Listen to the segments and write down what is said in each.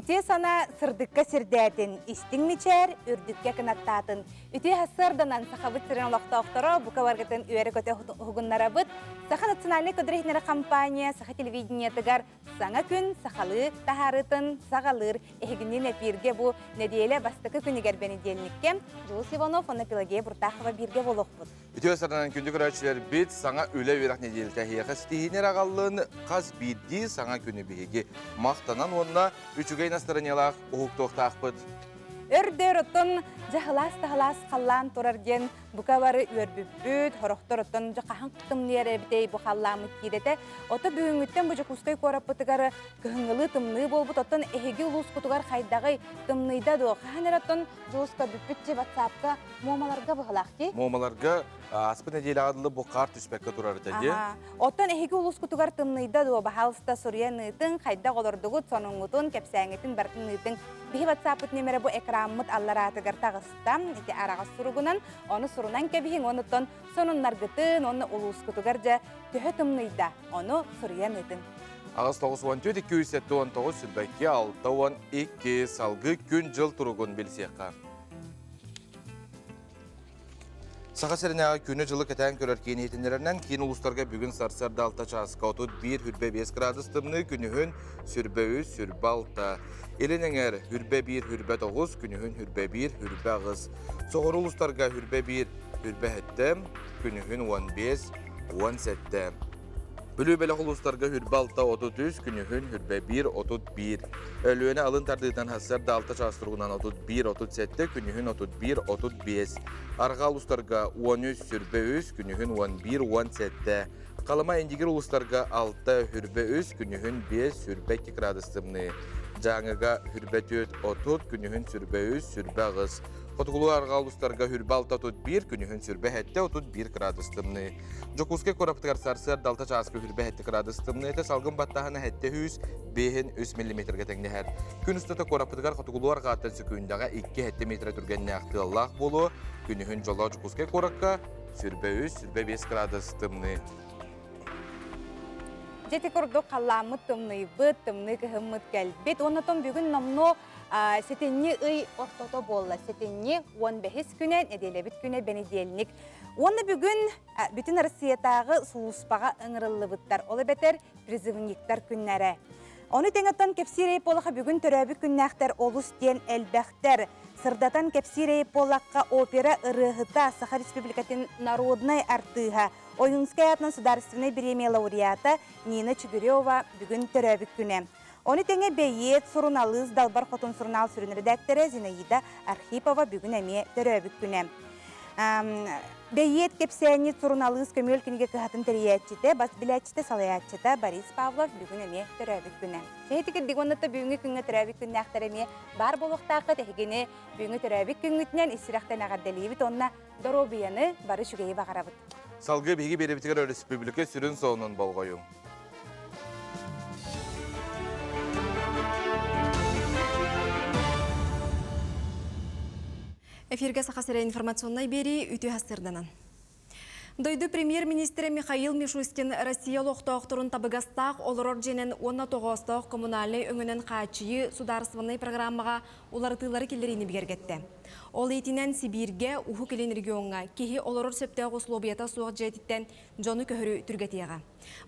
Ити sana sırdıkka sirdətin, istin miçer, ürdükке kınattatın. Üti hasırdanan saxabıt siren olaqta-oqtara, buka vargatın üyeri köte hugunlara bıt. Saxa naциональный көдірехнері компания, saxa телевидение тыгар, саңа күн, сақалык, тахарытын, сағалыр. Эгінен әпирге bu неделе бастықы күнігер бенеделінікке. Жылыс Иванов, оны Пелагея Бұртақова бірге болуқ бұд. Үті өсірінен күнді көрәтшілер бет саңа өлі верақ неделі тәхияқы стихинер ағалығын қаз бидді саңа күні бейге мақтанан онына үчігей настырынелақ ұғықтоқтақ бұд. Өрдөр отын жахылас-тахылас қаллан тұрарген бұқавары өрбүббүд, хорохтор отын жақахан қытымнері бітей бұқалламы кейдеті. Оты бүгінгіттен бұжы құскай қорап бұтығары күхіңгілі тымны болбыт отын әхеге ұлыс құтығар қайдағай тымныйда доғы. Қанер отын жоғысқа бүппітче батсапқа момаларға бұғылақты. Момаларға аспын әдейлі адылы бұқар түспәкке тұрар дәде. Оттан әхеге ұлыс құтығар тымныйда доғы бағалыста сұрия нытын, қайда қолырдығы соныңғытын, кәпсәңетін бартын нытын. Бихи батсапыт немері бұ экраммыт алларатығар тағыстам, әте арағас сұруғынан, оны сұрунан кәбіхін, оны тон сонын наргытын, оны ұлыс құтығар жа түхі тымныйда, оны сұрия нытын. Ағыз 9-14-219 сүрбәкке 6-12 салғы күн жыл тұрығын білсеққа. Сақа сәрінеға күні жылы кәтән көрер кейін етіндерінен кейін ұлыстарға бүгін сарсарды алта часқа отуд 1-5 градус тымны күнігін сүрбә 3 сүрбә 6. Елініңер хүрбә 1 хүрбә 9 күнігін хүрбә 1 хүрбә 9. Соғыр ұлыстарға хүрбә 1 хүрбә 7 күнігін 15-17. Бүлі бәлі ұлыстарға хүрбә 6-33 күнігін хүрбә 1-31. Өліөне алын тардығынан хасарды алта частырғынан 31-37 күнігін 31-35. Арға ұлыстарға 13 сүрбә 3 күнігін 11-17. Қалыма ендігер ұлыстарға 6 хүрбә 3 күнігін 5 сүрбә 2 градустымны. Жаңыға хүрбә 4-30 күнігін сүрбә 3 сүрбә 9. Қотығылу арға ұлыстарға хүрбә 6-31 күнігін сүрбә 7-31 градустымны. Жокуске қораптығар сарсыр далта часқы хүрбә 7 градустымны. Әті салғын баттағына 7-3 мм тәңнәр. Күн үстіті қораптығар қотығылу арға аттан сүкүйіндіға 2 метр түргенне ақтығылақ болу. Күнігін жола жокуске қораққа сүрбә 3-5 градустымны. Жеті көрді қаламы тымны бұд, тымны кіхімміт кәлбет. Онытын бүгін номно сетенне үй ортото болла. Сетенне 15 күнен, әделебіт күне бенеделінік. Оны бүгін бүтін Россиятағы сұлыспаға ыңырылы бұттар. Олы бәтер призывниктар күннәрі. Оны теңеттен кепсирей полаға бүгін төрәбі күннәқтер олыс ден әлбәқтер. Сырдатан кепсирей полаққа опера ырығыта Саха Республикатын народной артыға. Ойынская государственной премия лауреата Нина Чигирева бүгін төрәбі күні. Оны теңе бейет сұрыналыз далбар қотын сұрынал сүрін редакторы Зинаида Архипова бүгін әме төрәбі күні. Бейет кепсәне сұрыналыз көмел күніге кығатын тәриятчеті, бас біләтчеті салаятчеті Борис Павлов бүгін әме төрәбі күні. Сәйетікер дегоннатта бүгінгі күнгі төрәбі күнні ақтараме бар болуқтақы тәхігені бүгінгі төрәбі күнгітінен ісірақтан ағаддалейбіт онына доробияны бары шүгейі бағарабыд. Салғы бейгі беребітігер республика сүрін соңын болғайым. Эфирге сақасыра информационной бери үті хастырданан. Дойду премьер-министрі Михаил Мишустин Россия лоқтауқтырын табығастақ олырор женен 19 коммунальный өңінен қачыйы сударсыванный программаға оларытылары келдеріні бігергетті. Ол етінен Сибирге ұху келен регионға кехи олырор сөптегі условията суық жетіттен жоны көхірі түргетеға.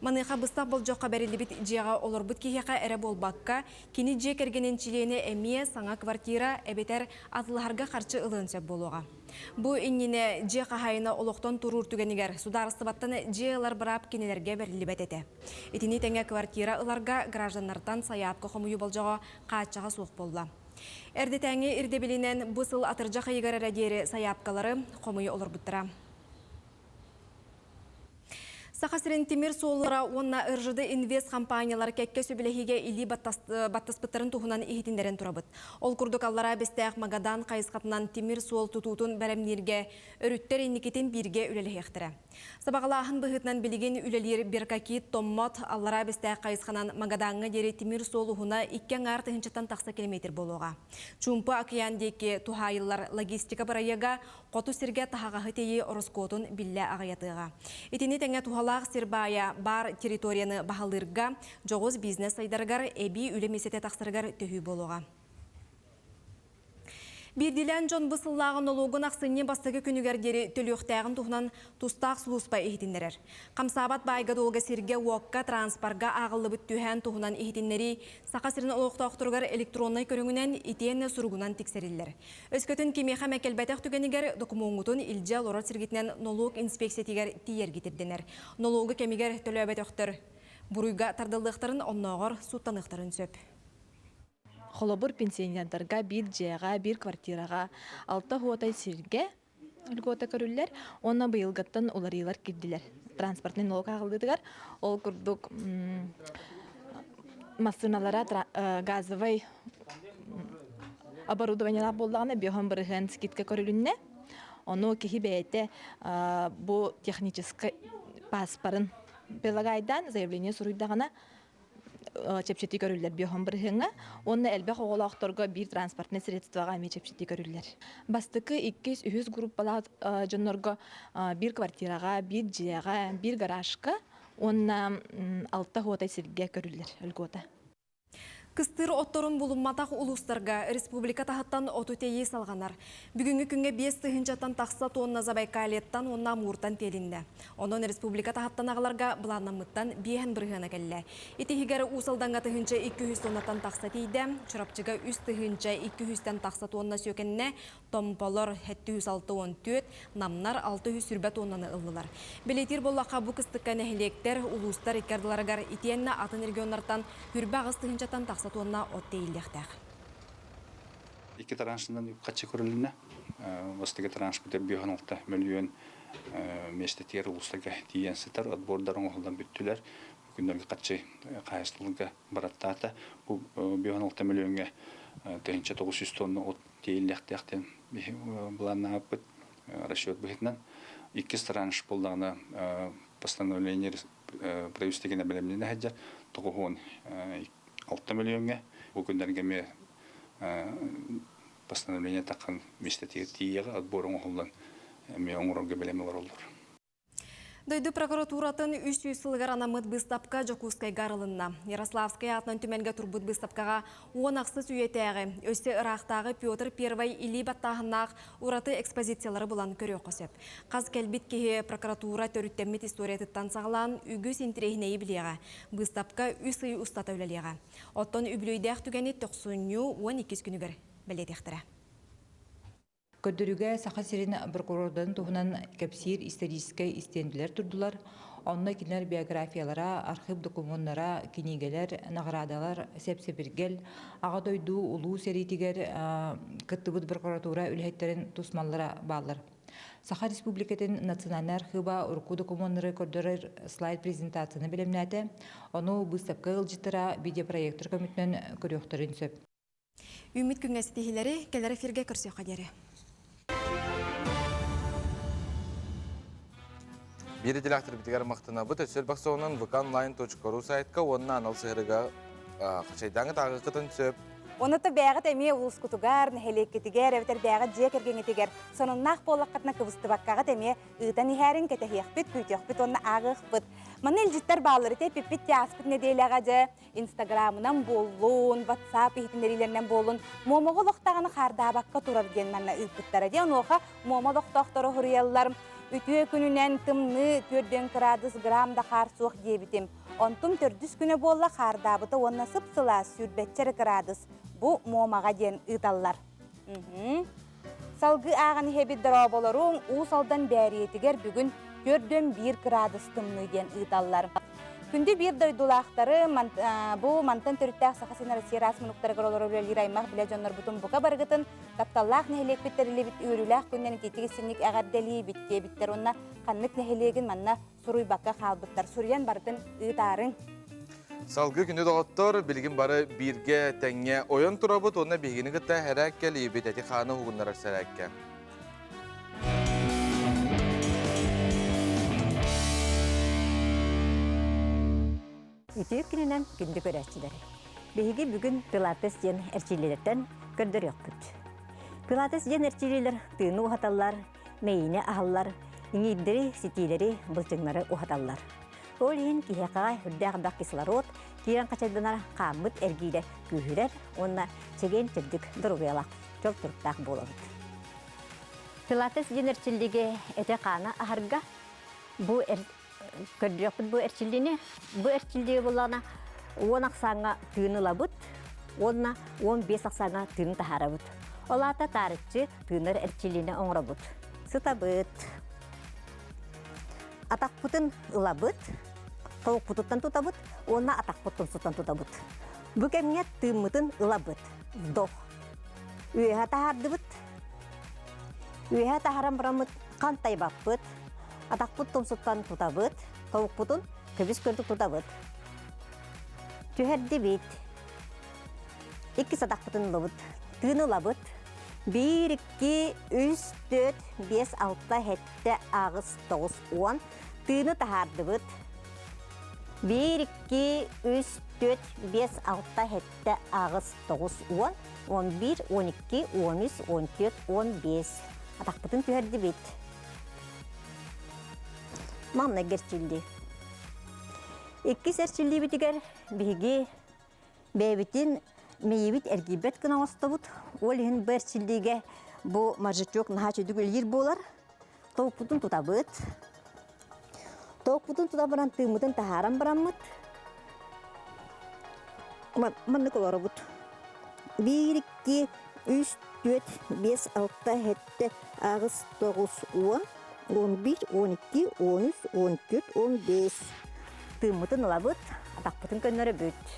Маныға бұстақ бұл жоққа бәрілі біт жеға олар бұт кехеға әрі болбаққа, кені же кергенен чилені әмие саңа квартира әбетер атыларға қарчы ылын сөп болуға. Бұ иннене же қағайына олықтан тұрур түгенігер сударыстыбаттан же алар бірап кенелерге бәрілі бәтеті. Етіне тәңе квартира ыларға гражданнартан саяпқы қомыйы болжаға қачаға суық болла. Әрді тәңе ирдебелінен бұсыл атыржақ айығар әрәдері саяпқалары қомыйы олар бұттыра. Сақасырын темір солыра онна ыржыды инвест компаниялар кәкке сөбілігіге илі баттаспыттарын тұхынан ихетіндерін тұрабыд. Ол күрдік аллара бестәқ Магадан қайысқатынан темір сол тұтутын бәрімнерге өріттер енекетін бірге үлелі ектірі. Сабағалағын бұғытынан білеген үлелер беркаки томмот аллара бестәқ қайысқанан Магаданға дері темір солуғына 2 артығыншаттан тақса километр болуға. Чумпы акияндеке тухайылар логистика барайыға Қоту сирге тахағағы тейі Ороскотун билле ағаятыға. Итини тәңе тухалақ сирбая бар территорияны бағалырға, жоғыз бизнес айдарғар, әбі үлемесете тақсырғар төхі болуға. Бердилен жон бысыллағын ологын ақсыне бастығы күнігердері төліқтәғін тұхынан тұстақ сұлыспа ehitинлерер. Қамсабат байға долға серге уаққа транспарға ағылы бүттүхән тұхынан ehitинлері сақасырын олықтақтырғар электронный көріңінен итенне сұрғынан тексерілер. Өскөтін кемеха мәкелбәтәқ түгенігер документун илжа лорат сіргетінен nolog инспекциятигер тиер гетірденер. Nologы кемегер төлөбәтәқтір. Бұруйға тардылдықтарын оннағыр суттанықтарын сөп. Холобур пенсионердарға bir жайға, bir квартираға, алта хуатай сирге үлгота көрілер, оны бұйылғаттан оларылар кирдилер. Транспортный налог ағылдыдығар, ол күрдік машиналара газовый оборудованиялар болдағына беғын бірген скидка көрілінне, оны кехи бәйті бұл технический паспарын белагайдан заявление сұруйдағына чепчети көрүллер биохон бирхенга, онна элбек оголакторго бир транспортный средствага ами чепчети көрүллер. Бастыкы 200 группалар жоннорго бир квартирага, бир жайга, бир гаражга, онна 6 хотай сирге көрүллер өлгөтө. Кыстыр отторун булунматақ улустарға республика тахаттан отутейі салғанар. Бүгінгі күнге 5 тыхынчаттан тақса тонна Забайкалеттан онна муртан телінді. Онын республика тахаттан ағыларға бұланамыттан бейін бірғана кәлі. Итихігері усалданға тыхынча 200 тоннатан тақса тейді, чырапчыға 3 тыхынча 200-тен тақса тонна сөкенне, томполор 764, намнар 600 сүрбә тоннаны ылылар. Белетир боллақа бұ кыстыққа нәхелектер улустар иккардыларығар итенна атын регионнартан хүрбә ағыз тыхынчаттан тақса туонна оттейлдехтах. Iki tranşından kaçı körülüne, vastege tranş biter 1.6 milyon meştetiyeri uluslarga diyen sitar, atbordarın oğuldan büttüler. Günlerge kaçı kayıslılığa barattata, bu 1.6 milyonga teyince 900 tonna ot değillektehten bulanna yapıt, расчет büyütünden. İki tranş buldağına постановление правительственного белемнене хаджар, тоғуын 6 миллионга. Бұл күндерге ме постановление таққан мистатиға тиеға отборын оғылдан ме оңырынға білемі бар олар. Дойду прокуратуратын 300 сылғар анамыд быстапқа Жокускай гарылынна. Ярославская атынан түменге турбут быстапқаға 10 ақсыз үйетәғі. Өсті ырақтағы Петр Первай или баттағынақ ураты экспозициялары бұлан көрі қосып. Қаз кәлбет кеге прокуратура төріттеммет историятыттан сағылан үгі сентрейінеyi білеға. Быстапқа үс үй ұстата өлелеға. Оттон үбілейдәқ түгені 12 күнігір білетектірі. Көддөрүгө сахасирин прокурордон туһунан кепсир исторический истендилер турдулар. Онна кинер биографиялара, архив документтара, кинигелер, наградалар сепсебиргел, ага дойду улуу серитигер кыттыбыт прокуратура үлһеттерин тусмаллара баалар. Саха Республикатын национальный архива урку документтары көрдөрөр слайд презентацияны билемнәте, ону быстапка ылжытыра видеопроектор комитетинен көрөктөрүн сөп. Үміт күнгәсі тегілері кәлері ферге көрсе қадері. Бері дилақтыр бітігер мақтына бұт, өсел бақсауынан vkonline.ru сайтқа онына анал сығырыға қашайдаңы тағы қытын сөп. Онытты бәғыт әме ұлыс күтігер, нәхелеккетігер, әвітер бәғыт жек әргенетігер. Соның нақ болаққатына кывысты баққағыт әме ұйтан ихәрін кәтәхияқпет, күйтеқпет, онына ағықпет. Маны әлжіттер бағылары тәп пеппет яспет неделяға жа, Инстаграмынан болуын, WhatsApp ихтіндерілерінен болуын, момоғы лоқтағаны қарда баққа тұрарген манна ұйпыттары де, оныға момоғы лоқтақтары хұрыялар. Үтіе күнінен тымны 4 градус грамда қар суық дебітім. Онтым 4 күні болла қардабыты онына сыпсыла сүрбетчер градус. Бұ момаға ден ұйталар. Салғы ағын хебет дұраболарың ұсалдан бәриетігер бүгін 4 градус тымны ден ұйталар. Күнді бір дойдулақтары бұл мантан түріттәқ сақасына Россия расмынықтары ғыролары өлелер аймақ біле жонлар бұтын бұқа барғытын тапталлақ нәхелек біттерілі біт үйріләқ күннен кетегі сенік әғардәлі бітте біттер онына қаннық нәхелегін манна сұруй баққа қалбыттар. Сұруян бардың ұйтарын. Салғы күні доғыттыр, білгін бары бірге тәңе ойын тұрабыт, онына бейгіні ғытта әрәкке лейбет әті қаны ғуғынлар сәрәкке. Ütüyük gününden günde görəççiləri. Beygi bugün Pilates jen erçililerden gördürüyük büt. Pilates jen erçililer tığını uhatallar, мейіне ағалар, иңейдері, сетилері, бұлчыңлары ұхаталар. Ол ең кихеқағай үрдәғ бақ кислород, кирен қачайдынар қамыт әргейді күйірер, онына чеген түрдік дұрғиялақ, жол тұрттақ болабыд. Пилатес денерчілдіге әте қаны ағарға, көрдірекпіт бұл әрчілдіні, бұл әрчілдіге болағына 10 ақсаңа түйіні лабыд, онына 15 ақсаңа түйіні тахарабыд. Олата тарықчы түйінер әрчілдіні оңырабыд. Сытабыд. Атақ бұтын ұлабыд, тауық бұтыттан тұтабыд, онына атақ бұттын сұттан тұтабыд. Бүкемге түйіммытын ұлабыд, доқ. Үйеға тахардыбыд, үйеға тахарам бұрамыд, қантай баппыд, атақ бұттын сұттан тұтабыд, тауық бұтын көбіс көрдік тұтабыд. Түйерді бейт. 2 садақ бұтын ұлабыд, түйін ұлабыд, 1, 2, 3, 4, 5, 6, 7, 8, 9, 10. Түйіні тахарды бұд. 1, 2, 3, 4, 5, 6, 7, 8, 9, 10, 11, 12, 13, 14, 15. Атақ бұтын түйерді бет. Мамна керчілді. 2 сәрчілді бітігер бігі бәйбітін мейбит әргейбет кіна остабыд. Ол ең бәрчілдіге бұл маржытчок наға чөдігіл ер болар. Тоқ бұтын тұтабыд. Тоқ бұтын тұтабыран түймітін тахаран бұрамыд. Манны колары бұд. 1, 2, 3, 4, 5, 6, 7, 8, 9, 10, 11, 12, 13, 14, 15. Түймітін ұлабыд. Атақ бұтын көннері бүд.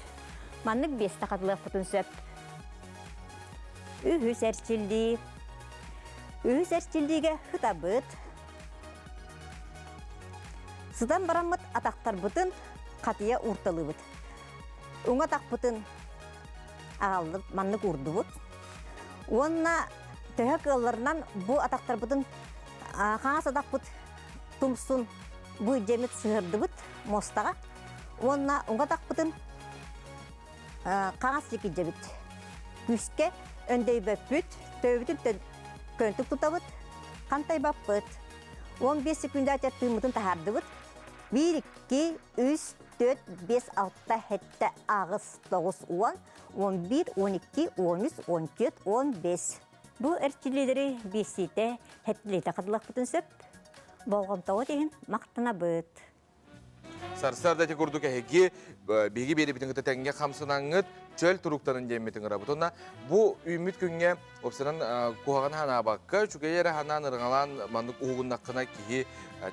Маннык 5 тақатылық бұтын сөп. Үхі сәрчілді. Үхі сәрчілдіге хүтабыд. Сыдан барамыд атақтар бұтын қатия ұртылы бұд. Оңа тақ бұтын ағалды маннык ұрды бұд. Онына төхі қылырынан бұл атақтар бұтын қаңас атақ бұд тұмсын бұл жемет сығырды бұд мостаға. Онына оңа тақ бұтын қаңас жекі жебіт. Күске өндей бөппіт, төбітін көнтік тұтабыд, қантай баппыд. 15 секунда әтет түймітін тахарды бұд. 1, 2, 3, 4, 5, 6, 7, 8, 9, 10, 11, 12, 13, 14, 15. Бұл әрчіледері бесейті, әттілейті қадылық бұтын сөп. Болғымтауы дейін мақтына бұд. Сарсарда те көрдік әйге беги бері бітін күті тәңге қамсынаңыд чөл тұруқтанын жеметін ғырабытына. Бұл үміт күнге опсынан қуғаған хана баққа, жүге ері ханан ырғалан мандық ұғын наққына кейі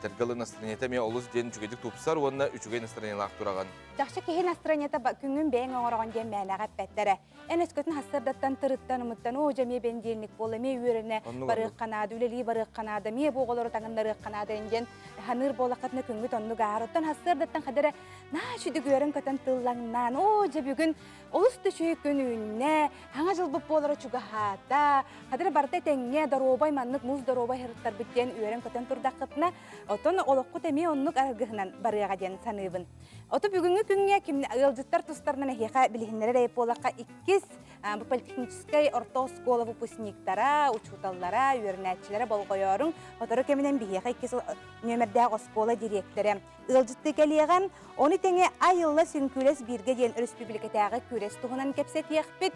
тәргілі настранета ме олыс ден жүгедік тұпсар, онына үчіге настранелақ тұраған. Жақшы кейі настранета күнгін бәйін оңыраған ден мәнағап бәттәрі. Ән өскөтін хастардаттан тұрыттан ұмыттан о жаме бендерінік болы, ме өріне барық қанады, үлелі барық қанады, ме боғылары таңындары қанады енген ханыр болақатына күнгіт онны ғарыттан хастардаттан қадыры на шүдік өрін көтін тыллаңнан, о же бүгін олысты шүйік күніне, хаңа жыл бұп болары чүгі хата, қадыры барты тәңге даробай маннық мұз даробай хырыттар бүттен өрін көтін тұрдақытына, отын олыққы тәме оннық арғығынан барыға ден саныбын. Оты бүгінгі күнге кімні ылжыттар тұстарынан әхеға білігінлері рәйіп олаққа 2 bu политехнической орто школа выпускниктара, учуталлара, үйернәтчілері болғойорың, отары кемінен бейеға 2 нөмірдәғы школа директоры. Ылжытты кәлеған, оны тәңе айылы сүнкүрес бірге ден республикатағы күрес тұғынан кепсет еқпет.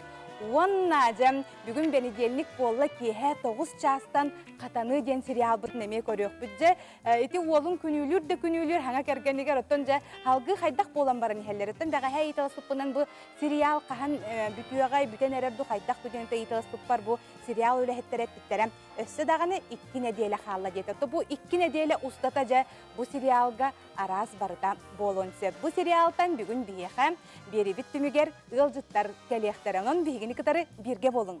Онна жам бүгін бенеделік болла кеге 9 частан қатаны ден сериал бұтын әме көрек бүдже. Эти олың күнүлүр хаңа кәргенігер оттон жа халғы қайдақ болан барын хәллер. Оттон бәға хәй италысыппынан бұл сериал қахан бүтуағай бүтен әрәбді қайдақ бүтенті италысыппар бұл сериал өлі хеттер әттіктерім. Өссі дағаны 2 неделі қалла деді. Бұл 2 неделі ұстата жа бұл сериалға араз барыта болонсы. Бұл сериалтан бүгін бейеқі бері біттімігер ұлжыттар кәлеқтерінің бейгені кітары бірге болың.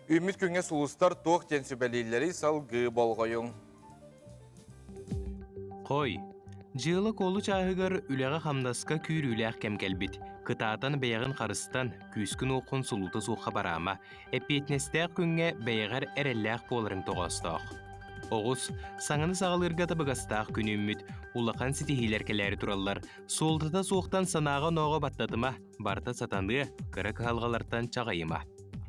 Үміт күнге сұлыстар тоқ тенсібәлейлері салғы болғойың. Қой, жылы қолы чағығыр үләғі қамдаска күйір үләқ кәмкәлбіт. Кытаатан бәйіғін қарыстан күйіскін оқын сұлуты суққа барама, әппетнестәқ күнге бәйіғар әрәлләқ болырын тоғастақ. Оғыз, саңыны сағалырға табығастақ күні үміт, улақан сетихилер кәләрі туралар, солтыда суықтан санаға ноға баттадыма, барта сатанды, кыры қалғалартан чағайыма.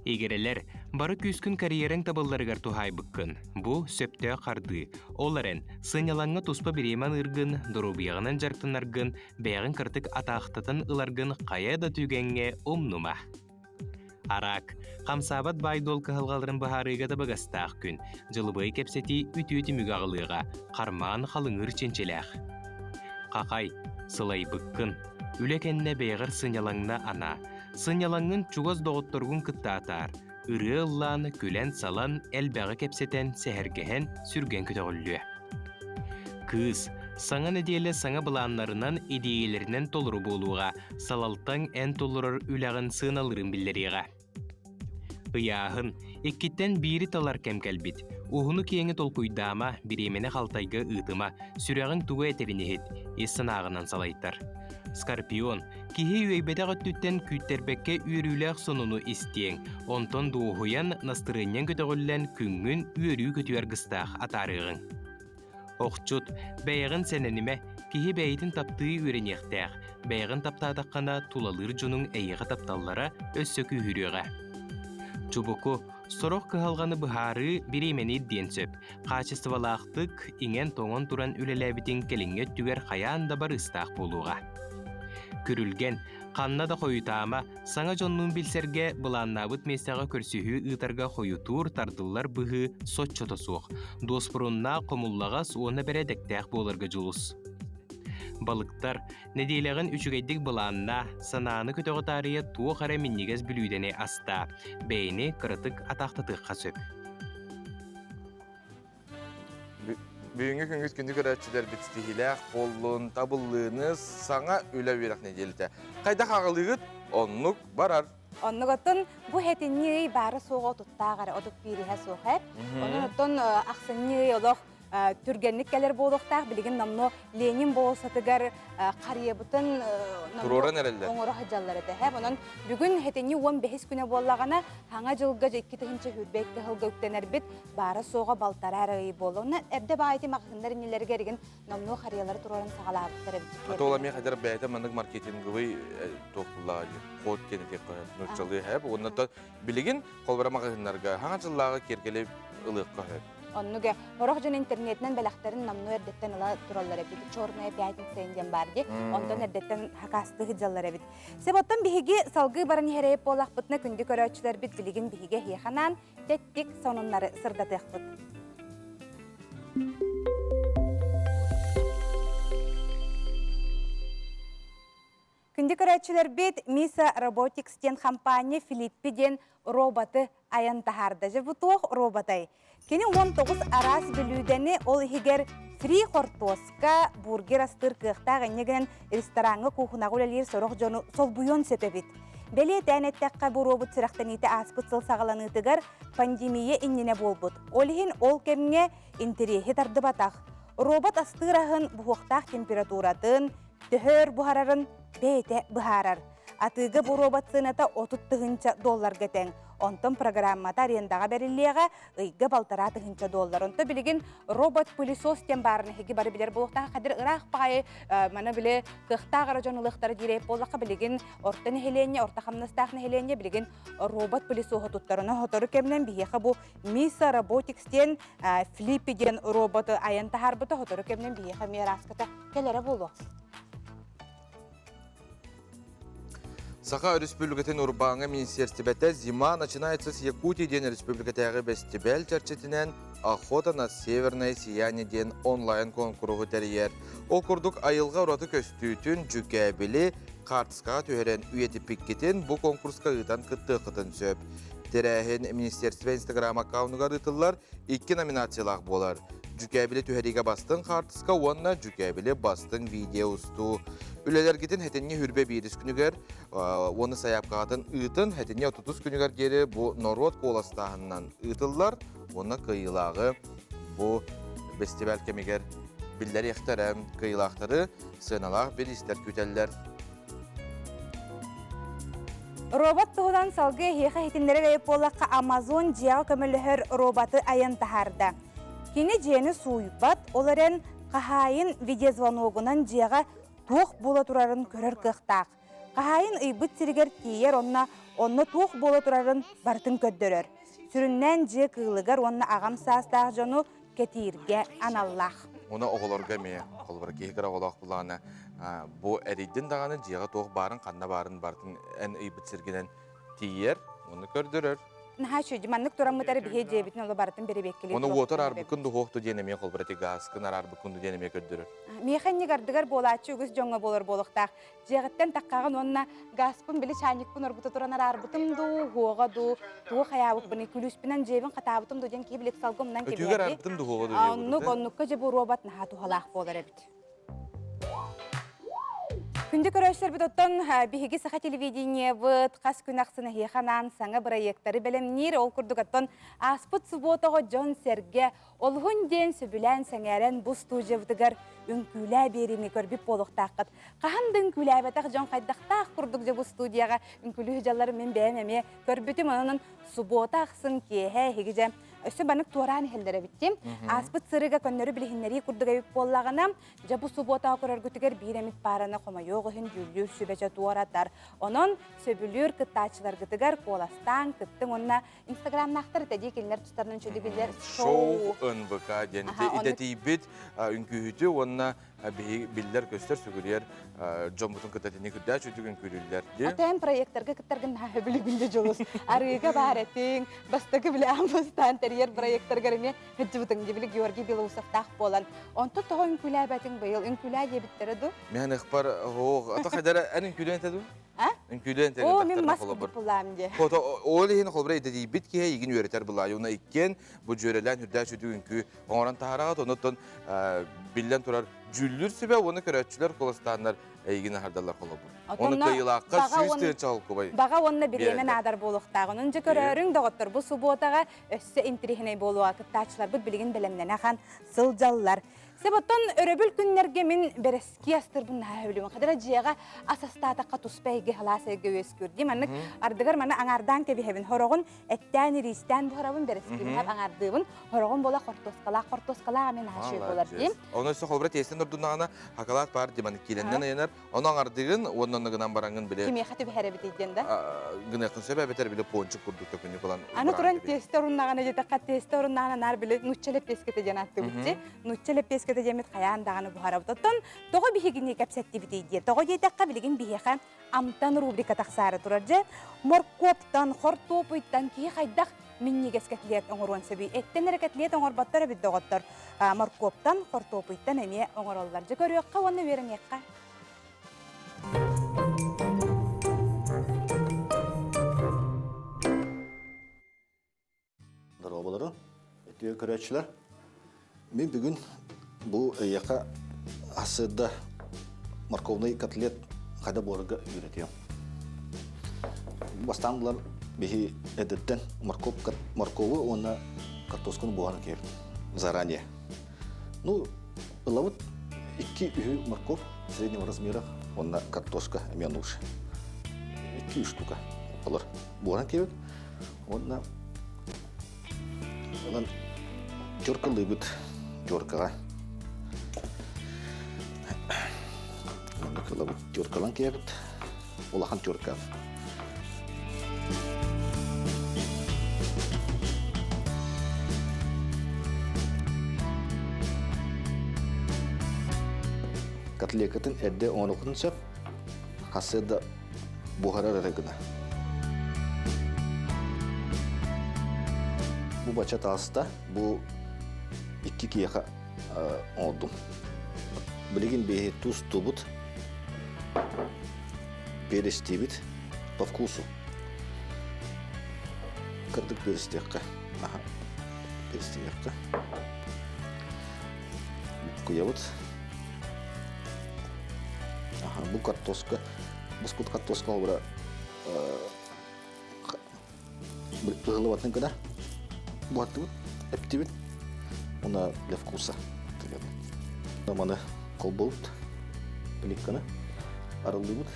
Егерелер, бары күскін карьерен табылларыгар тухай быккын. Бу сөптө қарды. Оларын сынялаңы туспа биреман ыргын, дұрубияғынан жартынаргын, бәйгін кыртык атақтатын ыларгын қая да түгенге умнума. Арак, қамсабат байдол кахалгаларын бахарыга табагастақ күн, жылыбай кепсети үті-үті мүгағылыға, қарман қалыңыр ченчелях. Қақай, сылай быккын, үлекенне бәйгір сынялаңна ана, сынялаңын чугаз доғытторгун кыттатар, ыры ыллан, күлен салан, әлбәғы кепсетен сәхәргehen сүрген күтіғыллуы. Кыз, саңа неделі саңа бұланларынан идеялерінен толыру болуға, салалтан ән толырыр үләғын сыналырын білдеріға. Ыяғын, еккеттен бири талар кәмкәлбит. Ухуну киеңі толкуйдама, биремене қалтайғы ұтыма, сүрәғын туға әтерінехет, ессін ағынан салайттар. Скорпион, кихи үйейбеті ғыттүттен күттербекке үйріләқ сонуну истең, онтон дуғуян настырынен көтіғіллән күнгін үйрі көтуер гыстақ атарығын. Оқчут, бәйгін сәненіме, кихи бәйтін тапты үйренектәқ, бәйгін таптадаққана тулалыр жунун әйіғі тапталлара өссөкі үйріға. Чубуку, сорок кыһалғаны быһары биремени ден сөп. Качестволақтык иңен тоңон туран үлеләбитин келиңе түгер хаян да бар ыстақ болуға. Күрілген, қанна да қойутама, саңа жоннун билсерге бұланнабыт местаға көрсүхі ұтарға қойутур тардылар бұғы сотчота суық. Доспұрынна қомуллағас оны бәрәдіктәқ болырға жұлыс. Балыктар, неделегін үшігейдік бұланна, сананы көтіғі тария туы қара миннегіз білудене аста, бәйіне қырытық атақтытыққа сөп. Бүгінгі күнгіз күнді көрәтшілер бітістігіләқ, болуын, табыллығыныз саңа өлі верек неделді. Қайда қағылығыт, онлық барар. Оннук оттон бу хетинни бары соға туттаагар одук бириһе соғап. Онун оттон аксынни олох түргенник келер болуктаах билигин намно Ленин болсатыгар карыебытын Туроран эрелдер. оңоро хаджаллар эте. Онон бүгүн хетинни 15 күнө боллагана хаңа жылга 2 тыгынча хүрбекте хылга үктенербит бары соға балтарары болуна эбде баайты максындар нилерге эрген намно карыялары туроран сагалаабыттар. Атола мен хадер бәйті мандық маркетинговый тоқыллағы, қод кенетек нұрчалы әп. Оннан білігін қолбара мағызынларға хаңа жыллағы кергелеп ылық қағып. Оннуге хорох жон интернетнен белахтарын намну эрдеттен ыла тураллар бит. Чорная пятница инден барди. Ондан эрдеттен хакасты хыджаллар бит. Себоттан биһиги салгы барын херейп болақпытны күнді көрөчүлөр бит билигин биһиге хиеханан теттик сонуннары сырдатыхпыт. Күнді көрәтшілер бет Misa Robotics ден компания Филиппиден роботы аян тахарды. Бұтуық роботай. Кені 19 арас білудені ол егер фри хортоска бургер астыр кықтағы негінен ресторанғы кухынағы өлелер сорық жону сол бұйон сөпебет. Бәле тәнеттәққа бұл робот сырақтаниті аспыт сыл сағаланытығар пандемия иннене болбыт. Олихин ол кемге интерехи тарды батақ. Робот астырағын бұғықтақ температуратын, төхөр бұхарарын бейте бұхарар. Атыгы бұл робот сыната $30 кетен. Онтон программата арендаға бәрілеға ұйғы балтара $30. Онты білігін робот-пылесос тен барын хеги бары білер болуқтаға қадыр ұрақ бағай мана білі қықтағыра жонылықтары дирейп болуға білігін ортын хелене, орта қамнастағын хелене білігін робот-пылесоғы тұттарына хотору кемнен бейеқі бұл Misa Robotics тен Филиппиден роботы аянта харбыты хотору кемнен бейеқі мераската келері болу. Саха Республикатын Урбанга министерствете зима начинается с Якутии ден республикатағы фестиваль чарчетінен охота на северное сияние ден онлайн конкурсу тәрiyер. Ол күрдік айылға ұраты көстүйтін жүкәбілі қартысқаға түйерен үйеті пиккетін бұл конкурсқа ұйтан қытты-қытын сөп. Терәхен министерство Instagram аккаунуға рытылар 2 номинациялақ болар. Жүкәбілі түйериге бастың қартысқа, онна жүкәбілі бастың видео ұсту. Үлелер кетен хәтенне хүрбе бейдіс күнігер, оны саяпқағатын ұйтын, хәтенне 30 күнігер кері бұл Нород қоластағынан ұйтылар, оны қиылағы бұл фестиваль кемегер білдер ектәрі, қиылақтары сыналақ бір істер күтелер. Робот тұғыдан салғы хеқа хетіндері рейп болаққа Amazon жияғы көмілігір роботы аян тахарды. Кені жені суйбат, оларын қахайын видеозвоногынан жияға тоқ бола тұрарын көрір қықтақ. Қахайын ұйбыт сірігер тейер онына Онны туох бола турарын бартын көддөрөр. Сүрүннән же кыылыгар онны агам саастаах жону кетирге аналлах. Оны оғыларға ме, қолбар кейгір оғылақ бұлағына, бұ әрейден дағаны жиға тоқ барын, қанна барын бартын ән үйбіт сіргенен тиер, оны көрдірір. Наха шөйді, маннык турамытары бігей жебітін олы бартын бері беккелі. Оны отыр арбықынды хоқты денеме қолбар әте ғасқын арбықынды денеме көрдірір. Механник ардыгар болачы үгіз жоңа болар болықтақ. Жеғіттен таққағын онына гаспын білі чайникпын орбыты туранар арбытым ду, хоға ду, туы қаябық бұны күліспінен жебін қатабытым ду ден кейбілік салғымнан кеберді. Өтігер арбытым ду хоға ду жебі. Оннық онныққа жебі робот наха тухалақ болар әбіт. Күнді көрәшілер бұд оттан бігі сақа телевидение бұд, қас күн ақсыны хейханан саңа проекттары бәлемнер ол күрдік оттан аспыт сұботығы Джон Серге олғын ден сөбілән сәңәрен бұс тұжы бұдығар үнкүлә беріні көрбіп болуқтаққыд. Қағанды үнкүлә бәтақ Джон қайдақтақ күрдік же бұл студияға үнкүлі хүжалары мен бәмеме көрбітім онының сұбота ақсын кейе хегеже өсі банық туаран хелдері біттім. Аспыт сырыға көннері білігіннері күрдігі өп боллағына жабу сұбота көрергітігер бейремет бараны қома жоғығын жүлі сөбәчі туаратар. Оның сөбілер күттачылар күтігер қоластан күттің онына инстаграмнақтар тәдей келінер тұстарының чөдігілер Шоу НВК денді идетейбет үнкүйіті онына билдер көстер сүгілер жомбутун кытатыны күдда чөтүгүн күлүллерди. Атайын проекттарға кыттаргын наһы білі білді жолыз. Арыға бар әтің, бастығы білі амыстан терьер проекттарға реме хүджібітің дебілі Георгий Белоусовтақ болан. Онты тоғы үнкүлә бәтің байыл, үнкүлә ебіттері ду? Мен ықпар оғы, ата қайдары ән үнкүлі әнтәді? Үнкүлі әнтәді О, мен тақтарына маск қолы деп бұлам де. Ол ehen қолбыра едеді бит ке егін өретер бұла. Юна ikкен bu jörelen hürdә çötü ünkü oğran taharağa tonutun billen turar jüllür sibe onu körətçüler kolastanlar egin hardalar qola bu. Onu kıyılaqqa süstен çal kubay. Bağa onunla bilemen adar boluqtağın. Önce körörün doğuttur bu subotağa össe intrihine boluğa kıttaçlar bu bilgin bilemden axan sıljallar. Sebotton öröbül günlerge min bereski astır bunna hövlüme kadar jiyaga asastata qatuspayge halasa göskürdüm. Anık ardıgar mana anardan kebi hevin horogun ettani risten bu horabun bereski hep anardığın horogun bola qortoskala men haşy bolar diyim. Onu ise kolbra testen durdunağına hakalat var diman kilenden yener. Onu anardığın ondan gınan barangın bile. Kimi xatı beherebit edende. Gına kınsa beter bile ponçuk kurduk tökünü falan. Anı turan testerunağına jeta qat testerunağına nar bile nuççelep peskete janattı bitti. Nuççelep peskete jemet qayan dağını bu harabdattan toğu bihigini kapsetti biteydi. Toğu yetakka bilgin bihiqa amtan rubrika taqsarı turarca morkoptan hortopuytan ki qaydaq minni geskatliet oңорон sebi etten hareketliet oңор battara bit doğottor. Morkoptan hortopuytan eme oңorollarca görüyokka onu verin yakka. Дарабалары, әтеге көрәтшілер. Мен бүгін бұл яқа асыда морковный котлет қайда борыға үйретем. Бастан бұлар бейі әдеттен морковы оны картосканы бұғаны кер заранее. Ну, лавыт 2 морков среднего размера, оны картошка әмен ұшы. 2 штука олар бұғаны кер. Оны теркалы бит теркаға. Теркалан кебит, олахан терка. Котлетатын әдде оңылқын сөп, хасыда бұғарар әрігіна. Bu baca tasta bu 2 kiyaka oldum. Bilgin bir tuz tubut, перец тибит по вкусу. Кырдык перец текка. Ага. Перец текка. Куявут. Ага, bu картошка. Бускут картошка бара. Гылыватын када. Буаттыбыт, эптибит, она для вкуса. Наманы колболут, пеликканы, арылдыбыт.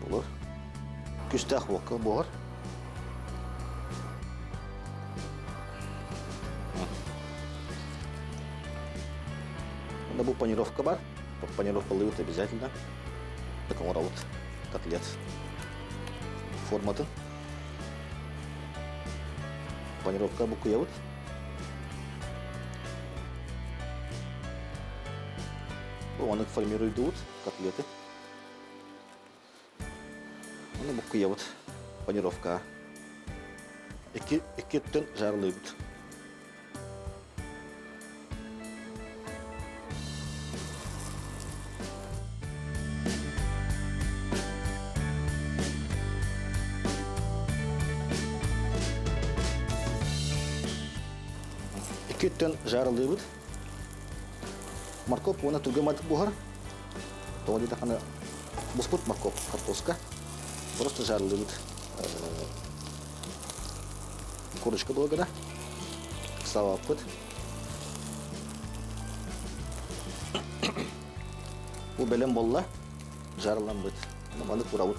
Болар. Күстәк вакы болар. Анда бұл панировка бар. Панировка лывыт обязательно. таком вот котлет форматын. Панировка букуя он их формирует котлеты. Оны букуя панировка. Iki tön жарылып. Iki tön жарылып. Морковь оны тугамат бухар. То где-то она буспут морковь, картошка. Просто жарылып. Корочка болгана. Саваппыт. Bu belem bolla жарылам бит. Наманы курабыт.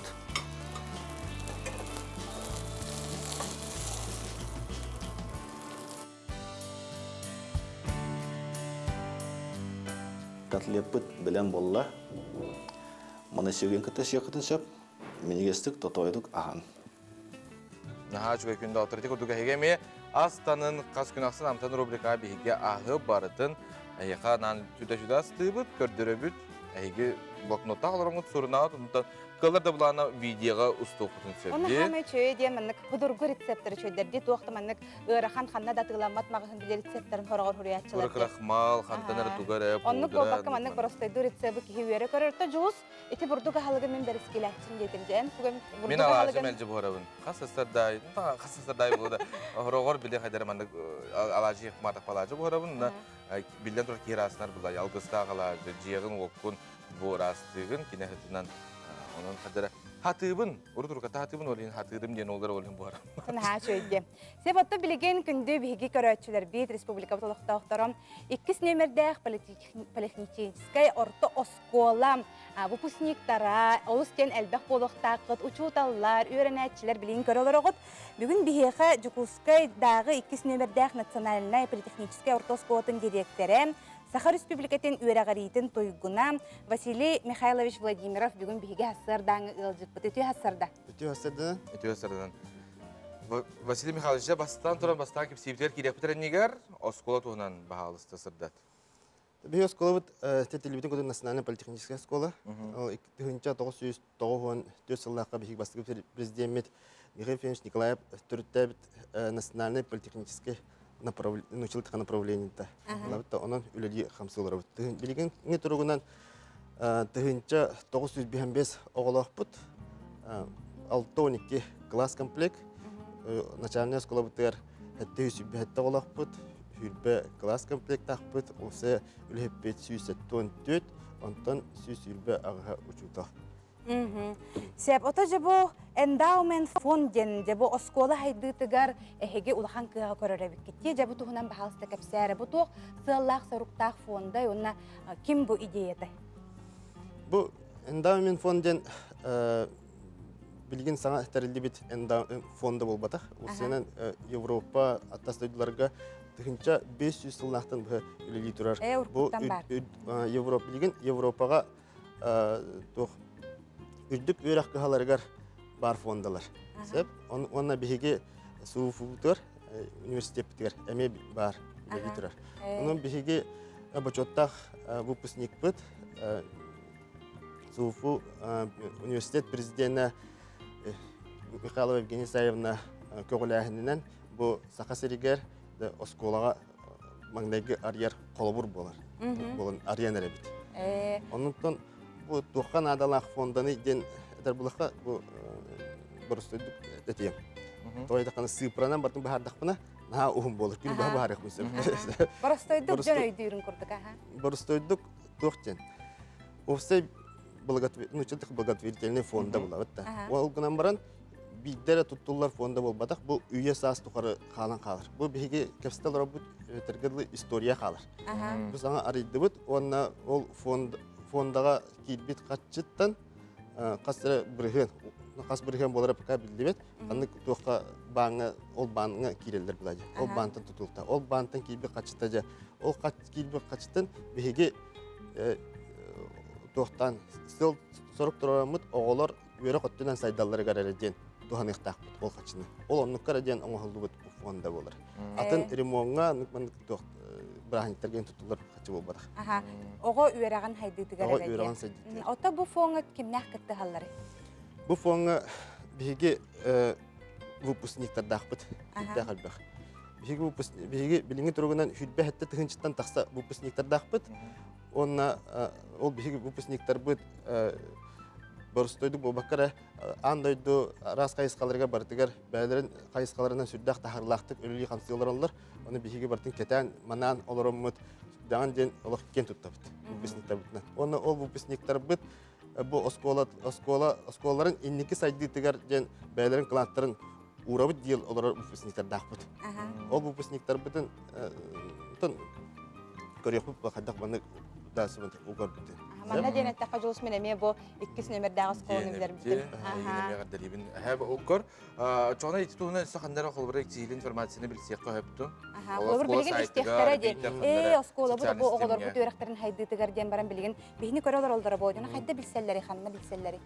Котлеппыт белем болла. Мана сүйген кытыш якытын сөп. Менегестик тотойдук ахан. Наха чуга күндө отурдик удуга хегеме астанын кас күн аксын амтан рубрика биге ахы барытын аяка нан жүдө астыбыт көрдөрөбүт айги блокнотта аларыңыт сурнаат унтан кыларда булана видеога устукутун Оны сөбди. хамай чөй деманнык худургу рецепттері чөйдерди туақтаманнык ырахан ханна да тыгыламат магын биле рецепттарын хорогор хуриятчылар. Крахмал, хантанар тугара, Онны колбакка маннык простойду рецепты кихи үйері көрөртө жуус эти бурдуга халыгы мен берискиләтсин дегенжен. Мен Бурдуга алажы халыгын мэлжи буарабын. Касасардай булда. Хорогор биле хайдар мандык алажы хматак палажы буарабын. Билден тур кираснар була ялгыста калажы, жиягын оккун бурастыгын кинехетинен onun kadar hatыбын, урдурга hatыбын олин hatыдым ден олар олин буар. Тына чөйдем. Себатта билеген күндө биги көрөчүлөр бит республика толуктоктором 2 номердех политехническая орто оскола выпускниктара олустен элбек болуктакыт учуталлар, үйрөнөчүлөр билин көрөлөрөгөт. Бүгүн бихеха Жукускай дагы 2 номердех национальная политехническая орто осколатын директору Саха Республикатын үйрәгәритен тойгуна Василий Михайлович Владимиров бүгін биге хассардан ылжыппыт. Өтü хассарда. Өтü хассардан. Василий Михайлович бастан кеп сибтер кирепитер нигер оскола тугунан баһалысты сырдат. Бе оскола Телебитин көтөн национальная политехническая школа. Ол 1994 жылларга бихиг бастыгы президент Михаил Федорович Николаев түрттәбит национальная политехническая научилтыга направлениента. Лабытта онон үлели хамсылары бут. Билген не тургунан тыгынча 955 оголокпут. 6-12 класс комплект. Начальная школа бутер 750 оголокпут. Хүрбе класс комплект акпут. Осе үлеп 574 онтон 100 ага учута. Сеп ото жабо endowment фонден жабо оскола хайдытыгар эхеге улахан кыга көрөрөбүк кетти жабо туһунан баһалыста кепсәре бу тух сыллах соруктах фонда онна ким бу идеяда? Бу endowment фонден билген саңа тәрелди бит endowment фонда болбатах. Усенен Европа аттастыйларга тыгынча 500 сыллахтан бу үлели турар. Бу Европа билген Европага тух үрдүк үйрәк кыһаларыгар бар фондалар. Сеп, онна биһиге суфутор университет биттер, эме бар биттер. Онун биһиге бачоттах выпускник бит суфу университет президенті Михайлова Евгения Саевна көңүләһинен бу сахасыригер да осколага маңдайгы арьер колобур болар. Болон арьянер бит. Онуттан bu tuğkan adalak fondanı den ederbulaka bu borustuduk etiyem. Toyda kana sıpranan bartın bahardak bana naha uhum bolur. Gün bahardak mısın? Borustuduk jönöy dürün kurduk ha. Borustuduk tuğken. Ofse благотворительный фонда була битта. Ол гынан баран биддер туттулар фонда болбадак бу үйе саас тухары калан калыр. Бу биге кепстел робут тергедлы история калыр. Бу саңа арыйды бут, онна ол фондага килбит катчыттан кастыры бирген кас бирген болар пка билдибет. Аны тука баңы ол баңы кирелдер булажы. Ол бантан тутулта. Ол бантан килбит катчыттажа. Ол килбит катчыттан биге тохтан сыл сорок турамыт оголор үөрө коттунан сайдаллары гарареден туханыктак ол качыны. Ол оннуккара ден оңолдубут фонда болар. Атын ремонга нукман тох браханиттерген тутулар качы болбадак. Аха. Ого үераган хайдыгар Ого үөрөгөн сайдыты. Ота бу фонга кимнәк кытты халлары? Бу фонга биге выпускниктар дахпыт. Дахалбах. Биге билинге тургунан хүлбе хатта тыгынчыттан такса выпускниктар дахпыт. Онна ол биге выпускниктар быт Борстойду болбаккара андойду рас кайыскаларга бартыгар бәлерин кайыскаларынан сүрдәк тахырлактык өлүлү кансылар алар. Аны биге бартын кетен манан олороммут даган ден олох кен туттабыт. Выпускниктар бытна. Онна ол выпускниктар быт бу осколаларын инники сайдытыгар ден бәлерин класстарын урабыт дел олар выпускниктар дахпыт. Ол выпускниктар бытын көрөкүп бакадак баны дасыбын угар бытын. Манна ден аттака жолус менен мен бу 2 номердагы сколун билер битин. Оккор чона ититуна сахандара холбар экзил информацияны билсек көптү. Олар билген истехтара де. Оскола бу оголор бу төрөктөрүн хайдытыгар ден баран билген. Бихни көрөлөр олдора бодуна кайда билселлери, ханна билселлери.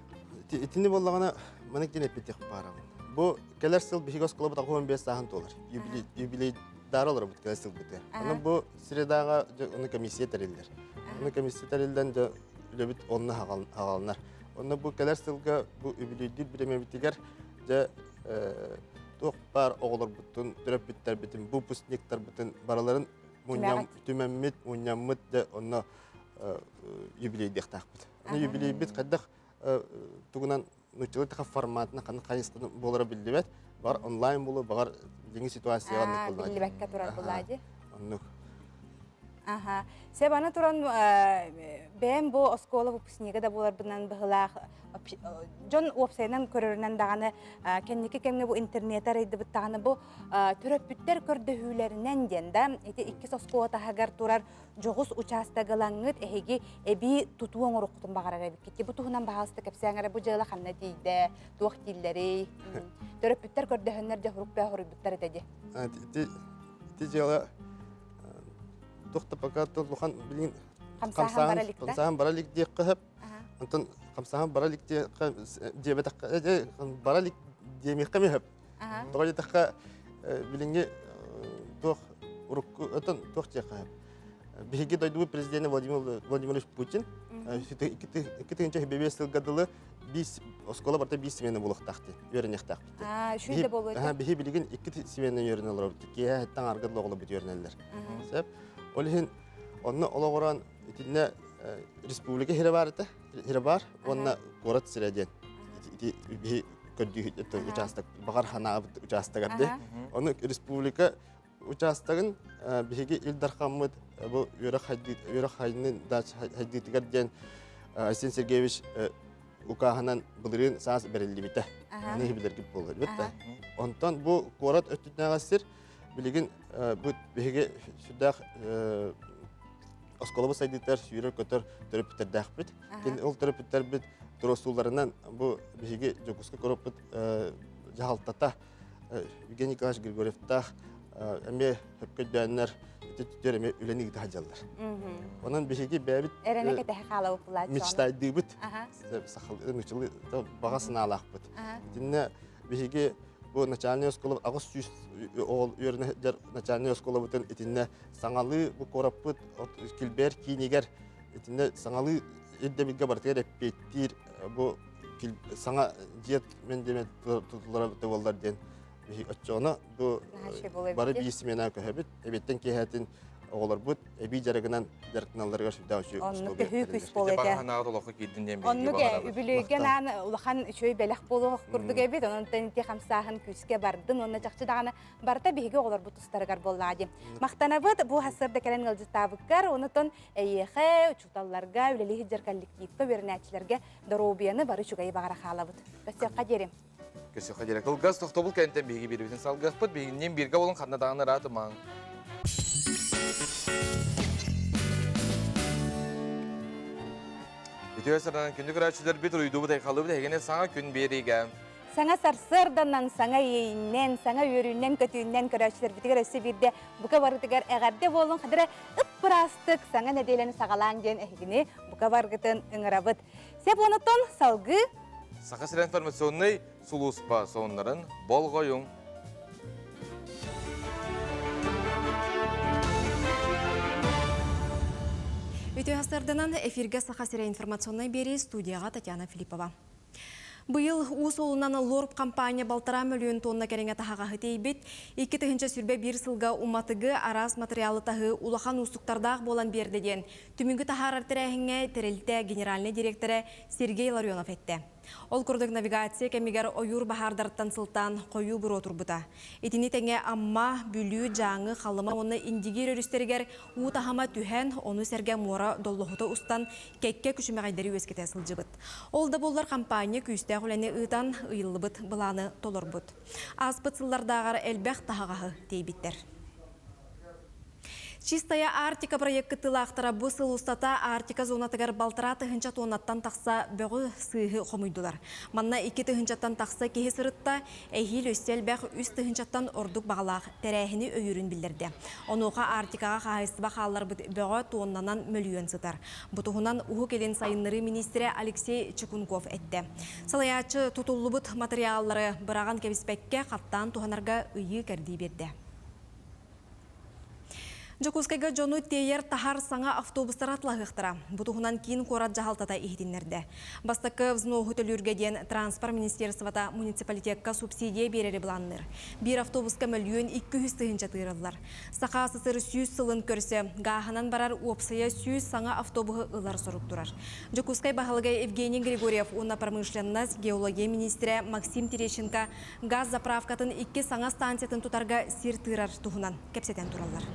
Итини боллагана манек ден эпитек барам. Бу келер сыл бихи оскола бу 15 сахан доллар. Юбилей даралар бу келер сыл бите. Аны бу средага аны комиссия терилдер. Аны комиссия терилден де лебит онна хагалнар. Онна бу келер сылга бу юбилейди биремебитигер же тох бар оголор бутун төрөп биттер битин бу пустниктер бутун бараларын муньям түмәммит муньяммит де онна юбилейди тахпыт. Аны юбилей бит каддак тугунан нучылы таха форматына каны кайыстын болора билдибет. Бар онлайн болу, бар жаңы ситуацияга ныкылды. Билбекке турар булади. Онну. Аха. Себана туран бем бу оскола выпускнига да болар бынан быгылах. Жон вебсайтынан көрөрүнөн даганы кенники кемге бу интернет арайды быттаганы бу төрөпүттер көрдөһүлөрүнөн денда эти 2 оскола тахагар турар жогус участагылаңыт эһиги эби тутуоң оруктун багарара бикки бу туһунан баһаста кепсәңәре бу жыла ханна дейде туак диллери төрөпүттер көрдөһөннөр жохрукпа хорубуттар эти жыла тохта пока толухан билин камсахан баралик дек кыһып антон камсахан баралик дебетак баралик демек кемеп тоҕо такка билинге тох урукку антон тох чекап биги дойду президент Владимир Владимирович Путин икитинче бебесил гадылы 5 оскола барта 5 смена булактакты өрөнөктак шүйдө болот биги билген 2 смена өрөнөлөр ке тан аргыдлы оглы бит өрөнөлөр сеп олин онны ологоран итинне республика хирабар онна город среден би көдү участок багар хана участогарды оны республика участогын биги Илдар Хаммыт бу өрөк хайнын да хайдытыгарден Арсен Сергеевич укаханан былырын саас берилди бите аны билерги болду битте онтон бу город өттүнагасыр билеген бу биги сүдак осколобу сайдыттар сүйрөр көтөр төрөпүттер дахпыт. Ол төрөпүттер бит туросуларынан бу биги жокуска коропут жахалтата Евгений Николаевич Григорьев тах эме хөпкөдөннөр түтөр эме үлени тажалдар. Онан биги бәбит эренеке тахала упулат. Мечтайды бит. Сахал нучылы багасына алакпыт. Динне биги бу начальная школа агыс ол өрне начальная школа бутын итинне саңалы бу кораппыт килбер кинигер итинне саңалы эддебилге бартер петтир бу саңа жет мен деме тутулар болдар ден очона бу бары бисмена көһөбит эбеттен кехатын оголор бут эби жарыгынан жаркыналарга шүдәүчү онны көһүкүс болот оннуге үбүлүген ан улахан чөй белек болук курдуге бит онун тенти хамсахан күскө бардын онна жакчы даганы барта биги оголор бут устаргар боллади мактанабыт бу хасырда келен ылжытабыккар онутон эйехе учуталларга үлелиһи жаркалликтикке бернәчләргә доробияны бары чугай багара халабыт көсөкка жерим көсөкка жерек ул газ тохтобул кенттен биги бирибитин салгыппыт бигинен бирге болон ханнадаганы ратымаң Ütüyorsan kündük raçılar bir uydu bu da kalıbı da hegene sana gün beriga. саңа сарсырданан, саңа ейіннен, саңа өріннен, көтүйіннен көрәшілер бітігер өсі бірде бұқа барғытығар әғарде болын қадыры ыппырастық саңа нәделені сағалаң ден әхігіне бұқа барғытын ұңырабыт. Сеп онытын салғы Сақа сирен информационный сулуспа сонларын бол қойың. Үтө хастарданан эфирге саха сире информационный бери студияға Татьяна Филиппова. Быйыл уус олунан лорп компания балтара миллион тонна кереңе тахаға хытейбет, 2 тыгынча сүрбе бир сылга уматыгы арас материалы тахы улахан устуктардақ болан бердеден. Түмінгі тахарар тірәхіңе тірілті генеральный директоры Сергей Ларионов етті. Ол күрдік навигация кәмегер ойур бахардартан сылтан қою бұр отырбыта. Етіні тәңе амма, бүлі, жаңы, қалыма оны индигер өрістергер ұтахама түхән, оны сәрге мора доллығыты ұстан кәкке күшімеғайдары өскеті сылжыбыт. Ол да болар компания күйісті құләне ұйтан ұйылыбыт бұланы толырбыт. Аспыт сыллардағар әлбәқ тағағы дейбіттер. Чистая Арктика проекты тылақтыра бұсыл ұстата Арктика зонатығар балтыра тұхынча тонаттан тақса бөғі сыйғы қомойдылар. Манна 2 тұхынчаттан тақса кеге сырытта әйхил өстел бәқ үс тұхынчаттан ордық бағалақ тәрәхіні өйірін білдірді. Онуға Арктикаға қағайсыба қалар бөғі тоннанан миллион сытар. Бұтығынан ұғы келен сайынлары министрі Алексей Чекунков әтті. Салаячы тұтулы бұт материаллары бұраған кебіспәкке қаттан туғанарға үйі кәрді берді. Жокускайга жону тейер тахар саңа автобустар атлағықтыра. Бұтығынан кейін қорат жағалтата ихтинлерді. Бастықы взно хүтіліргеден транспорт министерствата муниципалитетка субсидия берері бұланныр. Bir автобуска миллион 200 тыгынча тыйрылар. Сақасы сыр 100 сылын көрсе, ғағынан барар опсая 100 саңа автобуғы ылар сұрып тұрар. Жокускай бағалыгай Евгений Григорьев, онна промышленность геология министрі Максим Терещенко газ заправкатын 2 саңа станциятын тұтарға сир тыйрар тұғынан кепсетен тұралар.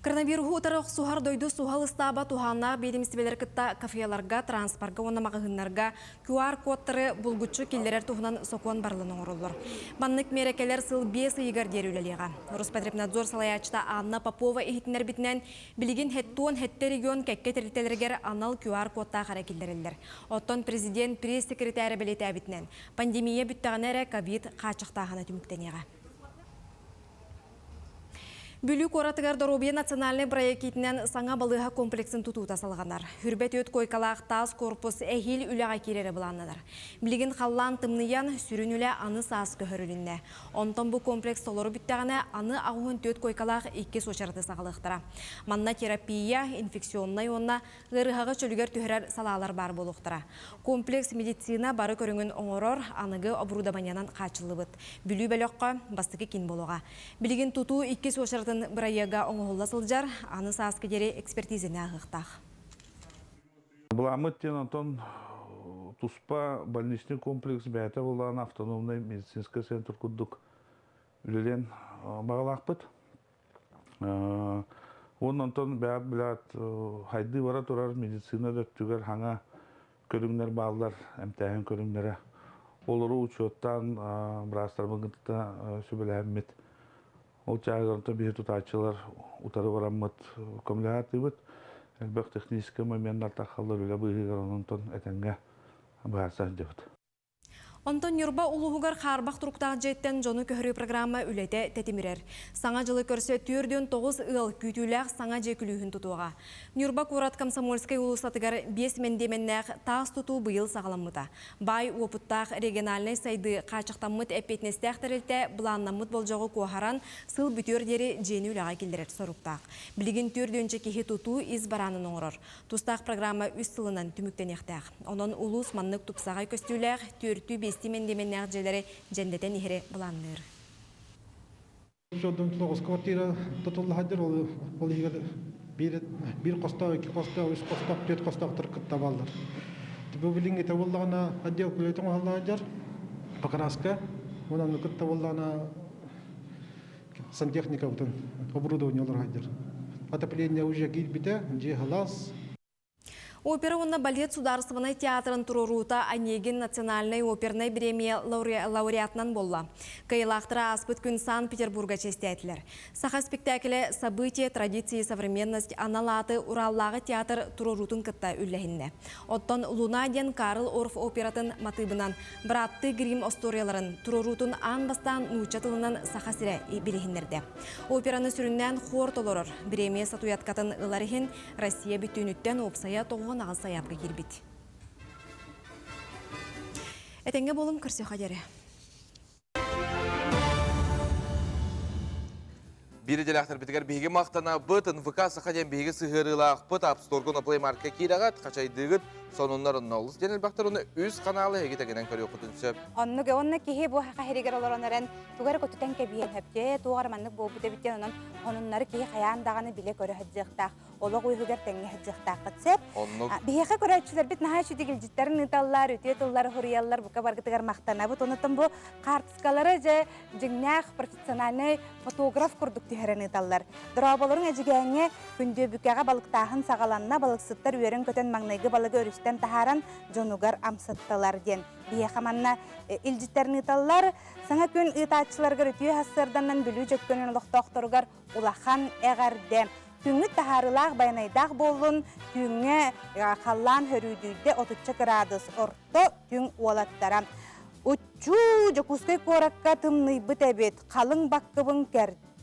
Коронавирусу утарық сухар дойду сухал стаба туханна бедемістебелер кітта кафеяларға, транспарға, онамағығынларға QR кодтары бұлгүтші келдерер тухынан соқуан барлының орылыр. Баннык мерекелер сыл 5 игар дерулелеға. Роспотребнадзор салаячта Анна Попова ehitінер бітінен білген хеттуан хетті регион кәкке терителергер анал QR кодта қара келдерелер. Оттон президент пресс-секретәрі білеті әбітінен пандемия бүттіғанәрі ковид қачықтағаны түміктенеға. Бүлік оратығар Доробия национальный проектінен саңа балыға комплексін тұтуыта салғанар. Хүрбет өт койкалақ таз корпус әхил үліға керері бұланадыр. Білген қаллан тымныян сүрін үлі аны саас көхірілінне. Онтан бұл комплекс толыры бүттіғаны аны ағуын төт койкалақ 2 сочарды сағылықтыра. Манна терапия, инфекционнай онна ғырғаға чөлігер түхірер салалар бар болуқтыра. Комплекс медицина бары көріңін оңырор анығы обрудаманянан қачылы бұд. Бүлі бәліққа бастықы кен болуға. Білген тұту 2 сочарды Браяга оңғылла сылжар, аны саасқы дере экспертизіне ағықтақ. Бұламыт тен антон туспа больничный комплекс бәйті болған автономный медицинский центр күддік үлелен бағалақ бұд. Оның антон бәйт біләт хайды бара тұрар медицина дөттігер хаңа көрімдер бағылар, әмтәйін көрімдері. Олары учеттан бірастар бұғынтыда сөбілі әммет. Ол чағырынты бір тұтачылар ұтары барамыд көміліғаты бұд. Әлбәқ техническі моменттар тақалыр үлі бұйығыр онын әтенге бағарса жауд. Онтон Нюрба улуғығар қарбақ тұрықтағы жеттен жоны көхірі программа үлеті тәтімірер. Саңа жылы көрсе 4-9 ыл күйтіләқ саңа жекілігін тұтуға. Нюрба Курат Комсомольскай улысатығар 5 мендеменнәқ тағыз тұту бұйыл сағаламыда. Бай опыттақ региональный сайды қачықтамыд әппетнестәқ тәрілті бұланнамыд болжағы қуахаран сыл бүтердері жені үліға келдерер сұрықтақ. Білген 4-інші кехе тұту из баранын оңырыр. Тұстақ программа үз сылынан түміктенектәқ. Онын улус маннық тұпсағай көстіләқ 4-5 Стимен-демен нәғжелері жәндетен ехері бұланныр. Жодың 9 квартира тұтылы хадыр, ол егер бір қостақ, 2 қостақ, 3 қостақ, 4 қостақ тұрқыт табалдар. Бұл білінге табылдағына отдел күлейтін оғалға жар, Покраска, онан үкіт табылдағына сантехника бұтын, оборудование олар хадыр. Отопление уже кейт біті, же халас. Опера онна балет сударствоной театрын турурута Онегин национальной оперной премия лауреатынан болла. Кайлақтыра аспыт күн Санкт-Петербурга честетілер. Саха спектакле «События, традиции, современность» аналаты Ураллағы театр турурутын кытта үлләхінне. Оттон Луна ден Карл Орф оператын матыбынан Братты грим осторияларын турурутын анбастан нучатылынан саха сире билихиннерде. Операны сүріннен хор толорор. Премия сатуяткатын ыларихин Россия бүтүнүттен опсая тоғын ағыз саяпқа келбет. Әтенге болым көрсе қадері. Бири делақтар бітігер бейге мақтана бұтын ВК сақаден бейге сығырылақ бұт апсторгон оплай марка кейрағат қачайдығыт сонунларын нолыз денел бақтар оны өз қаналы егетегенен көрі оқытын сөп. Онны кеге бұл хақа херегер олар онарын туғары көтітен кәбейен хөпте, туғар маннық бұл бұты біттен онынлары кеге қаяндағаны біле көрі хөдзіқтақ, олық ұйғығар тәңе хөдзіқтақ қытсеп. Бейеқі көрі өтшілер біт наға шүдігіл життарын ұталар, өтетілар, хұриялар, бұқа барғытығар мақтана бұт. Онытын бұл қартыскалары жіңнәқ профессиональный фотограф күрдік түйерін ұталар. Дұрабаларын әжігәңе күнде бүкәға балықтағын сағаланна балықсыттар үйерін көтен маңнайғы балығы өрістен тахаран жонугар амсатталар ден. Бейеқаманна илжиттерін ұталар, саңа күн ұтатшыларға өтүйе хастарданнан бүлі жөккөнін ұлықтақтырғар улахан әғарды. Түңі тахарылақ байнайдақ болын, түңі қалан хөрүйдүйде 30 градус орто түң уалаттарам. Учу жокускай коракка тымный быт әбет, қалың баққыбын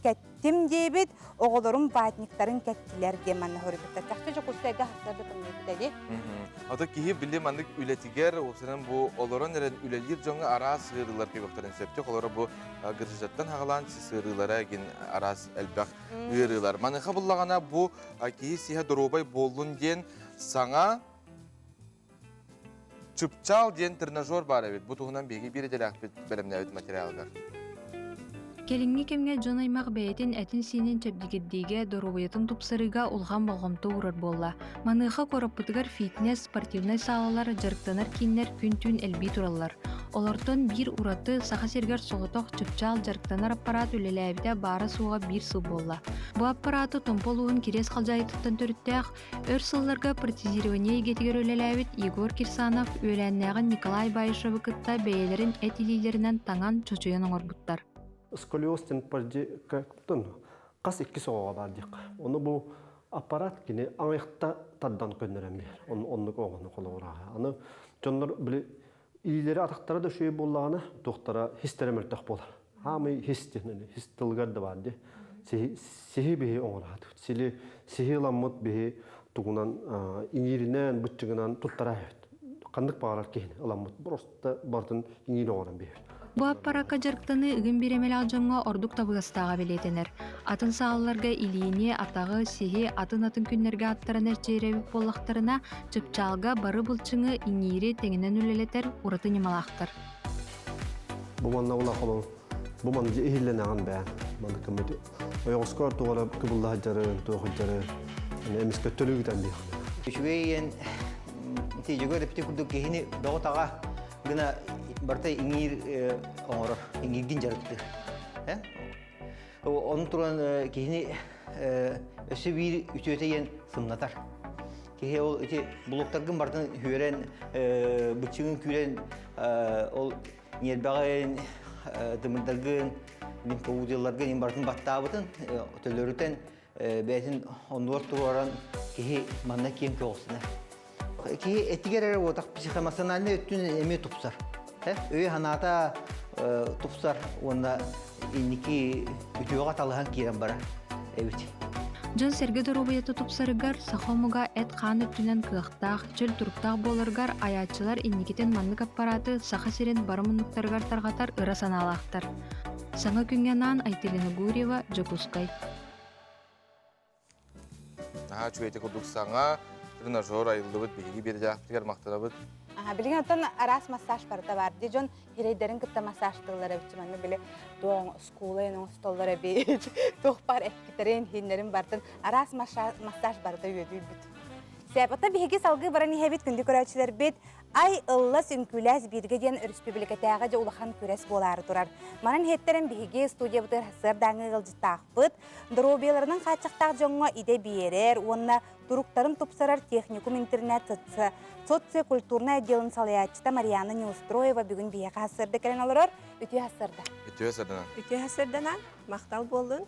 кәттім дейбет, оғылырым батниктарын кәттілер деманны хөрібіттер. Жақты жокускайға хастарды тымный быт әде. Ата кейі білім андық үлетігер, осынан бұл оларын әрін үлелер жоңы арас ғырылар кебектарын сөптек, олары бұл ғыржаттан ағалан сығырылара ген арас әлбәқ ғырылар. Маныға бұллағана бұл кейі сиға дұробай болын ден саңа чүпчал ден тренажер бар әбет. Бұл тұғынан бейге бір еделі ақпет бәлімді әует материалдар. Келіңгі кемге жон аймақ бәйетін әтін сенен чәпдігеддеге дұробайытын тұпсырыға ұлған балғамты ұрыр болла. Маныға қораппытығар фитнес, спортивный салалар, жарықтанар кейінлер күн-түн әлбей тұралар. Олартон бір ұраты сақа сергер соғытоқ чүпчал жарықтанар аппарат өлеләбіде бары суға бір су болла. Бұл аппараты томполуын керес қалжайытыптан түріттәқ, өр сылларға протезирование егетігер өлеләбіт Егор Кирсанов өләннәғін Николай Байышевы кытта бәйелерін әтилейлерінен таңан чөчуен оңырбыттар. Сколиостен қас 2 соғаға бардық. Оны бұл аппарат кені аңайықта таддан көндірәмер. Онны оғаны қолы ұраға. Аны жонлар білі илері атақтары да шөй болағаны тоқтара хистеремертақ болар. Хамы хистілгарды барды. Сехи бейі оңырады. Сехи ламмыт бейі тұғынан иңерінен бүттігінен тұттара әйет. Қандық бағалар кейін ламмыт. Просто бардың иңері оңыран бейі. Бұл аппаратқа жарықтаны үгін беремел алжанға ордық табығастаға белетінер. Атын сағаларға илиіне, атағы, сеге, атын күннерге аттарын әрчейревік боллақтарына чөпчалға бары бұлчыңы иңейре теңінен үлелетер ұраты немалақтыр. Бұл манна ұла қолың, бұл манна ехілен ағын бән. Манна көмеді. Ойғысқар туғара күбілді хаджары, туғы хаджары, әмеске төлігі тәнбейді. Үшвейен тежеге репті күрді кейіні доғытаға гына барта иңир оңорор, иңиргин жарықты. Onun turun kehini ösü bir ütüyeteyen sımnatar. Kehe ol öte bloktargın bardan hüren bıçığın küren ol niyelbağın dımırdargın min kovudyalargın imbartın battağıbıtın ötelörüten beytin ondular turuaran kehe manna kiyem köğüsüne. Kehe etigerere otak psikomasyonaline öttüğün eme tupsar. Öyle hanata tupsar onda inniki ütüyoga talhan kiren bara. Evet. Жон серге дорубайты тупсарыгар сахомуга эт хан өттүнен кыактак, чөл туруктак болыргар аячылар инникитен маннык аппараты саха сирен барымынныктаргар таргатар ыра саналактар. Саңа күнгенан Айтелина Гурьева, Жокускай. Чуйте кудук саңа тренажер айылдыбыт биги берде актыгар мактанабыт. Билген аттан арас массаж барда бар. Дежон хирейдерин кытта массажтылары бичманны биле доң скулайның столлары бит. Тох бар эккитерин хиннерин бартын арас массаж барда үйөдүй бит. Сәпата биһиги салгы баран иһәбит күнді көрәчілер бит, ай ыллас үнкүләс бирге ден республикатяға же улахан күрәс болары турар. Манан хеттерен биһиги студия бутыр хасыр даңы ғылжыттақпыт, дробияларының қачықтақ жоңға иде биерер, онна туруктарын тупсарар техникум интернет социокультурный отделын салаячыта Марьяна Неустроева бүгін бия хасырды кәрен алырыр, үті хасырды. Үті хасырдынан мақтал болын.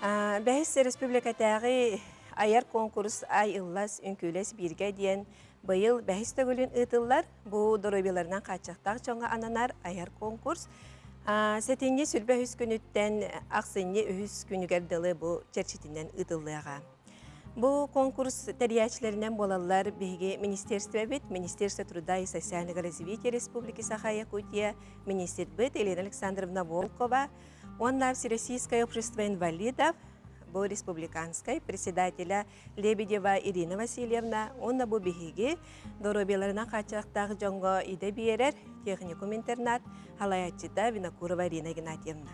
Бәхіс республикатяғы аяр конкурс ай ыллас үнкүлес бирге диен быйыл бәхис төгүлүн ытыллар бу доробияларынан качактак чоңга ананар аяр конкурс сетинге сүрбө үс күнүттен аксынне үс күнүгер дылы бу черчитинен ытыллыга. Бу конкурс териячлеринен болалар биги министерство бит, Министерство труда и социального развития Республики Саха-Якутия, министр бит Елена Александровна Волкова, онна Всероссийское общество инвалидов, бу республиканской председателя Лебедева Ирина Васильевна, онна бу биги доробияларына качактагы жоңго иде биерер техникум интернат халаячыда Винокурова Ирина Геннадьевна.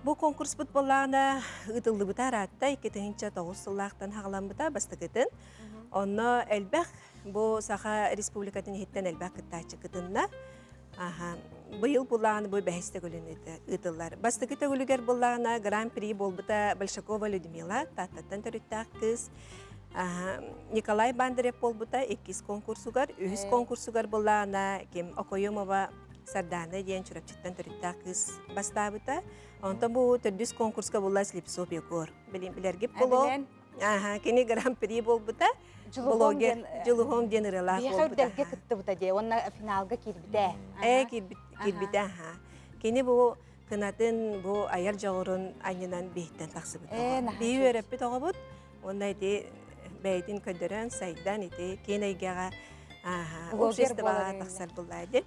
Бу конкурс футболларына ытылды бутар атта 2009 сыллактан хагалан бута бастыгытын. Онно элбэх бу Саха республикатын хиттен элбэх кыттачы кытынна. Быйыл буллаганы бу бәхисте гөлүн ытыллар. Бастыгы төгүлүгер буллагына гран-при болбута Большакова Людмила, таттан төрүттак кыз. Николай Бандарев болбута 2 конкурсугар, 3 конкурсугар буллагына ким Окоюмова Сардана диен чурапчыттан төрүттак кыз бастабыта. Онтон бу төрдүс конкурска булла Слепцов Егор. Билерге боло. Кини гран-при болбута. Блогер Жылухом ден ырылак болбута. Бихердерге кытты бута де, онна финалга кирбите. Кирбите, Кини бу кынатын бу аяр жагырын айнынан бейттен таксы бута. Бейі өреппі тоғы бұд. Онна ете бәйдін көдірін сайдан ете кенайгаға обществоға таксар буллайды.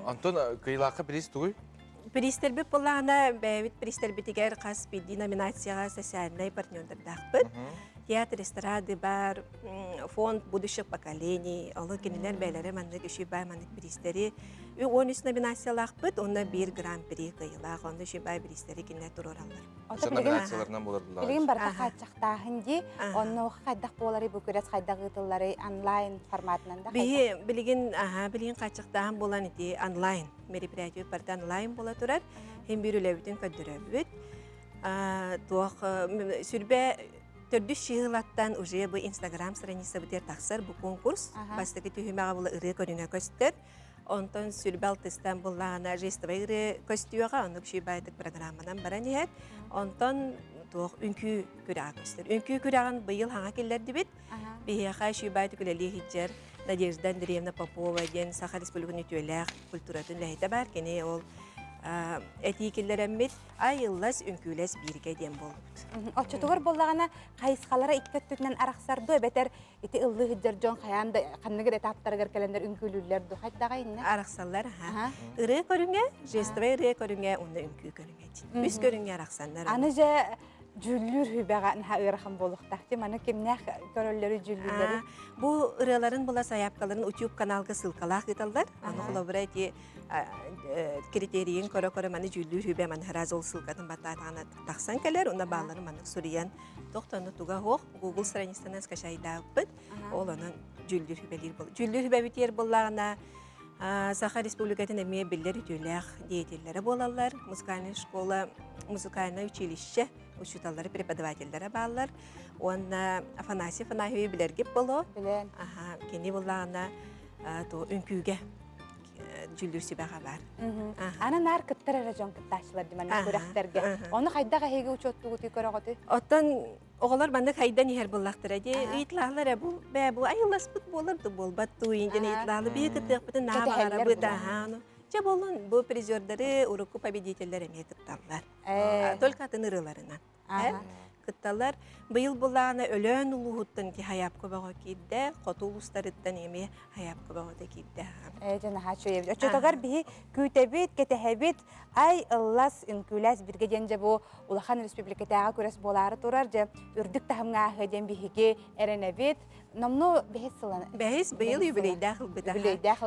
Антон, кыйлақы приз тугуй? Пристер біп болағына бәйбіт пристер бітігер қас бидді номинацияға социальный партнердардақ бұд. Театр, эстрады бар, фонд будущих поколений, олы кенелер бәйлері манны үші бай манны пристері. 13 номинациялақ бұд, онна бір гран-при қиылақ, онда үші бай пристері кенелер тұр оралар. Осы номинацияларынан болар бұлар? Білген барда қачақтағын де, онны қайдақ болары бүкірес қайдақ ұтылары онлайн форматынан да қайдақ? Білген қачақтағын болан еті онлайн. Мероприятие барда онлайн бола тұрар, хем бір үләбітін көддірі бүд. Сүрбе төрдүс шыгылаттан уже бу Инстаграм страница бутер таксар бу конкурс. Бастыгы түйімеға бұлы ұры көріңе көстер. Онтон сүрбәл тестен бұллағына жестовай ұры көстіуіға, оны күші бәйдік программадан баран ехет. Онтон үнкі күріға көстер. Үнкі күріғын бұйыл хаңа келдерді бет. Бейеға шүй бәйдік үлелі хиджер Надежда Андреевна Попова ден Саха Республиканы түйеләқ культуратын ләйті бар. Кене ол этикеллерэммит айыллас үнкүлэс бирге дем болбут. Очотугар боллагана кайыскалара иккеттүнен араксарду эбетер ити ыллы хиджер жон хаянда канныгы этаптаргар келендер үнкүлүллерду кайдагайна. Араксаллар ыры көрүнгө, жестовай ыры көрүнгө, онда үнкү көрүнгө. Үс көрүнгө араксандар. Аны же жүллүр хүбәгән ха ырахым болуктакты. Маны кимнәх көрөлләре жүллүлләре. Бу ырыларын була саяпкаларын YouTube каналга сылкалак италдар. Аны холобрайти критерийин көрө-көрө маны жүллүр хүбә маны разол сылкатын бататана таксан келер. Онда баллары маны суриян токтону туга хок Google страницасынан скачайда бит. Ол анын жүллүр хүбәлер бол. Жүллүр хүбә битер боллагына Саха Республикатын эме биллер үтүләх деятельләре болалар. Музыкальная школа, музыкальное училище учителлары, преподавательлары баллар. Он Афанасьев Анахиев билерге боло. Кени боллагына то үнкүгө жүлдүр сибага бар. Ана нар кыттар район кыттачлар димана көрөктөргө. Оны кайдага хеге учоттугу көрөгөтү. Оттан оголор банда кайдан ихер боллактыр эди. Ыйтлаалар бу бу айылас бут болурду болбат туйын ыйтлаалы бии кыттык бүтүн набагара бытааны. Же болун бу призердери уруку победительдер эме кытталлар. Только тынырыларынан. Кытталар быйыл буланы өлөн улуһуттан ки хаяп көбөгө кидде, котулустарыттан эме хаяп көбөгө кидде. Жана хачуев. Очотогар би күтебит, кетехебит, ай ыллас үнкүләс бирге денже бу Улахан Республикатага көрәс болары турар же үрдүк тахымга хеден биһиге эренебит. Номно бехсылан. Бехс быйыл юбилей дахыл бита.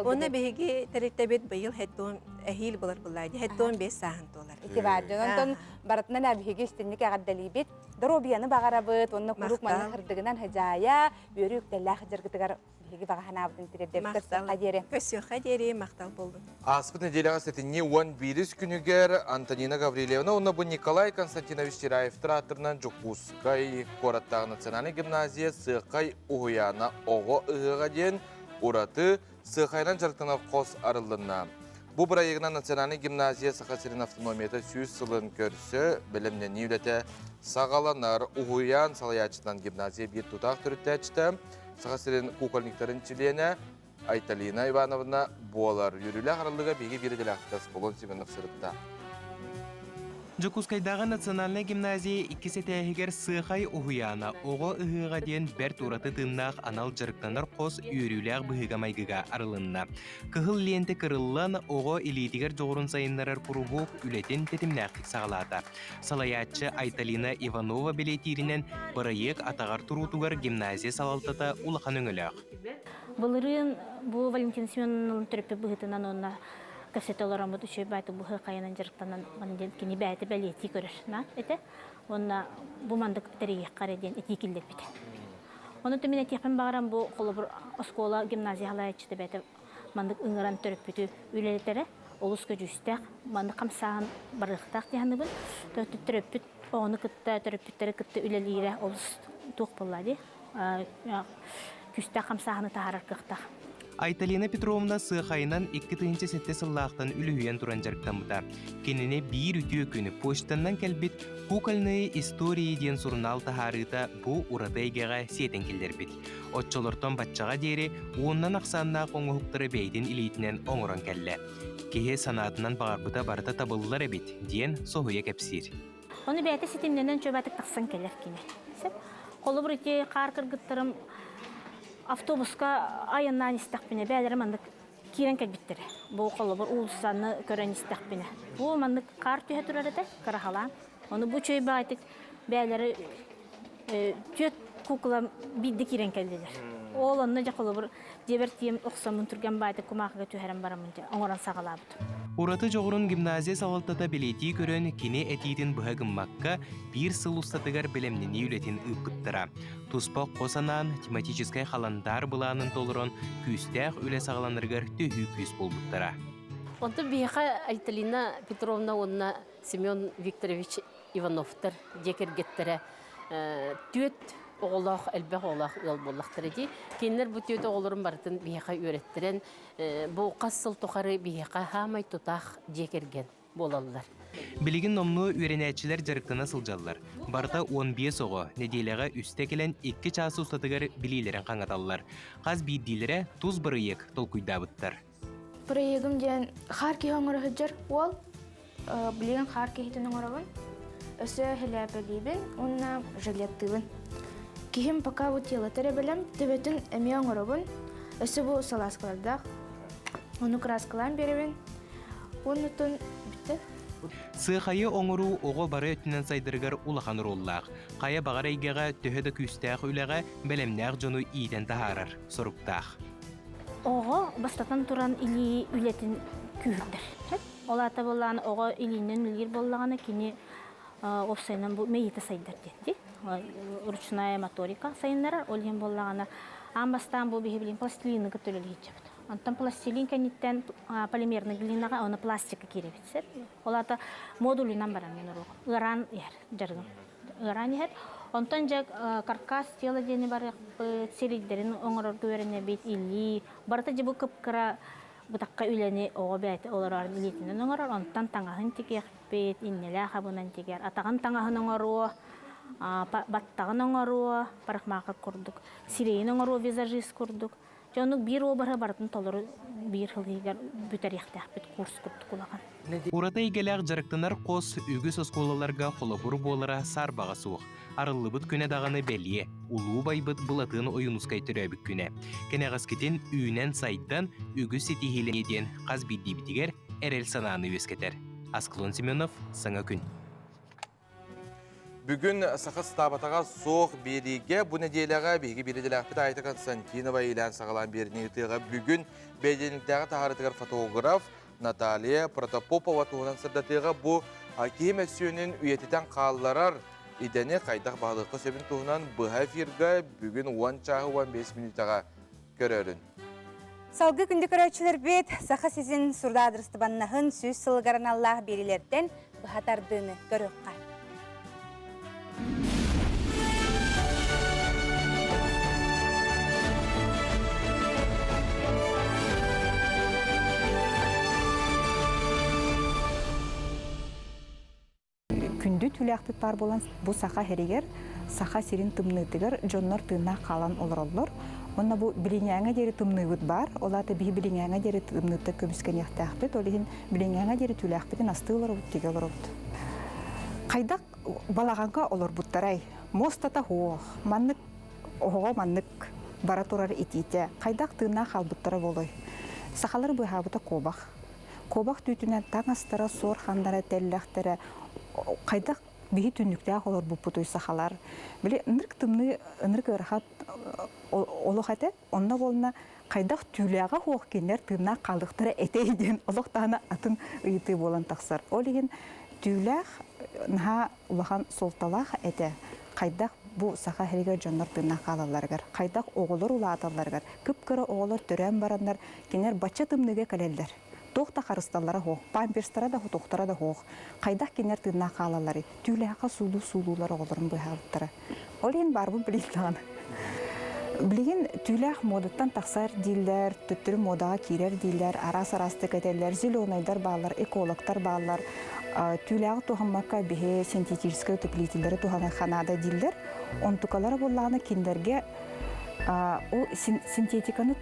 Оны биһиге тереттебит быйыл хеттон эхил булар булайды. Хеттон 5 сахан толар. ити бар. Жонтон барытынан абиге истинник агаддалибит. Доробияны багарабыт, онны курук маны кырдыгынан хажая, бөрүк дэлэх жыргытыгар биги багаханабытын тирде кадери. Көсө хадери мактал болду. Аспыт неделяға сетінне 11 күнігер Антонина Гаврилевна, онна бұл Николай Константинович Тираев театрынан Жукускай Кораттағы национальный гимназия сықай ұғыяна оғы ұғыға ден ұраты сықайнан жарықтанав қос арылына. Бұл бірайығынан национальный гимназия Сақасырын автономияты сүйіз сылын көрсі білімнен неулеті сағаланар ұғыян салаячынан гимназия бір тұтақ түрітті әчті. Сақасырын кукольниктарын чилені Айталина Ивановна болар. Юрюлі қаралыға беге бері делақтас болон Семенов сырытта. Жукускайдағы национальный гимназия 2 сетәйгер сықай ұғыяна оғы ұғыға ден бәр тураты тыннақ анал жырықтанар қос үйріләғ бұғыға майгыға арылынна. Кығыл ленті кырыллан оғы илетігер жоғырын сайынларар құрубуқ үлетін тетімнәқтік сағалады. Салаятчы Айталина Иванова білетирінен бірайық атағар тұрутуғар гимназия салалтата улақан өңіләқ. Бұлырын бұл Валентина Семеновна түріпі бұғытынан онына кассеталарым бұд үші бәйті бұғы қайынан жырықтанан манден кені бәйті бәлеті көрір. Онына бұл мандық тәрейек қарайден етекілдер біті. Оны түмен етекпен бағарам бұл қолы бір оскола гимназия халайатшыды бәйті мандық ұңыран түріп біті үйлелетері олыс көжістәқ, мандық қамсағын барықтақ дейіні бұл. Төтті түріп біт, оғыны күтті түріп біттері күтті үйлелері олыс туқ болады. Күстәқ қамсағыны тағарар қықтақ. Айталина Петровна сықайынан 2-тінші сетте сыллақтан үліген тұран жарықтамыда. Кеніне бір үті өкіні почтаннан кәлбет кукольные истории ден журнал тахарыта бұ ұратайгеға сетен келдер бет. Отчолыртан батчаға дері оннан ақсанна қоңы хуқтыры бейден илейтінен оңыран кәлі. Кеге санатынан бағарбыта барыта табылылар бет, ден соғуя кәпсир. Оны бәйті сетемненен чөбәтік тақсан келер кене. Қолы бір үте қар кіргіттірім автобуска айыннан истақпіне, бәлері мандық кирен кәлбеттері. Бұл қолы бір ұлысанны көрен истақпіне. Бұл мандық қар түйе тұрар еді, қарақалан. Оны бұл чөй бәйтік бәлері түйет кукла бидді кирен кәлделер. Ол онны жа қолы бір дебер тием ұқсамын түрген бәйтік күмақыға түйерен барамын. Оңыран сағалабыд. Ураты жоғырын гимназия салалтата білеті көрін кене әтейдің бұғығыммаққа бір сыл ұстатығар білімнені үлетін ұпқыттыра. Туспақ қосанан тематическай қаландар бұланын толырын күстәқ үлі сағаланырғар түйі күс болбыттыра. Онты бейқа Айталина Петровна онына Семен Викторович Ивановтар декергеттері түйет оғылақ, әлбәқ оғылақ ел болақтыр еді. Кенлер бұл түйет оғылырын бартын бейқа өреттірен бұл қасыл тоқары бейқа хамай тұтақ декерген болалылар. Білігін номну үйренәтшілер жарықтана сылжалылар. Барта 15 оғы неделяға үсті келен 2 часы ұстатығар білейлерін қаңаталылар. Қаз бейдейлері тұз бірайек толкуйдабыттар. Бірайегім ден қар кей оңырығы жыр, ол білеген қар кейтінің оңырығын өсі хіләпелейбін, онына жылеттігін. Кейім пока бұтелі тәребілім, төбетін әме оңырығын өсі бұл саласкалардақ, оны краскалан беребін, оны тұн бітті. Сықайы оңыру оғы бары өттінен сайдырғар улақан роллақ. Қая бағар әйгеға төхеді күстәқ үліға бәлемнәқ жону иеден тахарар, соруқтақ. Оғы бастатан тұран илі үлетін күйірдір. Олата болған оғы илінен үлгер болғаны кені опсайынан мейеті сайдар деді. Ручная моторика сайынларар, олген болғаны. Амбастан бұл бейбілін пластилины күттілі етчепті. Онтан пластилин кәнеттен полимерный глинаға оны пластика керебетсер. Олата модулинан барам мен ұрығы. Үран ер, жарғым. Үран ер. Онтан жак каркас телы дені бар селиддерін оңырыр көріне бет илі. Барыта жібі күп-күра бұтаққа үйлене оғы бәйті олар білетінен оңырыр. Онтан таңағын текер бет, иннелі қабынан текер. Атағын таңағын оңыруы, баттағын оңыруы, парықмақы көрдік. Сирейін оңыруы визажист көрдік. Жонук бир обары бартын толыры бир хылыгар бүтер яқтақ бит курс күрттік олаған. Урата игеләқ жарықтанар қос үгіс осколаларға қолабыр болара сарбаға суық. Арылыбыт көне дағаны бәлие, улу байбыт бұлатын ойынускай түрәбік көне. Кенеғас кетен үйінен сайттан үгіс сетихелен еден қаз бидді бітігер әрел сананы өскетер. Асқылон Семенов, Саңа күн. Бүгін сақыз табатаға соқ береге бұл неделяға бейгі беределәқпіт айты Константинова илән сағалан беріне үтіға бүгін бәйденіктегі тағарытығар фотограф Наталья Протопопова туғынан сырдатыға бұ Аким өссүйінің үйетітен қалларар идені қайдақ бағылыққа сөбін туғынан бұға фирға бүгін 10 чағы 15 минутаға көрерін. Салғы күнді көрәтшілер бет, сақа сізін сұрда адырысты баннағын сөз сылғаран Аллах берілерден бұғатардığını көріққа. Күнді түләқті тар болан бұл сақа херегер, сақа серин тымнытыгар жоннор тына қалан олар. Онна бұл біліңәңі дері тымнығыт бар, олаты бі біліңәңі дері тымнытты көміскен яқтақпет, олығын біліңәңі дері түләқпетін асты олар өттіге олар өтті. Қайдақ балағанға олар бұттарай, мостата хоқ, маннық, оғыға маннық бара тұрар етейте, қайдақ тына қал бұттара болой. Сақалар бұйхабыта қобақ. Қобақ түйтінен таң астыра, сор қандары, тәлләқтері, қайдақ бейі түндіктәқ олар бұппытой сақалар. Біле, ынырк тымны, ынырк ырхат олық әті, онна болына қайдақ түләға хоқ кенер тына қалдықтары әтейден олықтағына атын ұйыты болан тақсар. Олеген түләқ наға ұлақан солталақ әті, қайдақ бұл сақа херегер жонлар тына қалаларғар, қайдақ оғылыр ұлаталарғар, күп-кірі оғылыр түрән барандар, кенер бача тымныға кәлелдер. Тоқта қарысталары хоқ, памперстара да тоқтара да хоқ, қайдақ кенер тына қалалары, түләға сулу-сулулары оғылырын бұйхалыптары. Олеген бар бұл білейтіған. Білеген түләқ модаттан тақсар дейлер, түттірі модаға керер дейлер, арас-арасты кәтелер, зеленайдар балар, экологтар балар, түләғы туғанмаққа бейе синтетический утеплителері туғаны қанада дейлер, онтукалары болағына кендерге ол синтетиканы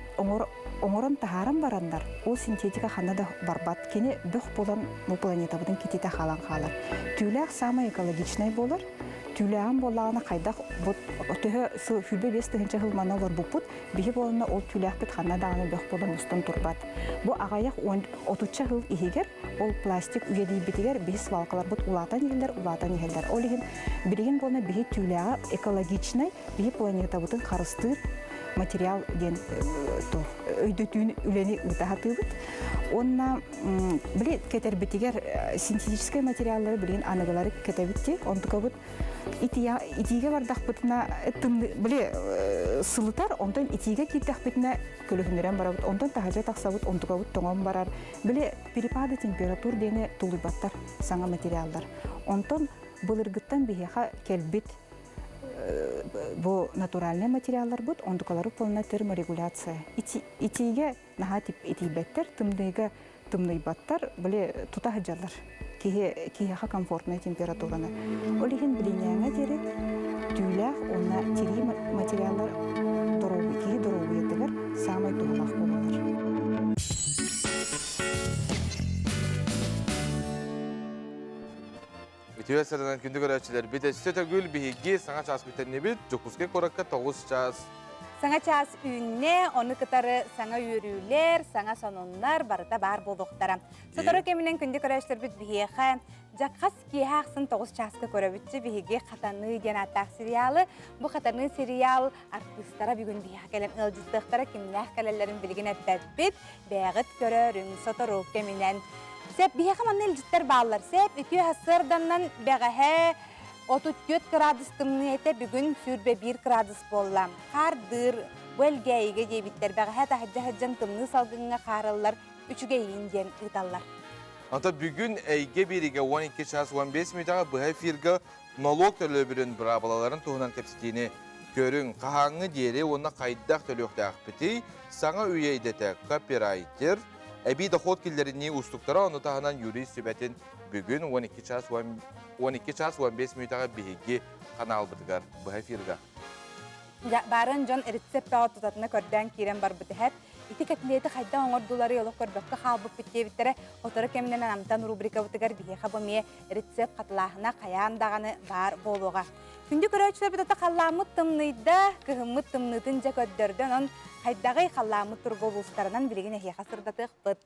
оңырын тағарым барандар, ол синтетика қанада барбат, кені бүқ болан бұл планета бұдың кететі қалан қалар. Түләқ самы экологичнай болар, түләғын болағына қайдақ хүлбе бестігінші ғылманы олар бұппыт, бейі болына ол түләқ біт қанадағыны бүқ болан ұстын тұрбат. Бұл ағаяқ 30 ғыл егер, ол пластик үйедей бітігер, бейі свалқалар бұт улатан егелдер. Ол еген біреген болына бейі түләғы экологичнай, бейі планета бұдың қарыстыр материал ден өйдөтүүн үлени ұтағаты бұд. Онна біле кетер бітігер синтетический материаллары білген анығылары кетебітте, онтыға бұд итиге бардақ бұтына біле сылытар, онтан итиге кеттақ бітіне көлігінерен бара бұд, онтан тағажа тақса бұд, онтыға бұд тоңын барар. Біле перепады температур дені тұлыбаттар саңа материалдар. Онтан бұлыргыттан бейеға келбет бұл натуральный материалдар бұд, ондықалары полна терморегуляция. Итиге наға тип итибеттер, тымдыға тымдыйбаттар, біле тута хаджалар. Киеға комфортная температураны. Олеген білінеңа дері түйләқ, онна тери материалдар киі дұровы етігер самай туғылақ болалар. Түйесерден күнді көрәтшілер бет өсті гүл бейге саңа час күттеріне бет, жүкізге қораққа 9 час. Саңа час үйіне, оны кытары саңа үйірілер, саңа сонунлар барыта бар болуқтара. Сотары кемінен күнді көрәтшілер бет бейге, жаққас кейхақсын 9 часқа көрәбітші бейге қатаны ден аттақ сериалы. Бұл қатаны сериал артыстара бүгін бейге кәлем ұлжыстықтара кемінәқ кәлелерін білген әппәт бет, бәғыт көрерін сотары кемінен. Сәп бейге манны үлжіттер балар. Сәп үтіе хасырданнан бәғәхә 34 градус тымны әті бүгін сүрбе 1 градус боллам. Қардыр, бөлгәйге дебіттер бәғәхә тахаджа-хаджан тымны салғыңа қарылар, үчіге иінден ұталар. Anta бүгін әйге береге 12 час 15 минутаға бұға фирға налог төлөбірін бұрабалаларын туғынан кәпсетейіне көрін. Қағаңы дере оны қайдақ төлөқті ақпеті, саңа үйейдеті копирайтер, әбей доход келдеріне ұстықтара, оны тағынан юрист сөбәтін бүгін 12 час 15 минутаға бейге қанал бұдығар бұға фирға. Барын жон рецепт бағыт тұтатына көрден керен бар бұды әт. Ити кәтілеті қайда оңыр долары елік көрбәкті қалбып біттебіттері отыры кемінен анамтан рубрика бұтығар бейе қабыме рецепт қатылағына қаяндағаны бар болуға. Күнді көрәтшілер бұтата қалламы тымныйда, кығымы тымныдың жа көддерден он қайдағай қалламы тұрғыл ұстарынан білеген әхе қасырдатық бұд.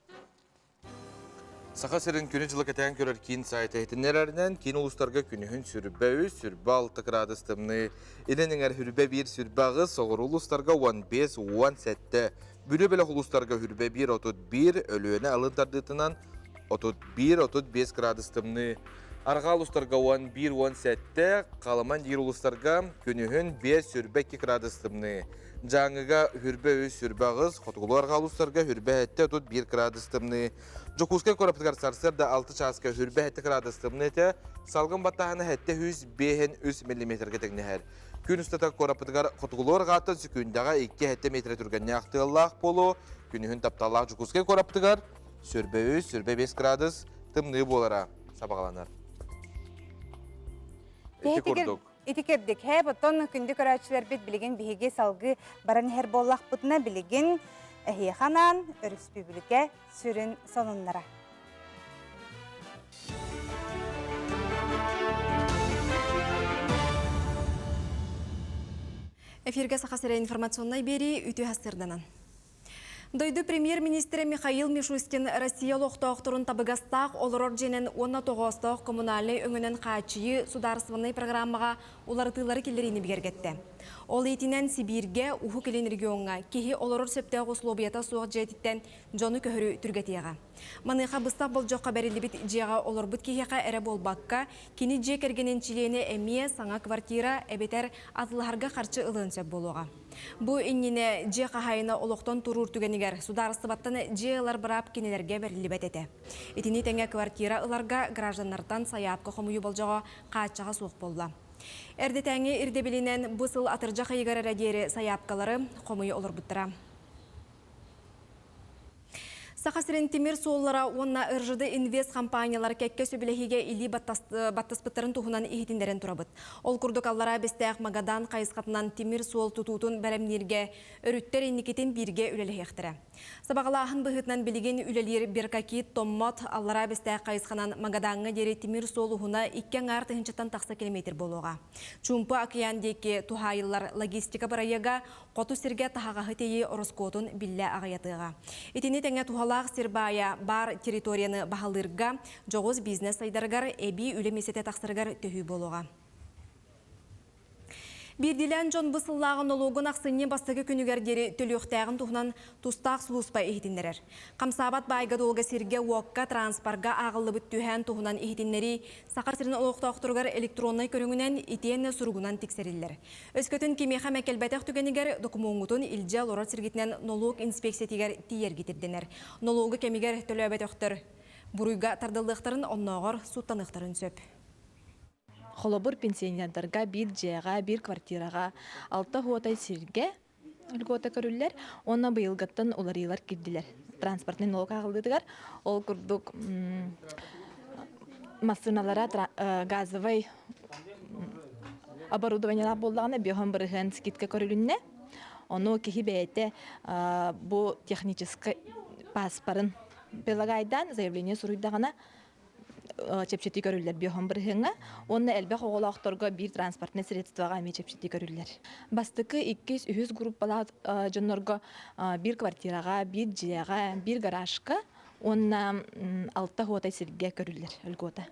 Сақа сірін күні жылы кәтән көрер кейін сайты әйтінерерінен кейін ұлыстарға күнігін сүрбәуі, сүрбә 6 градус тымны. Иленің әр хүрбә 1 сүрбәғыз, соғыр ұлыстарға 15-17 Bülü bile hulustarga hürbe 1-31, ölüöne alın tardığıtınan 31-35 grad ыстымны. Arga ulustarga 11-17, kalaman diğer ulustarga günühün 5-2 grad ыстымны. Жаңыга hürbe өз hürbe ağız, xotugulu arga ulustarga hürbe hette 1 grad ыстымны. Jokuska koraptıgar sarsarda 6 çaska hürbe hette grad ыстымны ete, salgın battahını hette 100-3 mm getekneher. Gün üstata koraptıgar xotugulu arga atın sükündaga 2 hette metre türgenne aktığallaq bolu, günühün taptallaq Jokuska koraptıgar sürbe öz, sürbe 5 grad ыстымны bolara sabağlanar. Eti kurduk. Ити кердик. Хэ бутон күндү көрәчләр бит билеген биһиге салгы баран һәр боллах бутна билеген ханан республика сүрен сонуннара. Эфирге сақасыра информационной бери үтü хастырданан. Дойду премьер-министрі Михаил Мишустин Россия лоқтауқтырын табығастақ олырор женен 19-тоқ коммунальный өңінен қачыйы сударсыванный программаға оларытылары келеріні бігергетті. Ол етінен Сибирге, Уху келен регионға, кехи олырор сөптегі условията суық жетіттен жоны көхірі түргетеға. Маныға бұстақ бұл жоққа бәрілі біт жеға олыр бұт кехеға әрі болбаққа, кені же кергенен чилені әмие саңа квартира әбетер атыларға қарчы ылын сөп болуға. Бұ иннене же қағайына олықтан тұрур түгенігер сударыстыбаттан жеғылар бірап кенелерге бәрілі бәтеті. Етіне тәңе квартира ыларға гражданлардан саяпқа қомыйы болжаға қачаға суық болла. Әрді тәңе ирдебелінен бұсыл атыржа қайығар әрәдері саяпқалары қомыйы олыр бұттыра. Сақасырын темір соллара онна ыржыды инвест компаниялар кәкке сөбілігіге илі баттаспыттарын тұхынан ихетіндерін тұрабыд. Ол күрдік аллара бестәқ магадан қайысқатынан темір сол тұтутын бәрімнерге өріттер енекетін бірге үлелі ектірі. Сабағалағын бұғытынан білеген үлелер беркакит, томмат, аллара бестәқ қайысқанан магаданға дері темір солуғына 2 артығыншыттан тақса километр болуға. Чумпы акияндеке тухайылар логистика барайыға қоту сірге тағағы тейі ороскотын білі ағаятыға. Етіне тәңе тухалақ сірбая бар территорияны бағалырға, жоғыз бизнес сайдарғар әбі үлемесете тақсырғар төхі болуға. Бірділен жон бұсыллағын олуғын ақсынне бастығы күнігердері төліқтәғын тұғынан тұстақ сұлуспай ехетіндерер. Қамсабат байға долға сірге уаққа транспарға ағылы бұт түйән тұғынан ехетіндері сақар сірін олуқта оқтырғар электронной көріңінен итенне сұрғынан тексерілдер. Өскөтін кемеға мәкелбәтәқ түгенігер документун илжа лорат сіргетінен nolog инспекциятигер тиер кетірденер. Nologы кемегер төлөбәтәқтір. Бұруйға тардылдықтарын оннағар суттанықтарын сөп. Холобур пенсионердарға бір жеға, бір квартираға, 6 хуатай сирге үлгота көрілер, оны бұйылғаттан оларылар кедділер. Транспортный налог ағылдыдығар, ол күрдік машиналара газовый оборудованиялар болдағына бүйіған біріған скидка көрілінне, оны кехи бәйті бұл технический паспарын белагайдан заявление сұруйдағына чепчети көрүллер бүйөһөн бирһыңа, онна элбэх оголоохторго бир транспортный средствага эми чепчети көрүллер. Бастыкы 200 группалар жоннорго бир квартирага, бир жега, бир гаражка, онна 6 хуатай сирге көрүллер өлгөтө.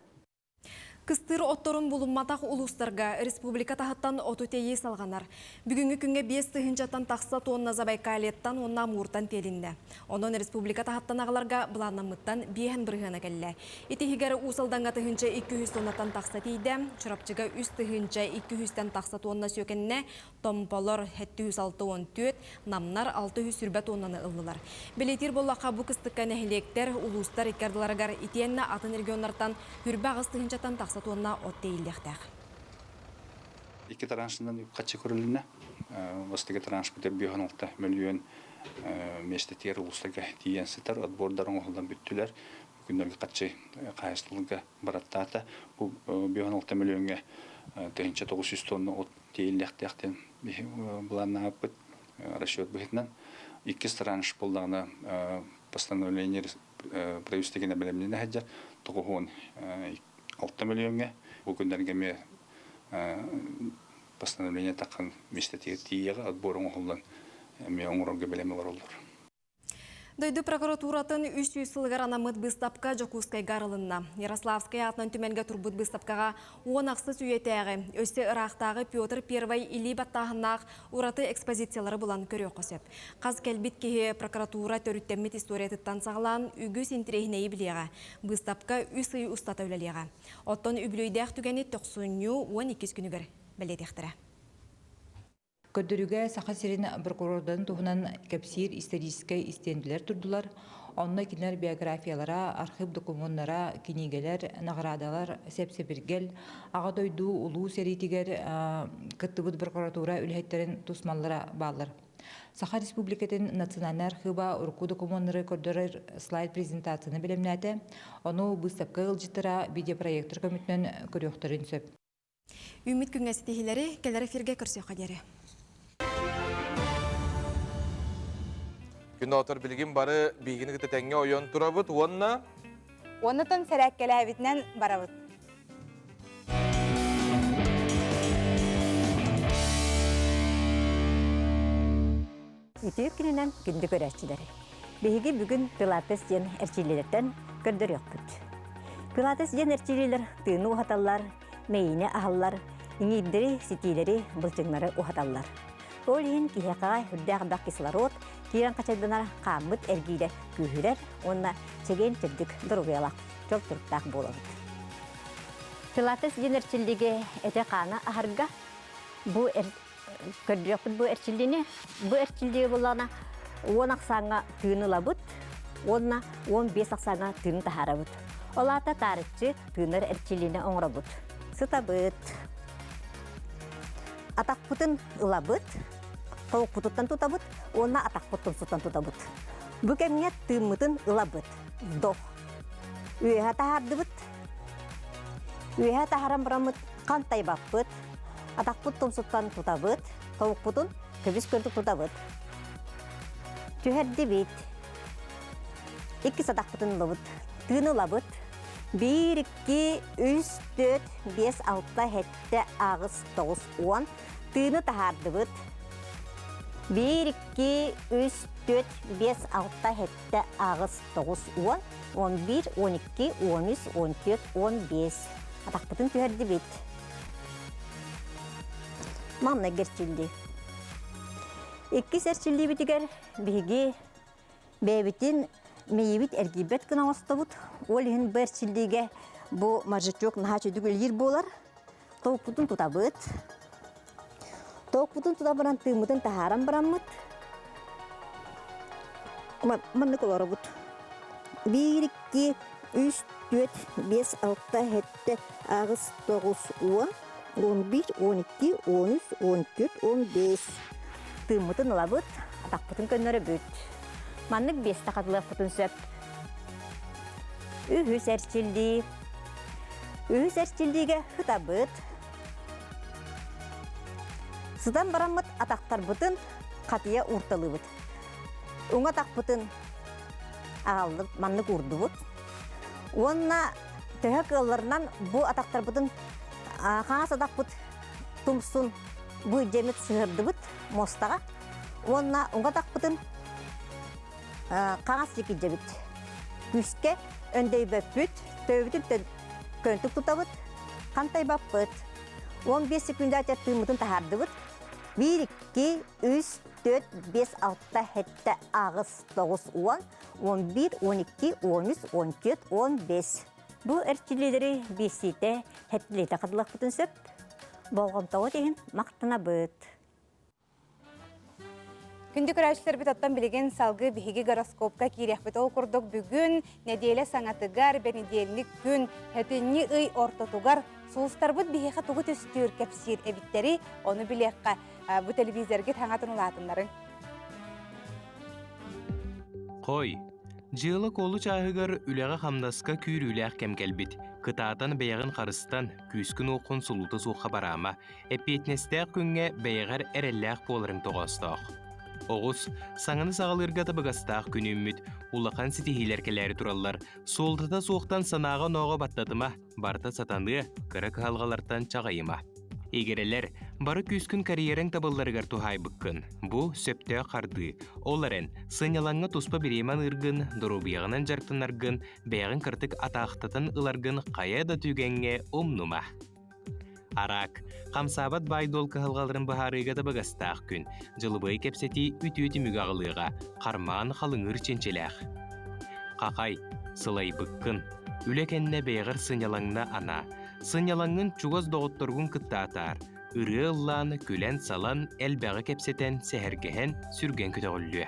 Кыстыр отторун булунматақ улустарга республика тахаттан оту тейі салғанар. Бүгінгі күнге 5 тыхынчаттан тақса тонна Забайкалеттан онна муртан телинді. Онын республика тахаттан ағыларға бұланамыттан бейін бірғана кәлі. Итихигері усалданға тыхынча 200 тоннатан тақса тейді, чырапчыға 3 тыхынча 200-тен тақса тонна сөкенне, томполор 764, намнар 600 сүрбә тоннаны ылылар. Белетир боллақа бұ кыстыққа нәхілектер улустар иккардыларығар итенна атын регионнартан хүрбә ағыз тыхынчаттан тақса туонна оттейлдехтах. Iki tranşından kaçı körülüne, vastege tranş biter biyhanolta milyon meştetiyar uluslaga diyen sitar, adbordarın oğuldan büttüler. Günlerge kaçı kayıslılığa barattata, bu biyhanolta milyonga tehinçe 900 tonna otteyldехтехтен bulanna yapıt, расчет bühetinden. İki tranş buldağına постановление правительственного белемнене хаджар, тоғуын 6 миллионга. Бұл күндерге ме постановление таққан мистатия тиеға отборын оғылдан ме оңырынға білемі бар олар. Дойду прокуратуратын 300 сылғар анамыт быстапка Жокускай гарылынна. Ярославскай атынан түменге турбут быстапкаға 10 ақсыз үйетәғі. Өсі Ирақтағы Петр Первай или баттағынақ ураты экспозициялары бұлан көрі қосып. Қаз кәлбит кеге прокуратура төріттеммет историятыттан сағылан үгіз интерейінейі білеға. Быстапка үс үй ұстата өлелеға. Оттон үбілейдәқ түгені 12 күнігір біледектірі. Көддөрүгө саха сирин прокурордун туһунан кепсир исторический истендилер турдулар. Онна кинер биографиялара, архив документара, кинигелер, наградалар, сепсепиргел, ага дойду улуу серитигер кыттыбыт прокуратура үлһеттерин тусмаллара баалар. Саха Республикатын национальный архива урку документтары көрдөрөр слайд презентацияны билемнәте. Ону быстапка ылжытыра видеопроектор көмүтүнөн көрөктөрүн сөп. Үміт күнгәсетехилери келер эфирге көрсө қадері. Күнді отыр білген бары бейгіні күті тәңге ойын тұрабыт, Онытын сәрәккелі әбітінен барабыт. Үтіек күнінен күнді көрәшчілері. Бейгі бүгін Пилатес ден әрчилерден көрдір өкпіт. Пилатес ден әрчилер тыны ұхаталар, мейіне ағалар, иңейдері сетилері бұлчыңлары ұхаталар. Ол ең кейеқаға үрдәғынdak кислород, кейрен қачайдынар қамыт әргейді күйірер, онына чеген чырдік дұрғиялақ, жоқ тұрықтақ болабыд. Пилатес ден әрчилдеге әте қаны ағырға көрдірекпіт бұ әрчилдені, бұ әрчилдегі болағына 10 ақсаңа түйіні лабыд, онына 15 ақсаңа түйіні тахарабыд. Олата тарықчы түйінер әрчилдені оңырабыд. Сытабыд. Атақ бұтын ұлабыд, тауық бұтыттан тұтабыд, онына атақ бұттын сұттан тұтабыд. Бүкәміне түйіммітін ұлабыд. Доқ. Үйеға тахардыбыд. Үйеға тахарам бұрамыд, қантай баппыд. Атақ бұттын сұттан тұтабыд, тауық бұтын көбіс көрдік тұтабыд. Түйерді бейт. 2 садақ бұтын ұлабыд. Түйіні ұлабыд. 1, 2, 3, 4, 5, 6, 7, 8, 9, 10. Түйіні тахардыбыд. 1, 2, 3, 4, 5, 6, 7, 8, 9, 10, 11, 12, 13, 14, 15. Атақ бұтын түйерді бейт. Манна герчилди. 2 серчилди битигер биги бебитин мейбит эргибет кына остабут. Ол ин берчилдиге бу маржычок нахачы дүгел болар. Тоопутун тутабыт. Тоопутун тутабыран тымытын тахарам бараммыт. Манны колорабыт. 1, 2, 3, 4, 5, 6, 7, 8, 9, 10. 11, 12, 13, 14, 15. Тымытын лабыт, атақ бұтын көннері бүт. Маннык 5 тақадылық бұтын сөп. Үхіс әрчілді. Үхіс әрчілдіге хүтабыт. Сыдан барамыт атақтар бұтын қатия ұрталы бұт. Оң атақ бұтын ағалдық маннык ұрды бұт. Онына түйек ылырынан бұл атақтар бұтын қаңас адақ бұт тұмсын бұй жемет сығырды бұт мостаға. Онына оңға тақ бұтын қаңас жекі жемет. Күске өндей бөп бүт, төбітін көнтік тұта бұт, қантай бап бұт. 15 секунда әтет тұймытын тахарды бұт. 1, 2, 3, 4, 5, 6, 7, 8, 9, 10, 11, 12, 13, 14, 15. Бұл әрчілелері бесейті әттілейті қадылық бұтын сөп, болғымтауы деген мақтына бұд. Күнді көрәшілер біт оттан білеген салғы бігі гороскопқа кейрек біт ол күрдік бүгін неделе саңатыгар бәр неделінік күн әтінні ұй ортотугар суыстар бұд бігі тұғы түстір кәпсір әбіттері оны білеққа бұ телевизорге таңатын ұлатынларын. Қой. Жылы колу чағығыр үләғі қамдаска күйір үләқ кәмкәлбет. Қытаатан бәйіғін қарыстан күйіскін оқын сұлуты соққа барама. Әппетнестәқ күнге бәйіғар әрәлләқ болырың тоғастақ. Оғыз, саңыны сағалырға табығастақ күні үміт, улақан сетихилер кәләрі туралар. Солтыда соқтан санаға ноға баттадыма, барта сатанды қыры қалғалардан чағайыма. Егерелер, Бары күскін карьерен табылларыгар тухай быккын. Бу сөптө қарды. Оларын сынялаңы туспа биреман ыргын, дұрубияғынан жарктынаргын, бәйгін кыртык атақтатын ыларгын қая да түгенге омнума. Арак, қамсабат байдол кахалгаларын бахарыга табагастақ күн. Жылыбай кепсети үті-үті мүгағылыға, қарман қалыңыр ченчелях. Қақай, сылай быккын. Үлекенне бәйгір сынялаңна ана. Сынялаңын чугаз доғытторгун кыттатар. Үрі ыллан, күлен салан, әлбәғы кепсетен сәхәргehen сүрген көтөғілі.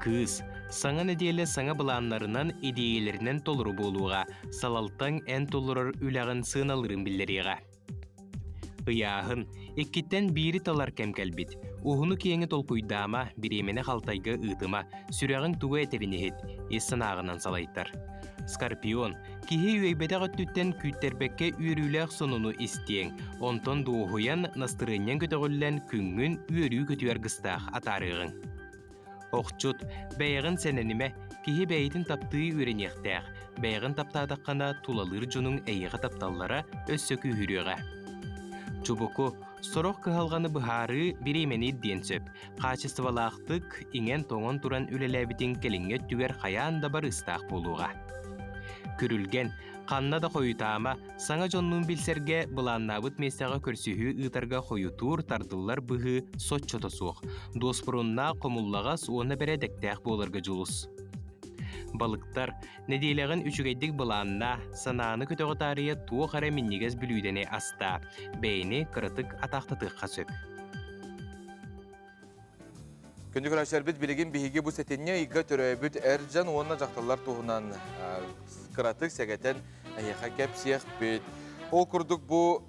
Кыз, саңа неделі саңа бұланларынан идеялерінен толыру болуға, салалтан ән толырыр үләғын сыналырын білдеріға. Ыяғын, еккеттен бири талар кәмкәлбет. Ухуну киеңі толкуйдама, биремені қалтайға ұтыма, сүрәғын туға әтевінехет, ессанағынан салайттар. Скорпион, кихи үйбеті ғыттүттен күттербекке үйріләқ сонуну истең, онтон дуғуян настырынен көтіғіллән күнгін үйрі көтуер гыстақ атарығын. Оқчут, бәйғын сәненіме, кихи бәйтін тапты үйренектәқ, бәйғын таптадаққана тулалыр жонун әйіға тапталлара өссөкі үйріға. Чубуку, сорох кыһалғаны быһары биремени диэн сөп. Качестволаахтык иңен тоңон туран үлеләбитин келиңе түгер хаян да бар ыстақ болуға. Күрүлген, қанна да қойутаама, саңа жоннун билсерге быланнабыт местаға көрсүхү ытарға қойутур тардыллар быһы сотчото суық. Доспурунна қомуллағас оны бередектәқ болырға жулус. Балыктар, неделегін үчігейдік бұланна, сананы көтіғі тария туы қара миннегіз білүйдене аста, бәйіне қырытық атақтытыққа сөп. Күнді көрәшер біт білеген бейге бұл сәтенне иға түрәбіт әржан онына жақталар туғынан қыратық сәгәтен әйеға кәп сияқ біт. Ол күрдік бұл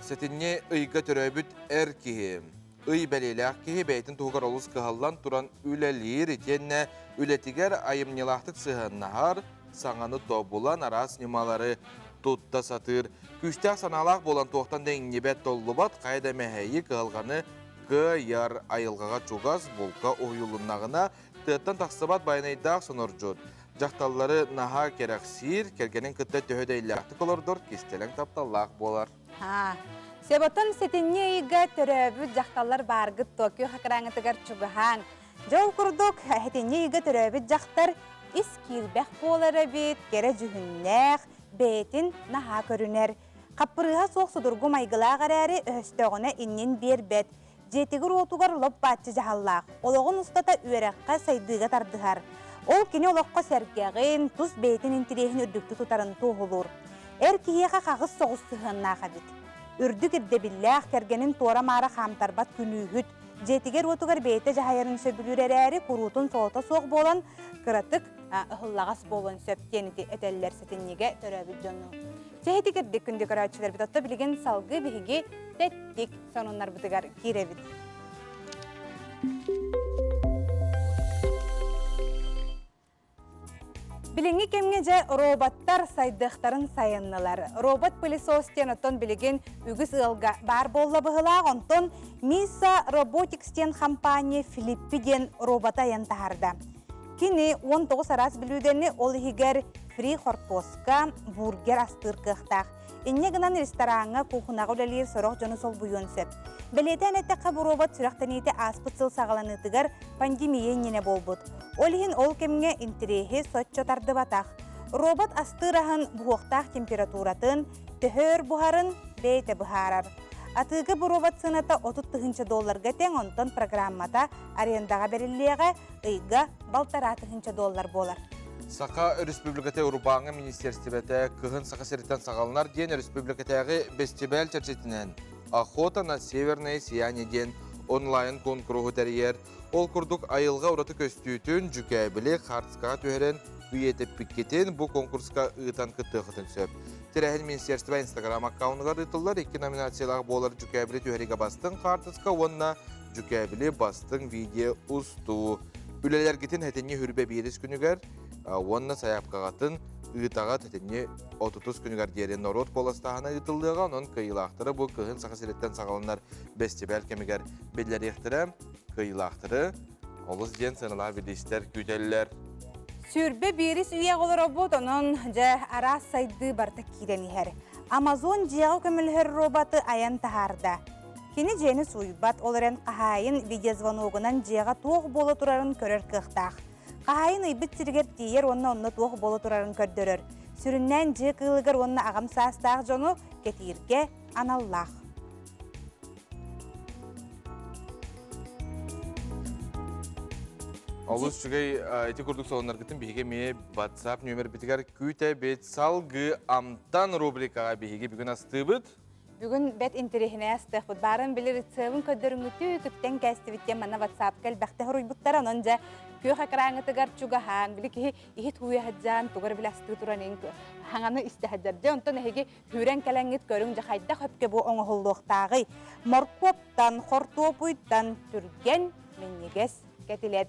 сәтенне иға түрәбіт әр кеге. Үй бәлеләқ кеге бәйтін туғыр олыс қығалан тұран үләлер етенне үлетігер айымнелақтық сығыннағар саңаны тобулан арас немалары тұтта сатыр. Күштәқ саналақ болан тоқтан дәңнебет толы бат қайда мәхәйі қығылғаны яр айылғаға чугаз болқа ойылыннағына тұттан тақсыбат байнайдақ соныр жод. Жақталары наға керақсир, кергенен күтті төхедейләқті колордор кестелің тапталақ болар. Себотон сетинне ига төрөбү жакталар баргыт Токио хакыраңытыгар чугахан. Жол курдук хетинне ига төрөбү жактар искилбек болары бит, кере жүхүннәк, бетин наха көрүнер. Каппырыға соқ судургу майгылағар әрі өстөғіне иннен бербет. Жетігір отугар лоп батчы жағаллақ. Олығын ұстата үйераққа сайдыға тардығар. Ол кені олыққа сәргеғін, тұз бетин интирехін үрдікті тұтарын туғылыр. Әр киеға қағыз соғыз сығыннаға бит. Үрдік ирдебілләқ кергенін тора мара қамтарбат күнүйгіт. Жетігер отугар бейті жағайырын сөбілер әрі құрутын соғыта соқ болан қыратық ұхыллағас болан сөптенеті әтәлілер сетіннеге төрәбіт жону. Сәйті кердік күнді көрәтшілер біт отта білген салғы бейге тәттік сонынлар бұтығар керебіт. Билинги кемге же роботтар сайдықтарын сайыннылар. Робот пылесостен оттон билеген үгіз ылға бар болла бұғылақ, онтон Misa Robotics-тен компания Филиппиден робота янтахарда. Кини 19 арас білудені ол егер фри хортоска бургер астыр қықтақ. Инне гынан ресторанға кухунаға үлелер сұрық жоны сол бұйон сөп. Білетен әттіққа бұл робот сүрақтаниеті аспытсыл сағаланытығар пандемия нене болбуд. Олихин ол кемге интерехи сотчотарды батақ. Робот астырағын бұғықтақ температуратын, төхөр бұхарын бейті бұхарар. Атығы бұл робот сынаты $30 тен онтон программата арендаға беріліға ұйға $1,500 болар. Сақа республикаты Урбаңы министерстиветі кығын сақа сереттен сағалынар ден республикатағы бестибәл чәрчетінен охота на северное сияние ден онлайн конкуру тәрiyер. Ол күрдік айылға ұраты көстүйтін жүкәбілі қартысқа түйерен үйетіп пиккетін бұл конкурсқа ұйтан күтті сөп. Терәхіл министерстива инстаграм аккаунығар ұйтылар 2 номинациялағы болар жүкәбілі түйеріге бастың қартысқа онына жүкәбілі бастың видео ұсту. Үлелер кетен әтенне хүрбе бейрес күнігер, онына саяпқағатын ұйтаға әтенне 30 күнігер дерен народ боластағына ұйтылдыған, он кыйлақтыры бұл кығын сақасыреттен сағалынар бестибәл кемігер белдер ектірі, кыйлақтыры, олыс ден сынылар білістер күйтелілер. Сүрбе берис үйе қолы робот, onun жа арас сайды барта кирен ихер. Амазон жиғау көмілхер роботы аян тахарда. Кені жені суйбат оларен қахайын видеозвоногынан жиға тоғы болы тұрарын көрер қықтақ. Қахайын ұйбіт сіргер тиер онна тоғы болы тұрарын көрдірір. Сүріннен жи қылығыр онна ағам састақ жону кетирге аналлақ. Алыс жүгей әйті көрдік соғынлар кіттім бейге ме WhatsApp нөмір бітігер күйті бет салғы амтан рубрикаға бейге бүгін асты бұд? Бүгін бәт интерехіне астық бұд. Барын білір үтсевін көдірін үті күттен кәсті біттен мана WhatsApp кәл бәқті ғыруйбыттар анын жа көй қақыраңы тұғар чуға хаң білі ке ехет хуя хаджан тұғыр білі асты тұранын хаңаны істі хаджар де онтан әйге хүрен кәләңгет көрің жа қайда көпке бұл оңы ғылдықтағы моркоптан, хортопуйттан түрген меннегес кәтілет.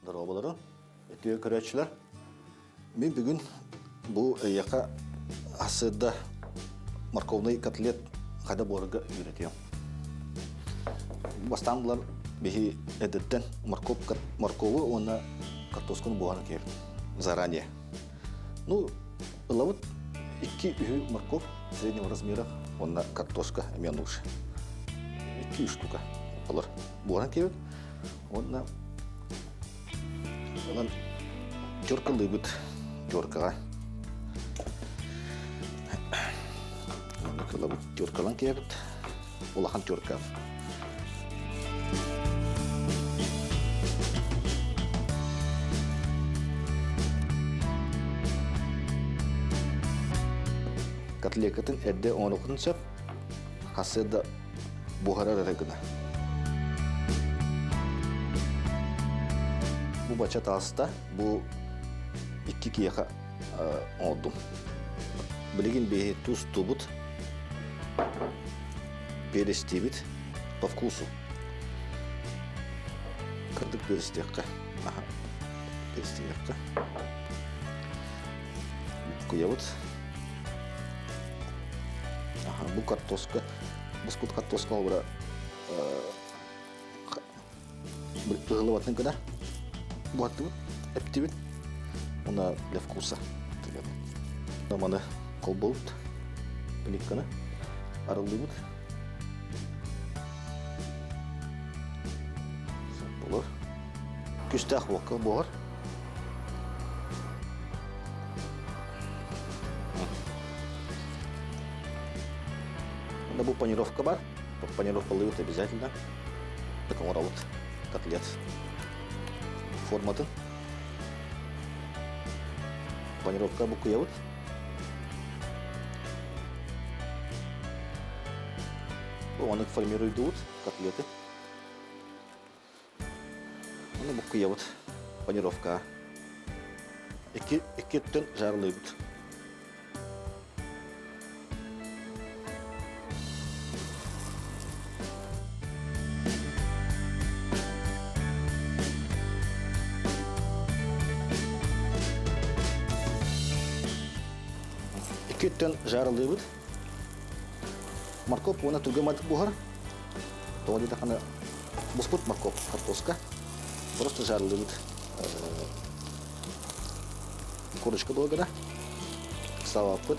Дорогобалары, өтіге көрәтшілер. Мен бүгін бұл яқа асыда морковный котлет қайда болырға үйретем. Бастан бұлар бейі әдеттен морковы оны картосканы бұғаны кер заранее. Ну, ылавыт 2 морков среднего размера, онна картошка менуш. 2 штука. Олар бұғаны кер, онна жоркалы бұд жоркаға. Жоркалан кебіт, олақан жорка. Котлекетін әрде оңықын сөп, қасыда бұғарар әрегіні. Бұл бача тағыста, бұл 2 кияқа оңдым. Білеген бейі туз тубыт, перец тибит по вкусу. Кырдык перец текка. Ага. Перец текка. Куявыт. Ага, бұл картошка. Бұскут картошка олбыра бұғылыватын кіна. Бұғаттыбыт, әптібіт. Она для вкуса. Маны қол болып, біліккіні. Арылды бұд. Бұлар. Күшті ақуаққа бұғар. Бұл панировка бар. Панировка лывыт обязательно. Таком роллот, котлет. Форматы. Панировка букуявыт. Оны формируют котлеты. Оны букуявыт. Панировка. Екі түн жарылыбыт. Екі түн жарылыбыт. Морковь, она тугоматик бугар. То где-то она бускут морковь, картошка. Просто жарливает. Курочка долго, да? Салат пыт.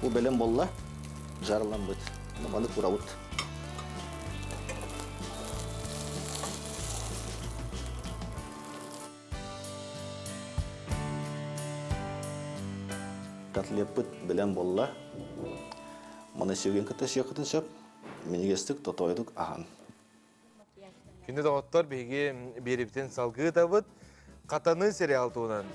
У белем болла жарылан бит. Наманы куравут. Котлет белем болла. Мана сүйген кіті сүйекетін сөп, менегестік тотойдық аған. Күнді дағыттар бейге беріптен салғы табыт, қатаны сериал туынан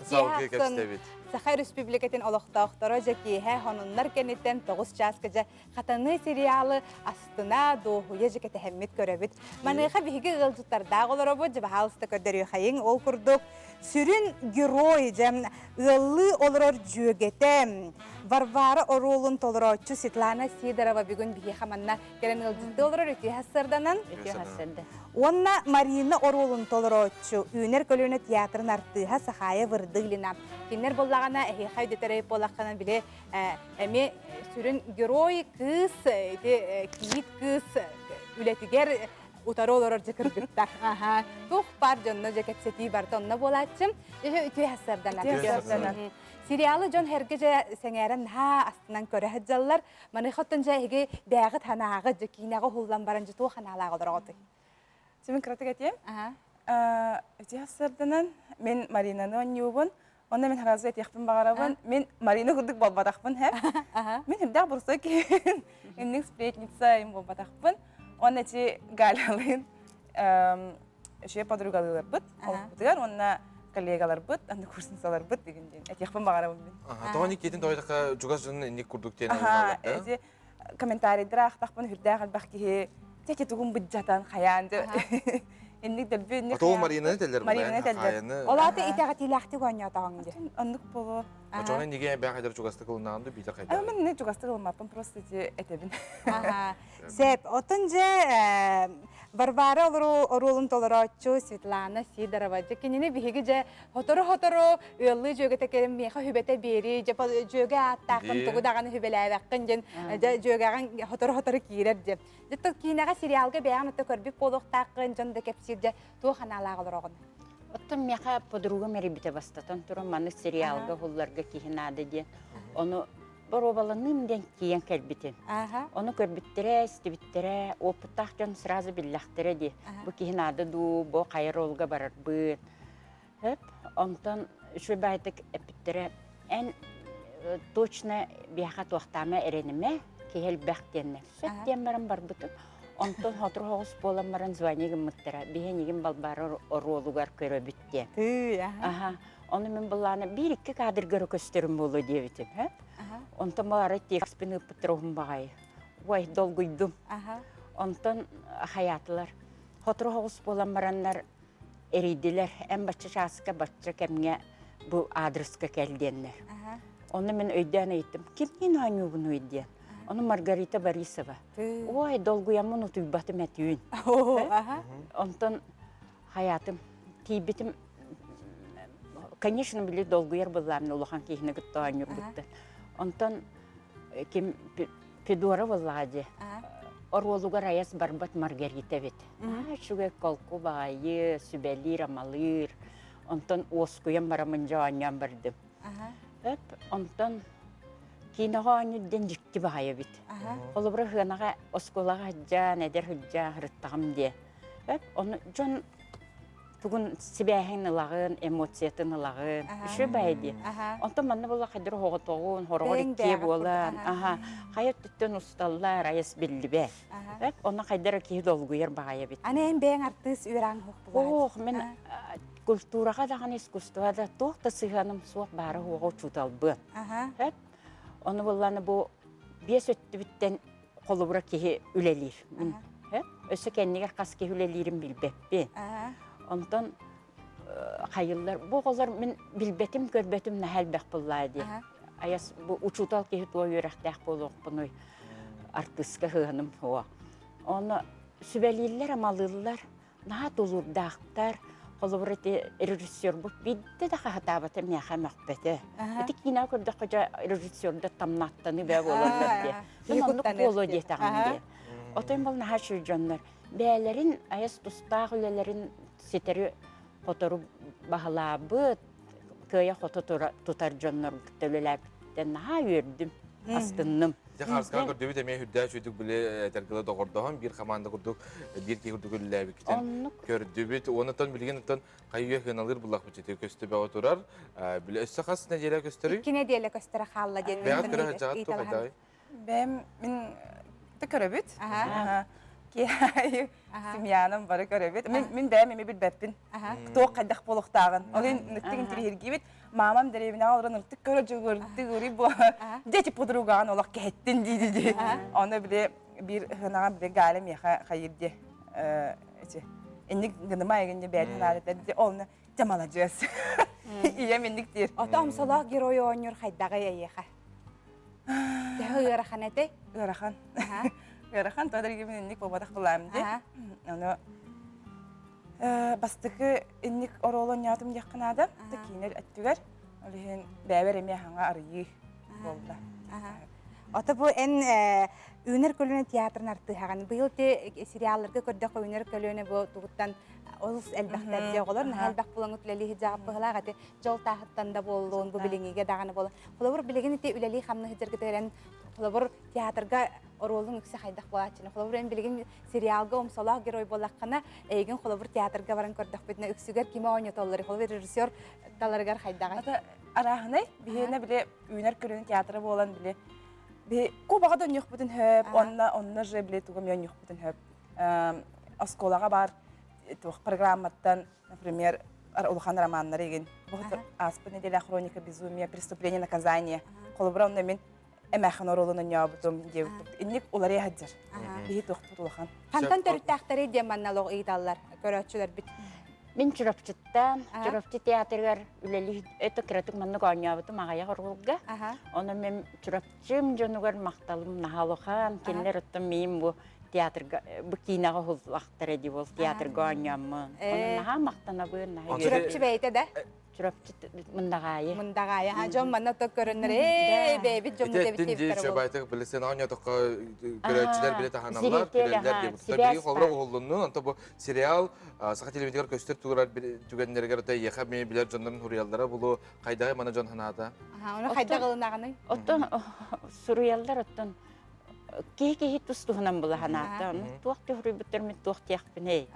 салғы кәпістебет. Сахай Республикатын олықтауқтары жекейе хонунлар кенеттен 9 жасқыжа қатаны сериалы астына доғуя жекеті хәммет көребет. Маныға бейге ғылжыттардағы олар обы жабағалысты көрдері қайын ол күрдік. Сүрін герой жем ылы олар жөгеті. Варвара оролын толырочу Светлана Сидорова бүгін бейге қаманна керен ғылжытты олар өте хасырданын. Онна Марина оролын толырочу үйнер көліні театрын артыға сахая вырдығылына. Кенер боллаға болағана, хайды тәрейіп болаққана біле, әме сүрін герой кыз, киит кыз, үлетігер утары олар жекіргіттар. Тоқ бар жонны жекепсеті барды онына болатшым. Үтүй хасардан. Сериалы жон herge сәңәрін астынан көрі хәджалар. Маны хоттын жәйге дәғі танағы жекинағы хуллан баран жыту ханалағы олар оғыды. Семен кратык әтем. Үтүй хасарданан мен Маринаны онюбын. Онда мен харазы әтеқпін бағарабын. Мен Марина күрдік болбатақпын. Мен хірдәқ бұрса кейін. Менің сплетница им болбатақпын. Он эти галялын еще подругалар бит, олар онна коллегалар бит, аны курсынсалар бит дегенден. Әтеқпен бағарабын мен. Тоғаны кетін тойдаққа жүгаз жынын ник күрдік тені эти комментарийдер ақтақпын хүрдәғал бақкеге тәке туғын бит жатан қаян деп. Энник дәлбе энник. Атол Маринаны тәлдер Маринаны тәлдер. Олаты итәғат иләқті көне атағын де. Аннык болу. Ачоны неге бәқ айдар жүгасты қылынағынды бейті қайда? Мен не жүгасты қылмаппын, просто әтебін. Сәп, отын же Барбара орулын толырачу Светлана Сидорова. Кенені бігі же хотору өлі жөгі тәкерім меха хүбеті бері, жөгі аттақын тұғыдағаны хүбеләвәққын жен, жөгіған хотору кейрер же. Жеттіл кейінеға сериалға бәғын өтті көрбік болуқтақын жон дөкепсір же туы қаналағылыр оғын. Оттан меха подруга мерибите бастатан туран маны сериалга хулларга кихинады ден. Оны боробаланым ден киен кэлбитен. Оны көрбиттере, стибиттере, опыттах жон сразу биллахтере де. Бу кихинады ду, бу кайролга барар быт. Онтан шо байтык эпиттере эн точно бияха туахтама эрениме кихел бәхтенне. Сөттен баран бар бутын. Онтон хотыр хоғыс боламаран званигім мұттыра. Бейенігім балбары оролугар көрі бүттен. Оны мен бұланы бір-екі қадыр көрі көстерім болу дебітім. Онтон балары текспен ұппыттыр оғым бағайы. Ой, долгүйдім. Онтон хаятылар. Хотыр хоғыс боламаранлар әрейділер. Ән бачы шасыға бачы кәмге бұл адресқа кәлденлер. Оны мен өйден айттым. Кемнен айны бұны өйден? Оны Маргарита Борисова. Ой, долгуямын ұтып батым әтуін. Онтон хаятым, тейбетім, конечно, білі долгуяр боламын, олыған кейіні күтті айныр бұтты. Онтон Педора болады. Оролуғар аяс барбат Маргарита бет. Шуға колку бағайы, сүбәлір, амалыр. Онтон оскуям барамын жауаннан бардым. Онтон киноға анюдден жікті бағайы бит. Олы бұры ғанаға осколаға жа, нәдер ғыджа, ғырыттағым де. Оны жон бүгін сібәхін ылағын, эмоциятын ылағын, үші бәйді. Онтан манны бола қайдыр хоғытоғын, хорғыр икке болан. Қайып түттен ұсталылар, айыс білді бә. Оны қайдыр кейді олғыйыр бағайы бит. Аны ән бәң артыс үйран хоқ болады? Мен культураға даған искусствада тоқты сығаным суақ бары хоғы чутал бұн. Оны боланы бұл бес өтті біттен қолы бұра кеге үлелер. Өсі кәннегер қас кеге үлелерін білбеппен. Онтан қайылар, бұл қолар мен білбетім, көрбетім нәхәл бәқ бұллайды. Аяс бұл ұчутал кеге туа өрәқтәқ болуқ бұны артысқа ғаным. Оны сүбәлелер, амалылар, наға толурдақтар, қолы бұр режиссер бұл бидді да қағатабаты мәға мәқбәті. Әті кейінау көрді қожа режиссерді тамнаттаны бәу олардар де. Мен оны қолы детағым де. Отойын бұл наға шүржонлар. Бәлерін, аяс тұстақ үлелерін сетері қотору бағылабы, көйе қоты тұтар жонлар күттелеләптен наға өрдім, астынным. Қарысқан көрдебі дәме хүдді сөйдік біле тәргілі доғырдығын, бір команда құрдық, бір кей құрдық өліләбі кітен көрдебі. Онытан білген ұттан қайуе ғыналыр бұлақ бүтеті көсті бәу тұрар. Біле өсі қасына дейлі көстері? Икіне дейлі көстері қалла ден. Бәғат көрі жағат тоқ айдай? Бәм, мен көрөбіт. Кей семьяным бары көрөбіт. Мен бәм, мен білбәппін. Тоқ қайдақ болуқтағын. Олын нүттігін тірергебет. Мамам дәребіне алырын ұрттық көрі жүгірді көрі бұл. Дети подругаған олақ кәттін дейді де. Оны біле бір ғынаған біле ғалым еға қайырде. Әнік ғыныма егенде бәрін ғалетті. Олыны жамала жөз. Ие мендік дер. Ата амсалақ герой ойныр қайдағы еға. Дәғі ғырақан әті? Ғырақан. Ғырақан тодар егемен әнік болбадақ болайым де. Оны бастықы энник оролон ятым жақын адам, кейінер әттігер. Олиһин бәбер эме хаңа арыйы болда. Ота бу эн үнер көлөнө театрын артыган. Быйыл те сериалларга көрдөх үнер көлөнө бу тугуттан олус элбахтар же олар нахалбак булаңыт үлели жагып быгыла гате жол тахыттан да болдун бу билеңиге даганы бол. Холобур билеген те үлели хамны хижергедерен холобур театрга оролун үксе хайдак болачын. Холобур эн билеген сериалга омсолак герой болаккана эйген холобур театрга баран көрдөх битне үксүгөр киме ойнотоллары. Холобур режиссер таларгар хайдагы. Ата арахны бихене биле үнер көлөнө театры болан биле Кубага да нюх бүтін хөп, онна же біле тугам я нюх бүтін хөп. Осколаға бар программаттан, например, Улухан романнары еген. Бұғытыр аспы неделя хроника безумия, преступление, наказание. Қолыбыра онда мен әмәхін оролуны не абытым деуіп. Иннек олары әддер. Бейі тоқты Улухан. Қантан төрттақтары дем манналог идаллар, көрәтшілер бит. Мен чурапчыттан, чурапчы театргар үлели это кратык маннык ойнабытым агая горулга. Оны мен чурапчым жонугар макталым нахалохан келлер оттым мен бу театрга бу кинага хуллактар эди бол театрга ойнаммын. Оны наха мактана бу наха. Чурапчы бейте да? Чурапчы мындагайы. Мындагайы. Жон манна ток көрүнөр. Бейби жон муде битеп Еттен же байтык билесен anya тоққа көрөтчүлөр билет аханалар, көрөлөр деп. Табии холро холлунун, анта бу сериал саха телевизиялар көстөр туграр түгендерге рата яха мен билер жондорун хуриялдары булу кайдагы мана жон ханада. Аны кайда кылынаганы? Оттон суруялдар оттон кеки тустугунан була ханада. Туакты хурибүттерми туактыякпын.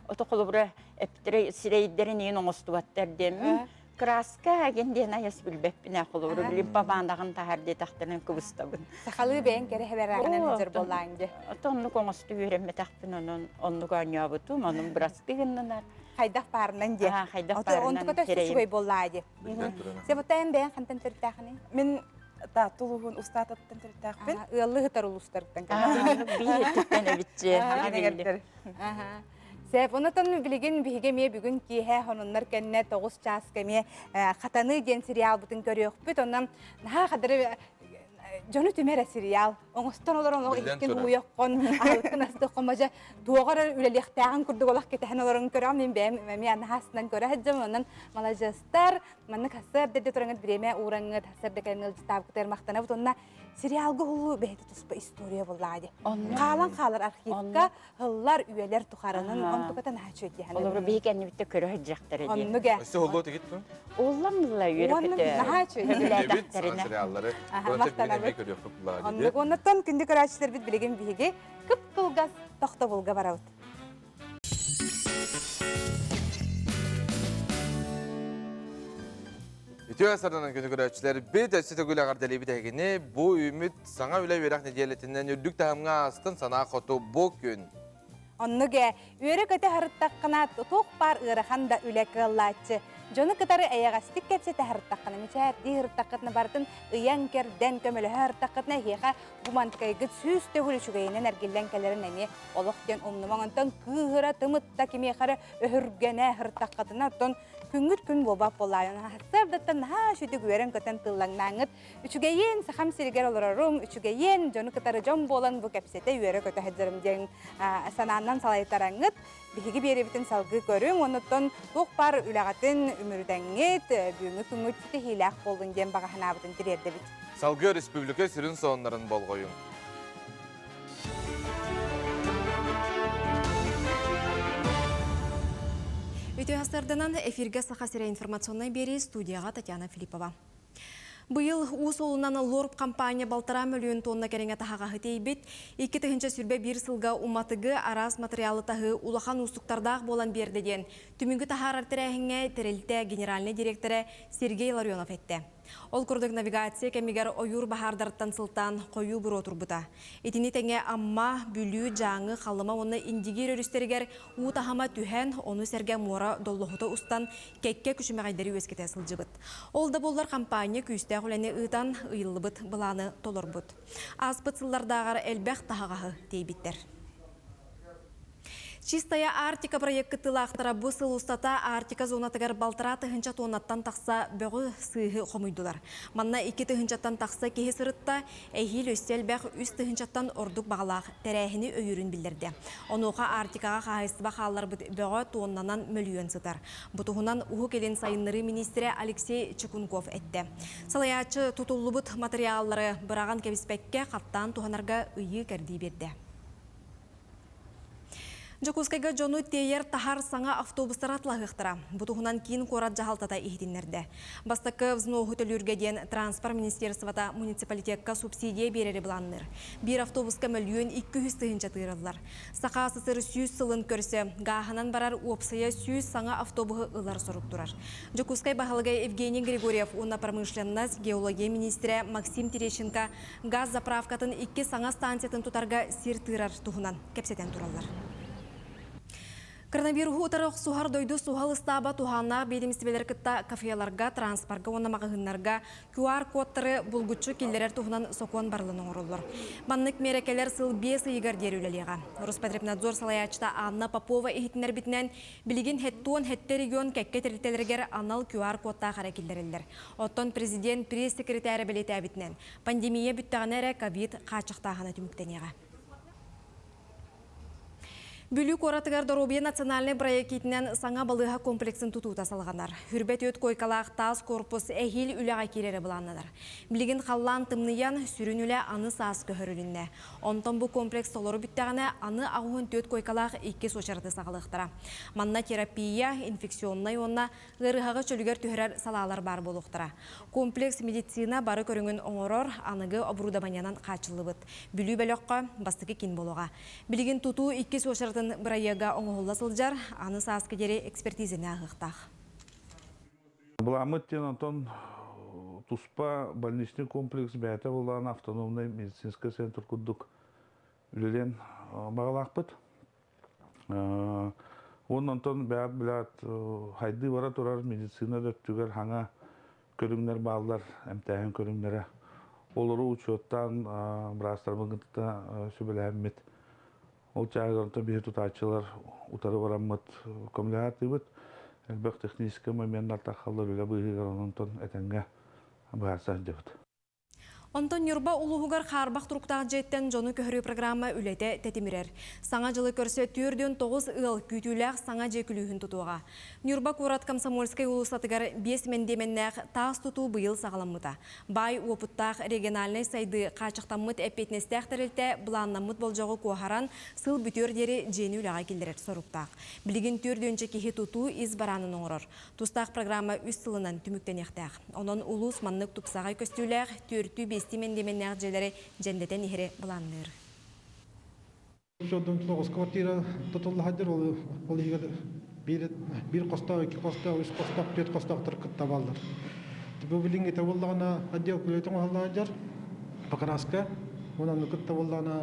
Ото колубура эптире сирейдерин ен оңостубаттар деми. Краска агенден аяс билбеппине колубура билип бабандагын тахарде тахтырын кыбыстабын. Сахалы бен кере хеберагынан жер боллаңды. Отонну коңосту үйренме тахпын онну гаñабыту, манын брастыгыннар. Хайдах парнан де. Хайдах парнан. Онту көтө сүчүгөй боллайды. Себоттайын бен кантан төрттахыны? Мен та тулугун устататтан төрттахпын. Ыаллы хытар улустардан. Бийеттен битче. Сеп, онотон билеген биге ме бүгүн кие хонуннар кенне 9 час кеме хатаны ден сериал бутун көрөкпүт. Онан наха кадыры жону түмере сериал. Оңостон олорон иккен уйоккон алкын асты комажа дуогар үлелектагын курдук олак кетен олорон көрөм мен бем анахасынан көрөжөм. Онан малажастар манны касыр деде тураңат биреме ураңы тасыр декенел стап кутер мактанабыт. Онна сериалга хулу бейти туспа история боллады. Калар архивка хыллар үйелер тухарынын онтукатан хачөт яны. Олар бейкенни битте көрө жактар эди. Оннуга. Өсө холло тегитпи? Олламдыла үйрөкөтө. Сериаллары. Мактанабыт. Оннуга оннотон күндү көрөчүлөр бит билеген биге кып кылгас тохто болга барабыт. Ütüyasardan günü görüşçüler bir de size güle gardeli bir degini bu ümit sana öyle verak nediyeletinden ürdük tamga astın sana kotu bu gün. Onnuga üyere kötü harıttakkana toq par ırahan da üle kıllatçı. Jonu kıtarı ayagastik kepse te harıttakkana miçer di harıttakkatına barıtın ıyan kerden kömülü harıttakkatına heqa bu mantıkayı süs tevülü şügeyinen ergillen kelerin emi oluqten umnumanıntan kıhıra tımıtta kimi yaqarı öhürgene harıttakkatına ton küngüt gün bobap bolayın. Hasardattan ha şüdü güveren köten tıllanağıt. Üçügeyen saxam siriger olarum. Üçügeyen jonu kıtarı jon bolan bu kepsete üyere kötü hedzarım den sanandan salaytarağıt. Bihigi beri bitin salgı görün. Onutton toq par ülağatın ümürdengit. Büyüngü küngüt sütü hilaq bolun den bağahana bitin direrde bit. Salgı Respublika sürün sonların bol koyun. Ütühастарданан эфирге сахасыра информационной бери студияға Татьяна Филиппова. Быйыл уус олунан лорп компания балтара миллион тонна кереңе тахаға хытейбет. 2 сүрбе бір сылға уматыгы арас материалы тахы улахан устуктардақ болан бердеден. Түмінгі тахарар тірәхіңе терелте генеральный директоры Сергей Ларионов етті. Ол күрдік навигация кәмегер ойур бахардартан сылтан қою бұр отурбыта. Етіне тәңе амма, бүлі, жаңы, қалыма оны индигер өрістергер ұтахама түхән, оны сәрге мора доллығыты ұстан кәкке күшімәғайдары өскеті сылжыбыт. Ол да болар компания күйісті құләне ұйтан ұйылыбыт бұланы толырбыт. Аспыт сыллардағар әлбәқ тағағы дейбіттер. Чистая Арктика проекты тылақтыра бұсыл ұстата Арктика зонатығар балтыра тұхынча тонаттан тақса бөғі сыйғы қомойдылар. Манна 2 тұхынчаттан тақса кеге сырытта әйхил өстел бәқ үст тұхынчаттан ордық бағалақ тәрәхіні өйірін білдірді. Онуға Арктикаға қағайсыба қалар бөғі тоннанан миллион сытар. Бұтығынан ұғы келен сайынлары министрі Алексей Чекунков әтті. Салаячы тұтулы бұт материаллары бұраған кәбіспәкке қаттан туғанарға үйі кәрді берді. Жокускайга жону тейер тахар саңа автобустар атлағықтыра. Бұтығынан кейін қорат жағалтата ихтинлерді. Бастықы взно хөтөлүргеден транспорт министерствата муниципалитетка субсидия берері бұланныр. Bir автобуска миллион 200 тыгынча тыйрылар. Сақа сысыр 100 сылын көрсе, ғаханан барар опсая 100 саңа автобуғы ылар сорук турар. Жокускай бағалыға Евгений Григорьев, онна промышленность геология министрі Максим Терещенко газ заправкатын 2 саңа станциятын тутарға сир тыйрар туғынан кепсетен туралар. Коронавирус утарық сухар дойду сухал стаба туханна бедемістебелер кітта кафеяларға, транспарға, онамағығынларға QR кодтары бұлгүтші келдерер тухынан соқуан барлының орылыр. Баннык мерекелер сыл 5 егер дерулелеға. Роспотребнадзор салаячта Анна Попова ехетінер бітінен білген хеттуан хетті регион кәкке терителергер анал QR кодта қара келдерелер. Оттон президент пресс-секретәрі білеті әбітінен. Пандемия бүттіғанәрі ковид қачықтағаны түміктенеға. Бүлік оратығар Доробия национальный проектінен саңа балыға комплексін тұтуыта салғанар. Хүрбет өт койкалақ таз корпус әхил үліға керері бұланадыр. Білген қаллан тымныян сүрін үлі аны саас көхірілінне. Онтан бұл комплекс толыры бүттіғаны аны ағуын төт койкалақ 2 сочарды сағылықтыра. Манна терапия, инфекционнай онна ғырғағы чөлігер түхірер салалар бар болуқтыра. Комплекс медицина бары көріңін оңырор анығы обрудаманянан қачылы бұд. Бүлі бәліққа бастықы кен болуға. Білген тұту 2 сочарды Браяга оңғылла сылжар, аны сааскы дере экспертизіне ағықтақ. Бұламыт тен антон туспа больничный комплекс бәйті болған автономный медицинский центр күддік үлелен бағалақ бұд. Оның антон бәйт біләт хайды бара тұрар медицина дөттігер хаңа көрімдер бағылар, әмтәйін көрімдері. Олары учеттан бірастар бұғынтыда сөбілі әммет. Ол чағырынты бір тұтачылар ұтары барамыд көміләті бұд. Әлбәқ техническі моментар тақалыр үлі бұғығыр онын әтәңге бұғарса жауд. Онтон Нюрба улуғығар қарбақ тұрықтағы жеттен жоны көхірі программа үлеті тәтемірер. Саңа жылы көрсе 4-9 ыл күйтіләқ саңа жекілігін тұтуға. Нюрба Курат Комсомольскай улысатығар 5 мендеменнәқ тағыз тұту бұйыл сағаламыда. Бай опыттақ региональный сайды қачықтамыд әппетнестәқ тәрілті бұланнамыд болжағы қуахаран сыл бүтердері жені үліға келдерер соруқтақ. Білген 4-інші кехе тұту из баранын оңырыр. Тұстақ программа үз сылынан түміктенектәқ. Онын улус маннық тұпсағай көстіләқ 4-5 Стимен нәғжелері жәндетен ехері бұланлыр. Жодың 9 квартира тұтылы хадыр ол егер бір қостақ, 2 қостақ, 3 қостақ, 4 қостақ тұрқыт табалыр. Бұл білінге табылдағына отдел күлейтін оғалға жар, покраска, онан үкіт табылдағына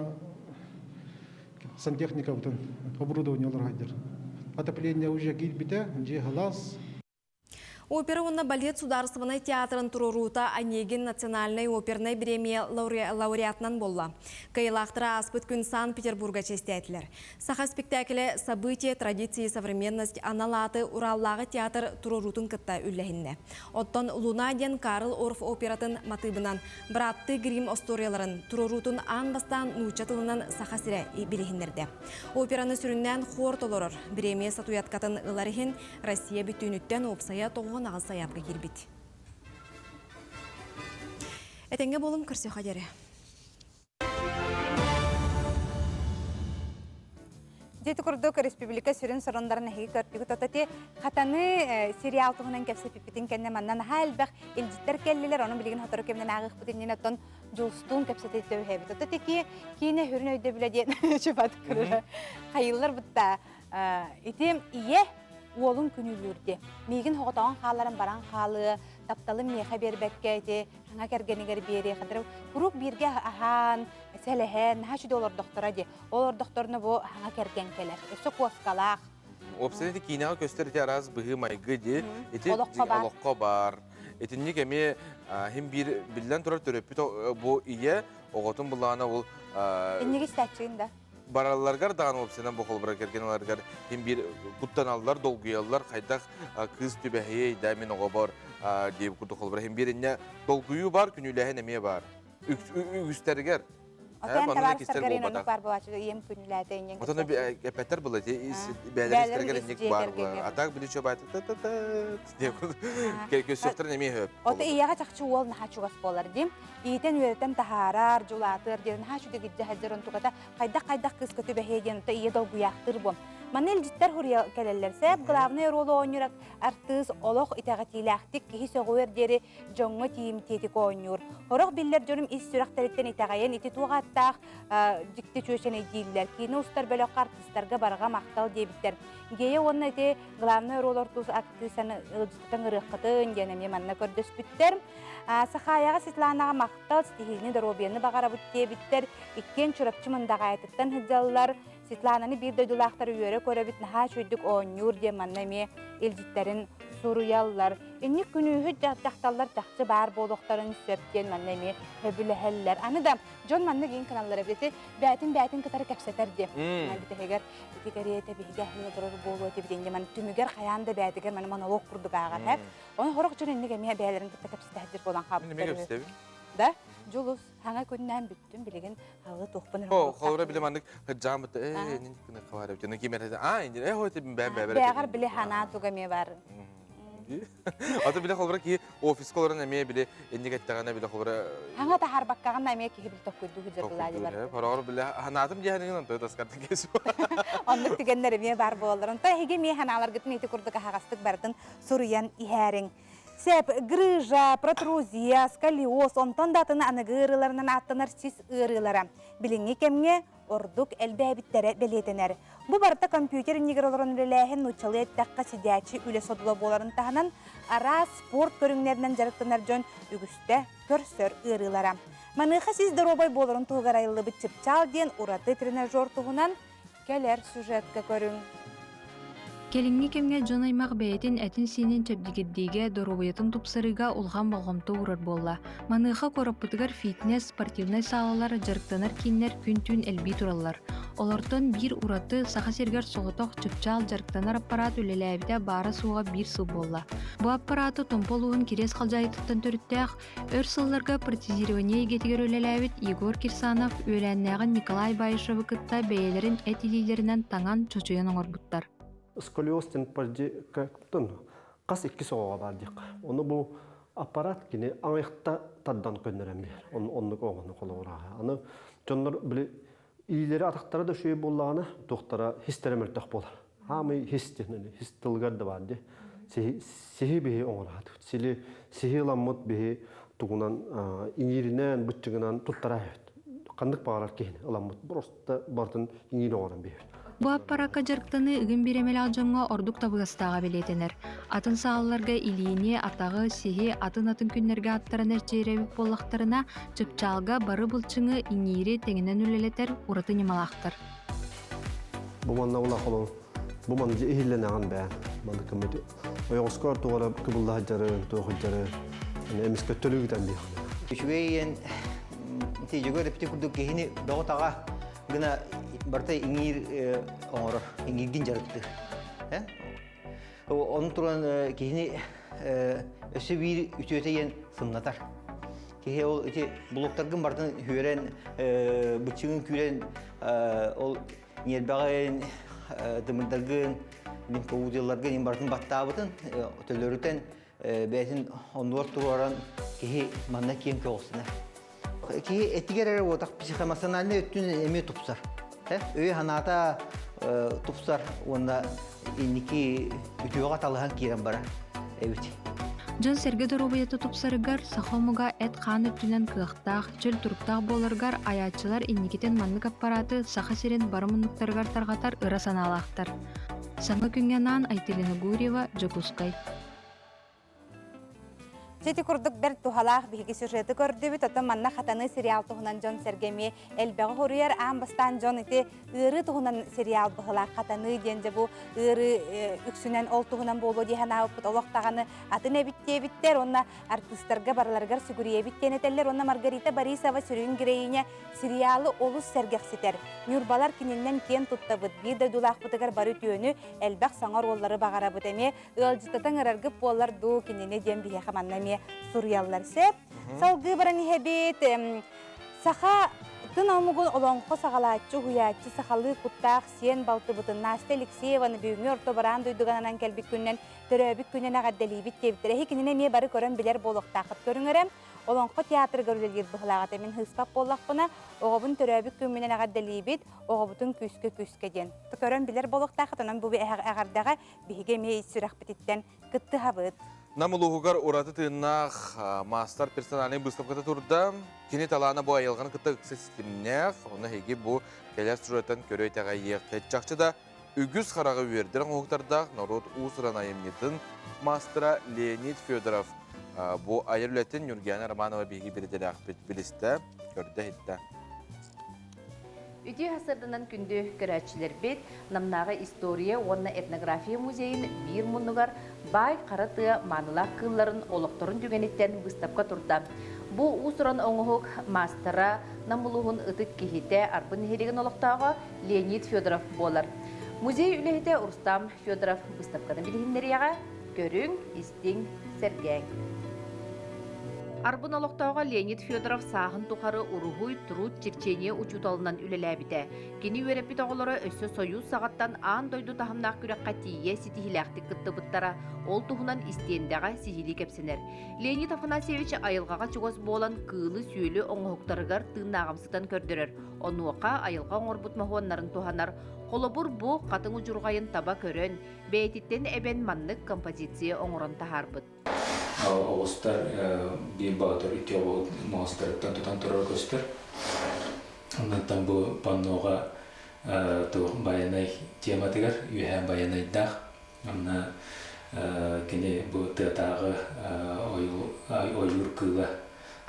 сантехника бұтын, оборудование олар хадыр. Отопление уже кейт біте, же халас. Опера онна балет сударствоной театрын турурута Онегин национальной оперной премия лауреатынан болла. Кайлақтыра аспыт күн Санкт-Петербурга честетілер. Саха спектакле «События, традиции, современность» аналаты Ураллағы театр турурутын кытта үлләхінне. Оттон Лунаден Карл Орф оператын матыбынан Братты грим осторияларын турурутын анбастан нучатылынан саха сире билихіндерді. Операны сүріннен хор толорор. Премия сатуяткатын ыларыхин Россия бүтінүттен опсая тоғын ағыл саяпқа келбет. Әтенге болым көрсе қадері. Деті күрдік республика сүрін сұрындарын әйі көрдігі тұтаты қатаны сериал тұғынан кәпсі пиппетін кәнне маннан әлбәқ елдеттер кәлілер, оның білген ғатыры кемнен ағық бұтыннен өттін жұлыстуын кәпсеті төйхәбі. Тұтаты ки кейіне хүрін өйді біләден шыпаты күрі қайылыр бұтта. Итем ие Олың күнілерді. Мейгін хоғытаған қаларын баран қалы, тапталы меха бербәкке әйті, хаңа кәргенігер бері қадырып, құруқ бірге ахан, сәліхен, $5 доқтора де. Олар доқторыны бұл хаңа кәрген келер. Өсі қуасқалақ. Опсенеті кейінағы көстерді араз бұғы майғы де, еті олыққа бар. Етінне кәме хем білден тұрар түріпі бұл ие, оғытын бұлағына ол... Енеге стәтчігін да? barallargar dağın opsiyadan bu kolbara kergenalargar hem bir kuttan aldılar dolguyallar kaydak kız tübehiye demin oğabor diye kutu kolbara hem birine dolguyu var günülehe nemeye var üstlerger. Otan tabar sargarin onu var bu açıda yem günlerde inen. Otana bir epeter bula diye beyler isterger indik var. Atak bili çöp aytık diye kösöktür nemeye höp. Ota iyaga çakçı ol naha çugas bolar dim. İyiden öğreten taharar, julatır diyen naha şu degi jahajar ontukata kaydak kız kötü behediyen ota iya dolgu yaktır bom. Manel jitter hurya kelellerse glavnay rolu oynurak artız oloq itagatiylaktik kihi soğuer deri jongo tiim tetik oynuyor. Horok biller jonum is sürak teritten itagayen iti tuğattaq dikti çöşene değiller. Kini ustar böyle artistlarga barga maqtal debitler. Geye onna ite glavnay rol ortus aktrisanı ılcıtan ırıqıtın geneme manna kördös bitter. Sahayaga Svetlanaga maqtal stihilini darobiyanı bagara bit debitler. İkken çırapçı mındagaytıttan hıcallar. Svetlana'nı bir de dulaqtar üyere körabit naha çöydük oynuyor diye mannami eljitlerin suruyallar. İnnik günühü jahtallar jahçı bar boluqtarın söpken mannami höbüleheller. Anı da John manna giyin kanallara bileti bätin kıtarı kapsatar diye. Bite heger itigariye bihiga hıldırır bolu öte bidenge man tümüger hayanda bätiger man monolog kurduk ağar hep. Onu horok jön ennige mihe bälerin kıta kapsatar bolan habıtları. Da Julus hanga kunnan büttüm bilegen halı tohpanır. O kolura bile mandık hıcamıtı nindik kına kavarı biten kimere indi hoyte ben bäbere. Bägar bile hana tuga me var. Ata bile kolura ki ofis kolura nemeye bile indik ettagana bile kolura. Hanga ta har bakkagan nemeye ki hibil tokkuydu hıcırdılar var. Parar bile hanatım dihanın da taskartı kesu. Onluk digenler me bar boların. Ta hege me hanalar gittin iti kurduk hagastık bardın suruyan ihäring. Sep, gryja, protruzia, skolios, onton datını anıgırılarının attınar sis ırılara. Bilingi kemge orduk elbäbittere beletener. Bu barda kompüter nigrolorun relehen nuçalı ettakka sidyaçı üle sodula boların tahanan ara sport körünlerinden jarıktınar jön ügüste körsör ırılara. Manıqa siz darobay boların tuğgaraylı bir çıpçal diyen uratı trenajör tuğunan keler süjetka körün. Келинги кемге жон аймак бэйетин этин синин чепдигиддиге доробуятын тупсарыга улган болгомто урар болла. Маныха короппутугар фитнес, спортивный салалар, жарыктанар киннер күн-түн элби тураллар. Олортон бир ураты саха сергер соғытоқ чыпчал жарыктанар аппарат үлеләбите бары суға бир сыл болла. Бу аппараты томполуын кирес қалжайытыттан төрүттәк, өр сылларга протезирование гетигер үлеләбит Егор Кирсанов үләннәгін Николай Байышевы кытта бәйелерин этилилеринен таңан чочуян оңорбуттар. Сколиостен пардикаттан қас икки соғуға бардық. Оны бұл аппарат кені аңайықта таддан көндірен бер. Оны оғыны қолы ұраға. Аны жонлар білі илері атықтары да шөй болағаны тоқтара хистеремертақ болар. Хамы хистілгарды барды. Сихи бейі оңырады. Сихи ламмыт бейі тұғынан иңерінен, бұтчығынан тұттара әйет. Қандық бағалар кейін ламмыт. Просто бардың иңері оңыран бейі. Бу аппаракка жарыктаны ыгын биремел алжонго ордук табыгастаага белетенер. Атын саалларга илине атагы сихи атын күннерге аттаран эрчейребип боллактарына чыпчалга бары былчыңы иңири теңинен үлелетер ураты немалактар. Бу манна ула холон. Бу ман же ихилленаган бән. Маны кемет. Оёскор тугара кыбылда жары, тугара. Эмис көттөлүгүтөн бий. Швейен тижөгө репти курдук кехини доготага гына барта иңир оңор иңиргин жарыктыр. Onun turun kihini ösü bir ütüyeten sımnatar. Kihi ol iti bloktargın bardan hüren bıçığın küren ol niyelbağın dımırdargın min kovudyalargın bardan battabıtın ötölörüten beytin onluar turuaran kihi manna kiyem kağısına. Kihi etigerere otak psikomasonalne öttün emi tupsar. Öy hanata tupsar onda inniki ütüyoga talıhan kiren bara. Evet. Жон серге доробуяты тупсарыгар сахомуга эт хан өттүнен кыактаах, чөл туруктаах боларгар аячылар инникитен маннык аппараты саха сирен барымынныктаргар таргатар ыра санаалаахтар. Саңа күнгенан Айтелина Гурьева, Жокускай. Жети курдук бер тухалаах биһиги сюжеты көрдүбүт, ото манна хатаны сериал туһунан Жон Сергеми элбеги хоруяр аамбастан Жон ити ыры туһунан сериал быһылаах хатаны диенже бу ыры үксүнен ол туһунан болу диһен ааппыт олохтаганы атын эбиттиэбиттер, онна артисттарга бараларгар сүгүриэбиттиэнетеллер, онна Маргарита Борисова сүрүүн гирейине сериалы олус сергекситер. Нюрбалар кининнен кен туттабыт, бир да дулаахпытыгар бары түйөнү элбэх саңар оллары багарабыт эме, ылжытатан ыраргып болар дуу кинине диэн биһэха маннами сурьяллар сеп. Салгы баран ихебит, саха тын алмугун олонқо сағалаатчы хуячы сахалы куттаах сиен балтыбытын Настя Алексееваны бүйіңе орто баран дойдугананан кәлбік күннен төрөбік күннен ағадделейбит тебіттер. Эхи киніне ме бары көрін білер болуқтақыт көріңірем. Олонқо театр көрілер бұғылағат әмен хыспап болақпына, оғыбын төрөбік күннен ағадделейбит, оғыбытын күске ден. Көрін білер болуқтақыт, онан бұл әғардаға бігі ме сүрақ бітіттен күтті хабыт. Намылуғығар ораты тыыннақ мастар персональный выставката турда. Кені таланы бұ айылған күтті системнеғ. Оны хеге бұ келер сюжеттен көрөйтеға еқет жақшыда үгіз қарағы вердерін оғықтардақ народ ұсыран айымнетін мастера Леонид Федоров. Бұ айырлетін Юргияна Романова бейгі бірдері ақпет білісті көрді хетті. Үті ғасырдынан күнді көрәтшілер бет, намнағы история, онна этнография музейін бір мұнығар бай қаратыға манылақ қылларын олықтырын дүгенеттен выставка тұрда. Бұл ұсыран оңығық мастера намылуғын ұтық кехете арбын хереген олықтауға Леонид Федоров болар. Музей үліхете Урстам Федоров выставканы білгендерияға көрің, істің, сәргең. Арбын олықтауға Леонид Федоров сағын тұқары ұрығуй тұрут черчение учуталынан үлеләбіді. Кені өреппет оғылары өсі союз сағаттан аң дойду тахымнақ күрекқа тие сетихиләқтік күтті бұттара ол тұғынан істендіға сихили кепсенер. Леонид Афанасьевич айылғаға чуғыз болан кылы сүйелі оңғықтарығар тыынағымсытан көрдірер. Онуақа айылға оңыр бұтмағуанларын туғанар. Қолыбыр бұ қатың ұжырғайын таба көрін, бәйтеттен әбен маннық композиция оңырын тахарбыт. Оғыстар бейін бағытыр үте оғы мағыстарыптан тұтан тұрар көстер. Оннан бұл панноға баянай тематығар, үйән баянайдақ. Онна кене бұл тұтағы ойыр кылы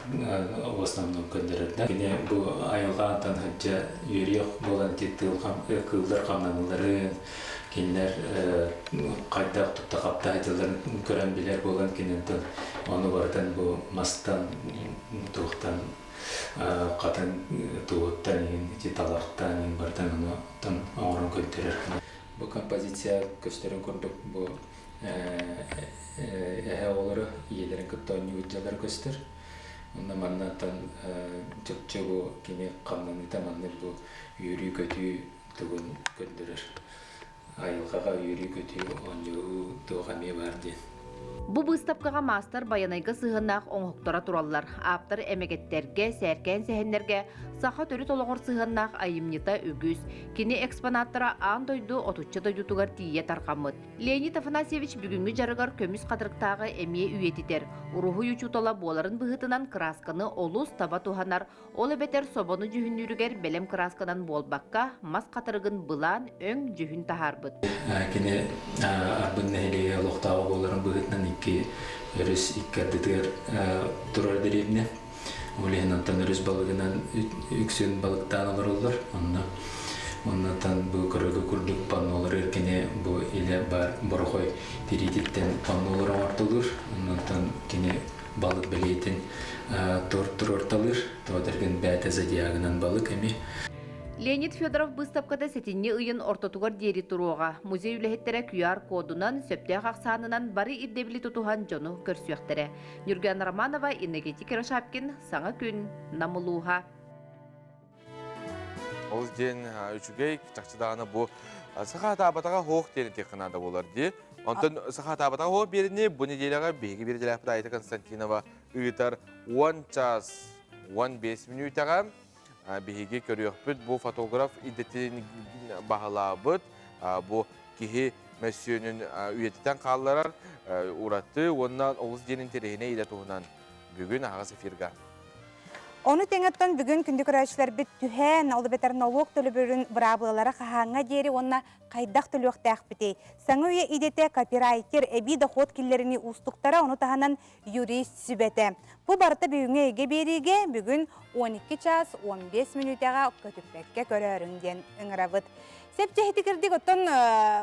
в основном көндірілді. Кене бұл айылға антан хүтчі үйрек болан теттіл кылдар қамнаныларын, кенлер қайдақ тұтта қапта айтыларын көрен білер болған кенентін оны бартан бұл мастан туықтан қатын туыттан талақтан бартан оны оңырын көндірер. Бұл композиция көстерін көрдік бұл әе олары иелерін күтті универсиалар көстер. Онда маннаттан жүкче бұл кене қамнаныта манны бұл үйрі көтүй түгін көндірер. Айылғаға үйрі көтүй оңығы туғаме бар ден. Бұл бұстапқаға мастер баянайға сығынақ оңықтара туралылар. Аптар әмегеттерге, сәркен сәхенлерге сақа төрі толығыр сығынақ айымнита үгіз. Кені экспонаттара аң дойду отучча дойдутуғар тие тарқамыд. Леонид Афанасьевич бүгінгі жарығар көміс қадырықтағы әме үйетітер. Уруху ючутала боларын бұғытынан красканы олус таба туханар. Олы бетер собону жүхіннүрігер белем красканан болбаққа мас қатырығын бұлан өң жүхін тахарбыд. Кені арбын нәйлеге лоқтағы боларын бұғытынан икки өріс иккардытығар тұрар деревне. Олегінантан өріс балығынан үксен балықтан алар олар. Оннан бұл көрігі күрдік паннолар еркене бұл еле бар бұрғой теритеттен паннолар артылыр. Оннан кене балық білейтін тұр орталыр. Тоғадырген бәті зодиагынан балық әме. Леонид Федоров бұстапқада сетінне ұйын ортотуғар дері тұруға. Музей үліхеттері QR кодынан, сөпте қақсанынан бары ирдебілі тұтуған жону көрсуяқтары. Юргияна Романова, Энергетик Рашапкин, Саңа күн, Намылуға. Ол ден үшігей чақчыдағаны бұл сақа табатаға хоқ дені текінада болар де. Онтын сақа табатаға хоқ беріне бұл неделяға бейгі берделяпыда Айта Константинова үйітар 10 час 15 минутаға бейге көріөкпіт. Бұл фотограф идеттен бағалабыт. Бұл кеге мәсүйінің үйеттен қалыларар ұратты. Онынан оғыз денін терехіне еді туғынан бүгін ағыз эфирға. Onu teŋetten bugün kündü körәчләр бит түһән, алды бетер налог төлөбөрүн брабылары хаһаңа дери онна кайдак төлөктәк бите. Саңуя идете копирайтер эби доход киллерини устуктара, оны таһанан юрист сүбәтә. Бу барыта бүгүнгә эге бериге бүгүн 12 час 15 минутага көтүпкә көрөрүндән ыңрабыт. Сепче хитикердик оттон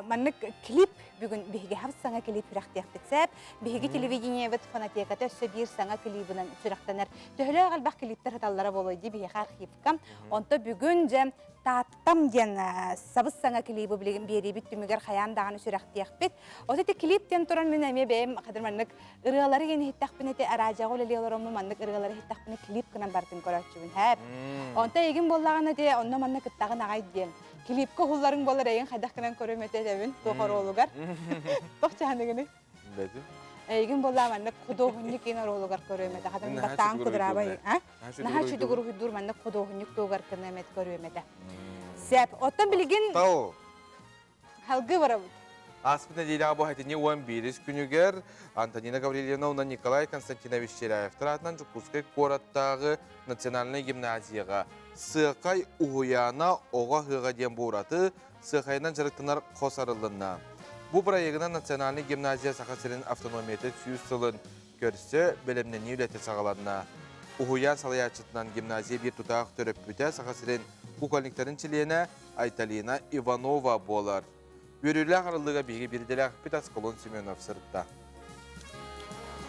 маннык клип бүгүн биһиге хав саңа клип рахтыяктык сәп биһиге телевидение бит фанатияката өссө бир саңа клибынан сүрәхтәнер төһлө албак клиптер хаталлары болой ди биһиге архивка онто бүгүн же таттам ден сабыс саңа клибы билген бери бит түмүгер хаян даганы сүрәхтияк бит осети клиптен туран мен эме бем кадыр маннык ыргалары ген хиттак бинете аражагы лелелорому маннык ыргалары хиттак бин клип кынан бартын көрөчүбүн хәп онто эгин боллаганы де онно маннык кыттагын агай ден клипке хулларың болар еген хайдак кынан көрөмөтө дебин тохоролугар тохчаныгыны Беди. Еген болламанны кудохунник ин оролугар көрөмөтө хадам баттан кудрабай наха чүдүгүр худур манны кудохунник тогар кынемет көрөмөтө сеп оттон билген Тау. халгы барабыт Аспына дейля бу хатыне 11 күнүгер Антонина Гавриловна Николай Константинович Черяев таратынан Жукускай городтагы национальный гимназияга Сыкай уяна ога хыга ден бураты Сыкайнан жарыктынар косарылына. Бу проектына национальный гимназия сахасырын автономияты сүйүз сылын көрсө белемнен үлеті сағаларына. Уян салаячытынан гимназия bir tutaq төрөп бүте сахасырын кукольниктарын чилене Айталина Иванова болар. Өрүлі қарылыға бейгі бірделі ақпет Асколон Семенов сыртта.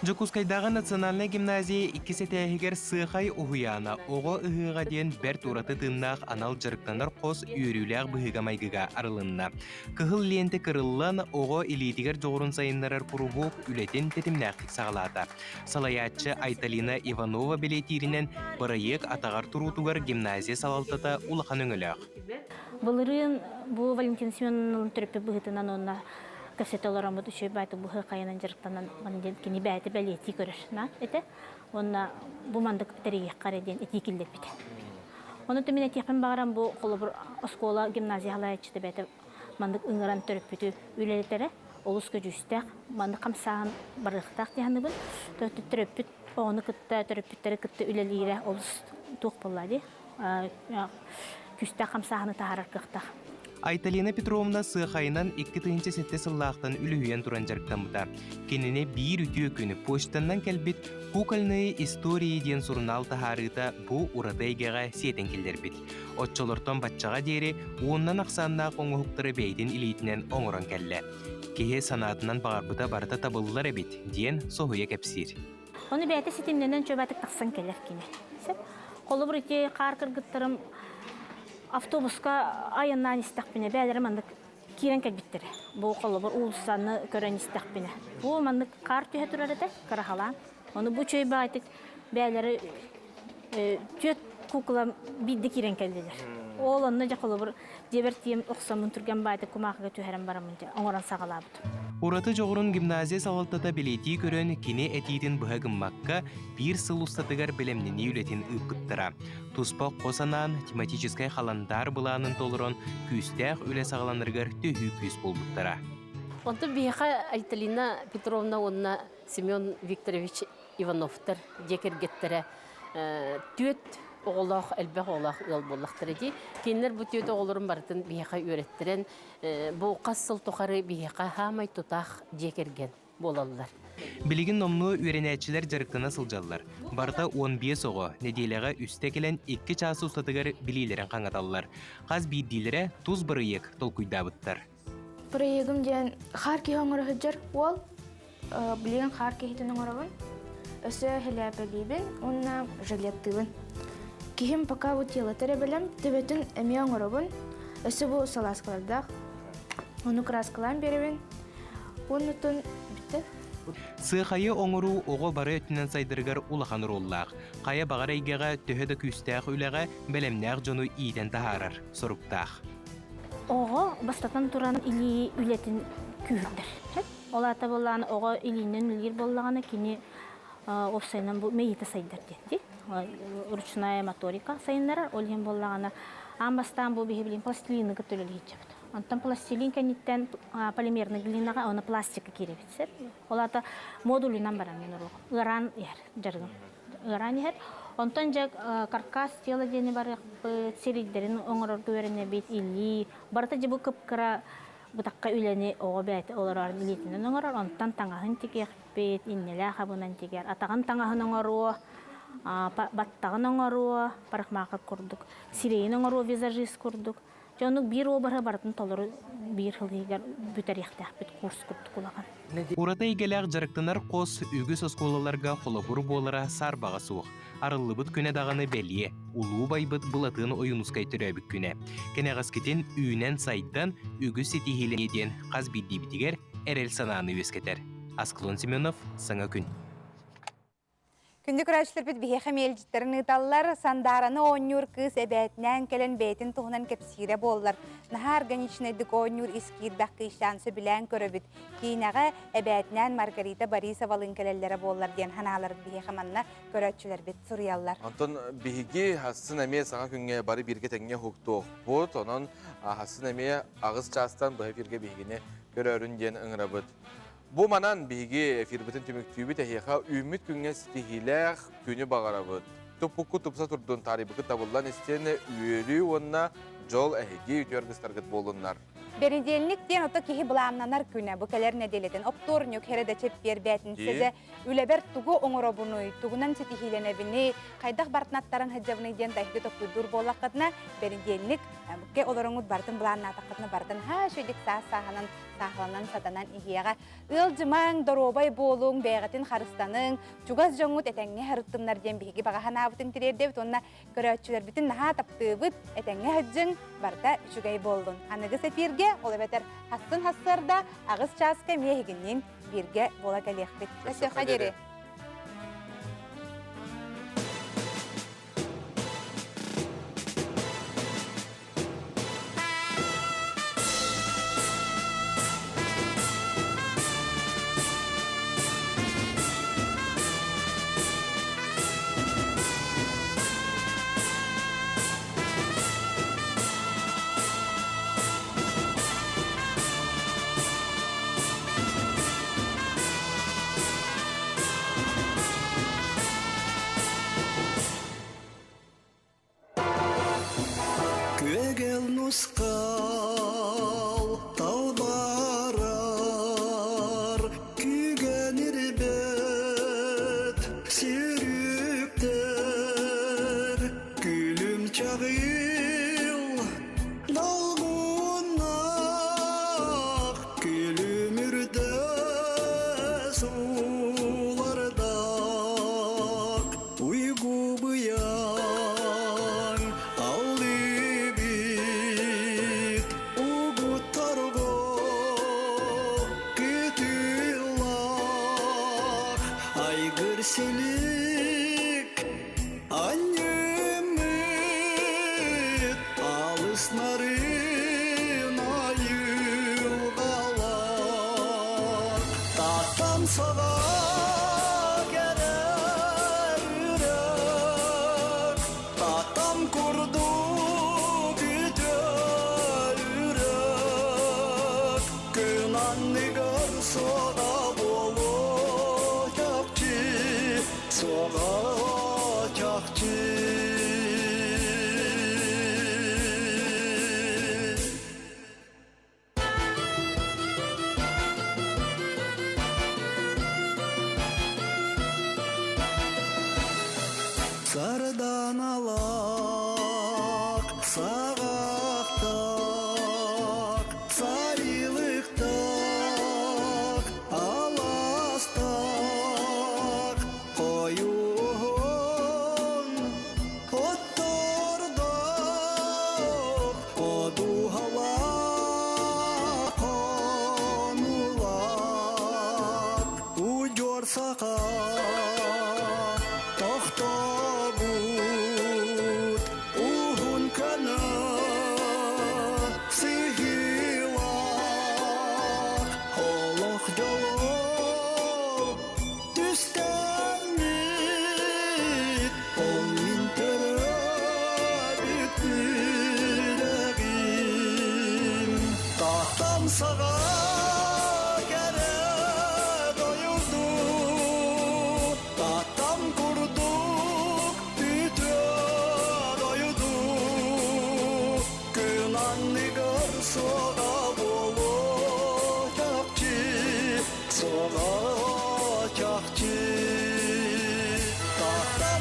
Жокускайдағы национальный гимназия 2 сетәхігер сыхай уғуяна, оғы ұғыға ден бәр тураты тымнақ анал жырықтанар қос үйріләғ бұғыға майгыға арылынна. Кығыл ленті кырыллан оғы илетігер жоғырын сайынларар құрубуқ үлетін тетімнәқтік сағалады. Салаятчы Айталина Иванова білетирінен проект атағар турутугар гимназия салалтата улахан өңіләқ. Бұлырын бұл Валентина Семеновнан түріпі бұғытынан онна кассеталарам вот еще байту бухы кайнан жарктанан манден кини бәйте бәлети көрөр на эте онна бу мандык терие кареден этикилдеп бит оны төмен этепен багарам бу колобур оскола гимназиялай чите бәйте мандык ыңгыран төрөп бүтү үлелетере олус көжүстәк мандык камсаан барыктак дигәнбен төрөп бүт оны кытта төрөп бүттәре кытта үлелире олус тук буллады күстә камсааны тахарар кыкта Айталина Петровна сыхайынан 2-нче сетте сыллақтан үліхүйен туран жарықтамыда. Кеніне бір үтіе күні почтаннан кәлбет кукольные истории ден журнал тахарыта бұ урадайгаға сетен келдер бит. Отчолортон батчаға дері оннан ақсанна қоңғықтыры бейден илейтінен оңыран кәлі. Кеге санатынан бағарбыта барыта табылылар бит, ден соғуя кәпсир. Оны бәйті сетемненен чөбәтік тақсан келер кене. Қолы бір үте қар кіргіттірім автобуска айыннан истақпіне бәлері мандық кирен кәлбіттері. Бұл қолы бір ұлысаны көрен истақпіне. Бұл мандық қар түйе тұрар еді, қарақалан. Оны бұл чөй бәйтік бәлері түйет кукла бидді кирен кәлдедер. Ол онына жа қолы бір дебер тием ұқсамын түрген бәйтік күмақыға түйерен барамын оңыран сағалабыд. Ураты жоғырын гимназия салалтата билети көрін кене әтейден бұғығыммаққа бір сыл ұстатығар білемнені үлетін ұппыттыра. Туспақ қосанан тематическай қаландар бұланын толырын күстәқ үлі сағаланырғар төхі күс болбыттыра. Онты бейқа Айталина Петровна онына Семен Викторович Ивановтар декергеттері түйет оғылақ, әлбәқ оғылақ ел болақтыр еді. Кенлер бұл түйет оғылырын бартын бейқа өреттірін, бұл қасыл тұқары бейқа хамай тұтақ декерген болалылар. Білігін номну үйренәтшілер жарықтана сылжалылар. Барта 15 оғы, неделяға үсте келен 2 часы ұстатығар білейлерін қаңаталылар. Қаз бейдейлері тұз бұрыек толкуйдабыттар. Проегім ден қар кей оңыры хүджер, ол білеген қар кейтінің орағын, өсі хіләпәлейбін, онына жылеттігін. Кейім пока бұт елатары білім, төбетін әме оңырығын, өсі бұл саласкалардақ, оны краскалан берівін, оны тұн бітті. Сыхайы оңыру оғы бары өтінен сайдырғар улахан роллақ. Қая бағар әйгеға төхеді күстәқ үліға бәлемнәқ жону иеден тахарар, соруқтақ. Оғы бастатан тұран илі үлетін күйірдір. Олата болған оғы илінен үлгер болғаны кені офсайнан бұл мейті сайдар деді. Ручная моторика сайынлары олген болғаны. Амбастан бұл бейбілін пластилины күттілі етчепті. Антон пластилин кәнеттен полимерный глинаға оны пластика керебетсер. Олата модулинан барам мен ұрығы. Иран ер, жарғым. Иран ер. Онтон жак каркас тела дени бар сириддерин оңорор көрүнө бит илли. Барта жибу кыпкыра бутакка үлени ого бәйт олар илетинен оңорор. Онтан таңаһын тигер бит иннеле хабынан тигер. Атаган таңаһын оңоруу, баттагын оңоруу, парахмакыр курдук. Сирейин оңоруу визажист курдук. Жонук бир обары бартын толору бир хылыгар бүтәрихтә бит курс курдук улаган. Урата игеләк жарыктанар қос үгіс осколаларға қолабур болара сарбаға суық. Арылыбыт күне дағаны бәлие, улуу байбыт бұлатын ойынускай түрәбік күне. Кенеғас кетен үйінен сайттан үгіс сетихилен еден қаз бидді бітігер әрел сананы өскетер. Асклон Семенов, Саңа күн. Күнді күрәшілер біт бейхем елжіттерін ұталылар, сандараны оңнюр кыз әбәтінен кәлін бәйтін тұғынан кәпсире болылар. Наға органичныйдық оңнюр искер бәққи шансы білән көрі біт. Кейінағы әбәтінен Маргарита Борисовалың кәлелері болылар ден ханаларын бейхеманна көрәтшілер біт сұриялар. Антон бейге хасын әме саңа күнге бары бірге тәңге хуқтуқ бұд, онын хасын әме ағыз частан бұғы бірге бейгіне көрәрін ден ұңыра бұд. Бұл манан бейге эфирбітін түміктүйбі тәхеға үміт күнге стихиләқ күні бағарабыд. Тұппыққы тұпса тұрдың тарибықы табылдан істені үйелі онына жол әхеге үтергістарғыт болынлар. Беренделік ден оты кеғі бұламнанар күні бұкәлер неделетін. Опторнюк хәреді чеп бербәтін сезі үләбәр тұғы оңырабыны, тұғынан сетихиленебіні, қайдақ бартынаттарын хәджабыны ден дәхгі тоқыдыр болаққытына беренделік бұқке оларыңыд бартын бұланатаққытына бартын ха шөйдік сағынан сағыланан сатанан игеға. Ил жымаң доробай болуң бәғатын қарыстаның, чугаз жоңыд әтәңе харыттымнар ден бейгі бағахан абытын тірердебіт, онына көрәтшілер бітін наға таптыбыт әтәңе хаджың барда үшігай болдың. Анығы сәпирге ол әбәтер хасын хассарда ағыз часка мейгінен бірге бола кәлеқпет. Әсі қадері.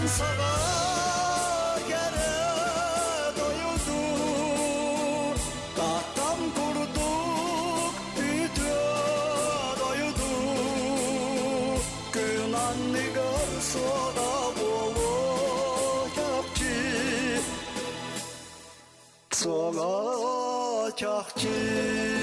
sağa kere doyudu Tahtam kurduk büyüdü doyudu Gün annigar soda olacakçı Sola çakçı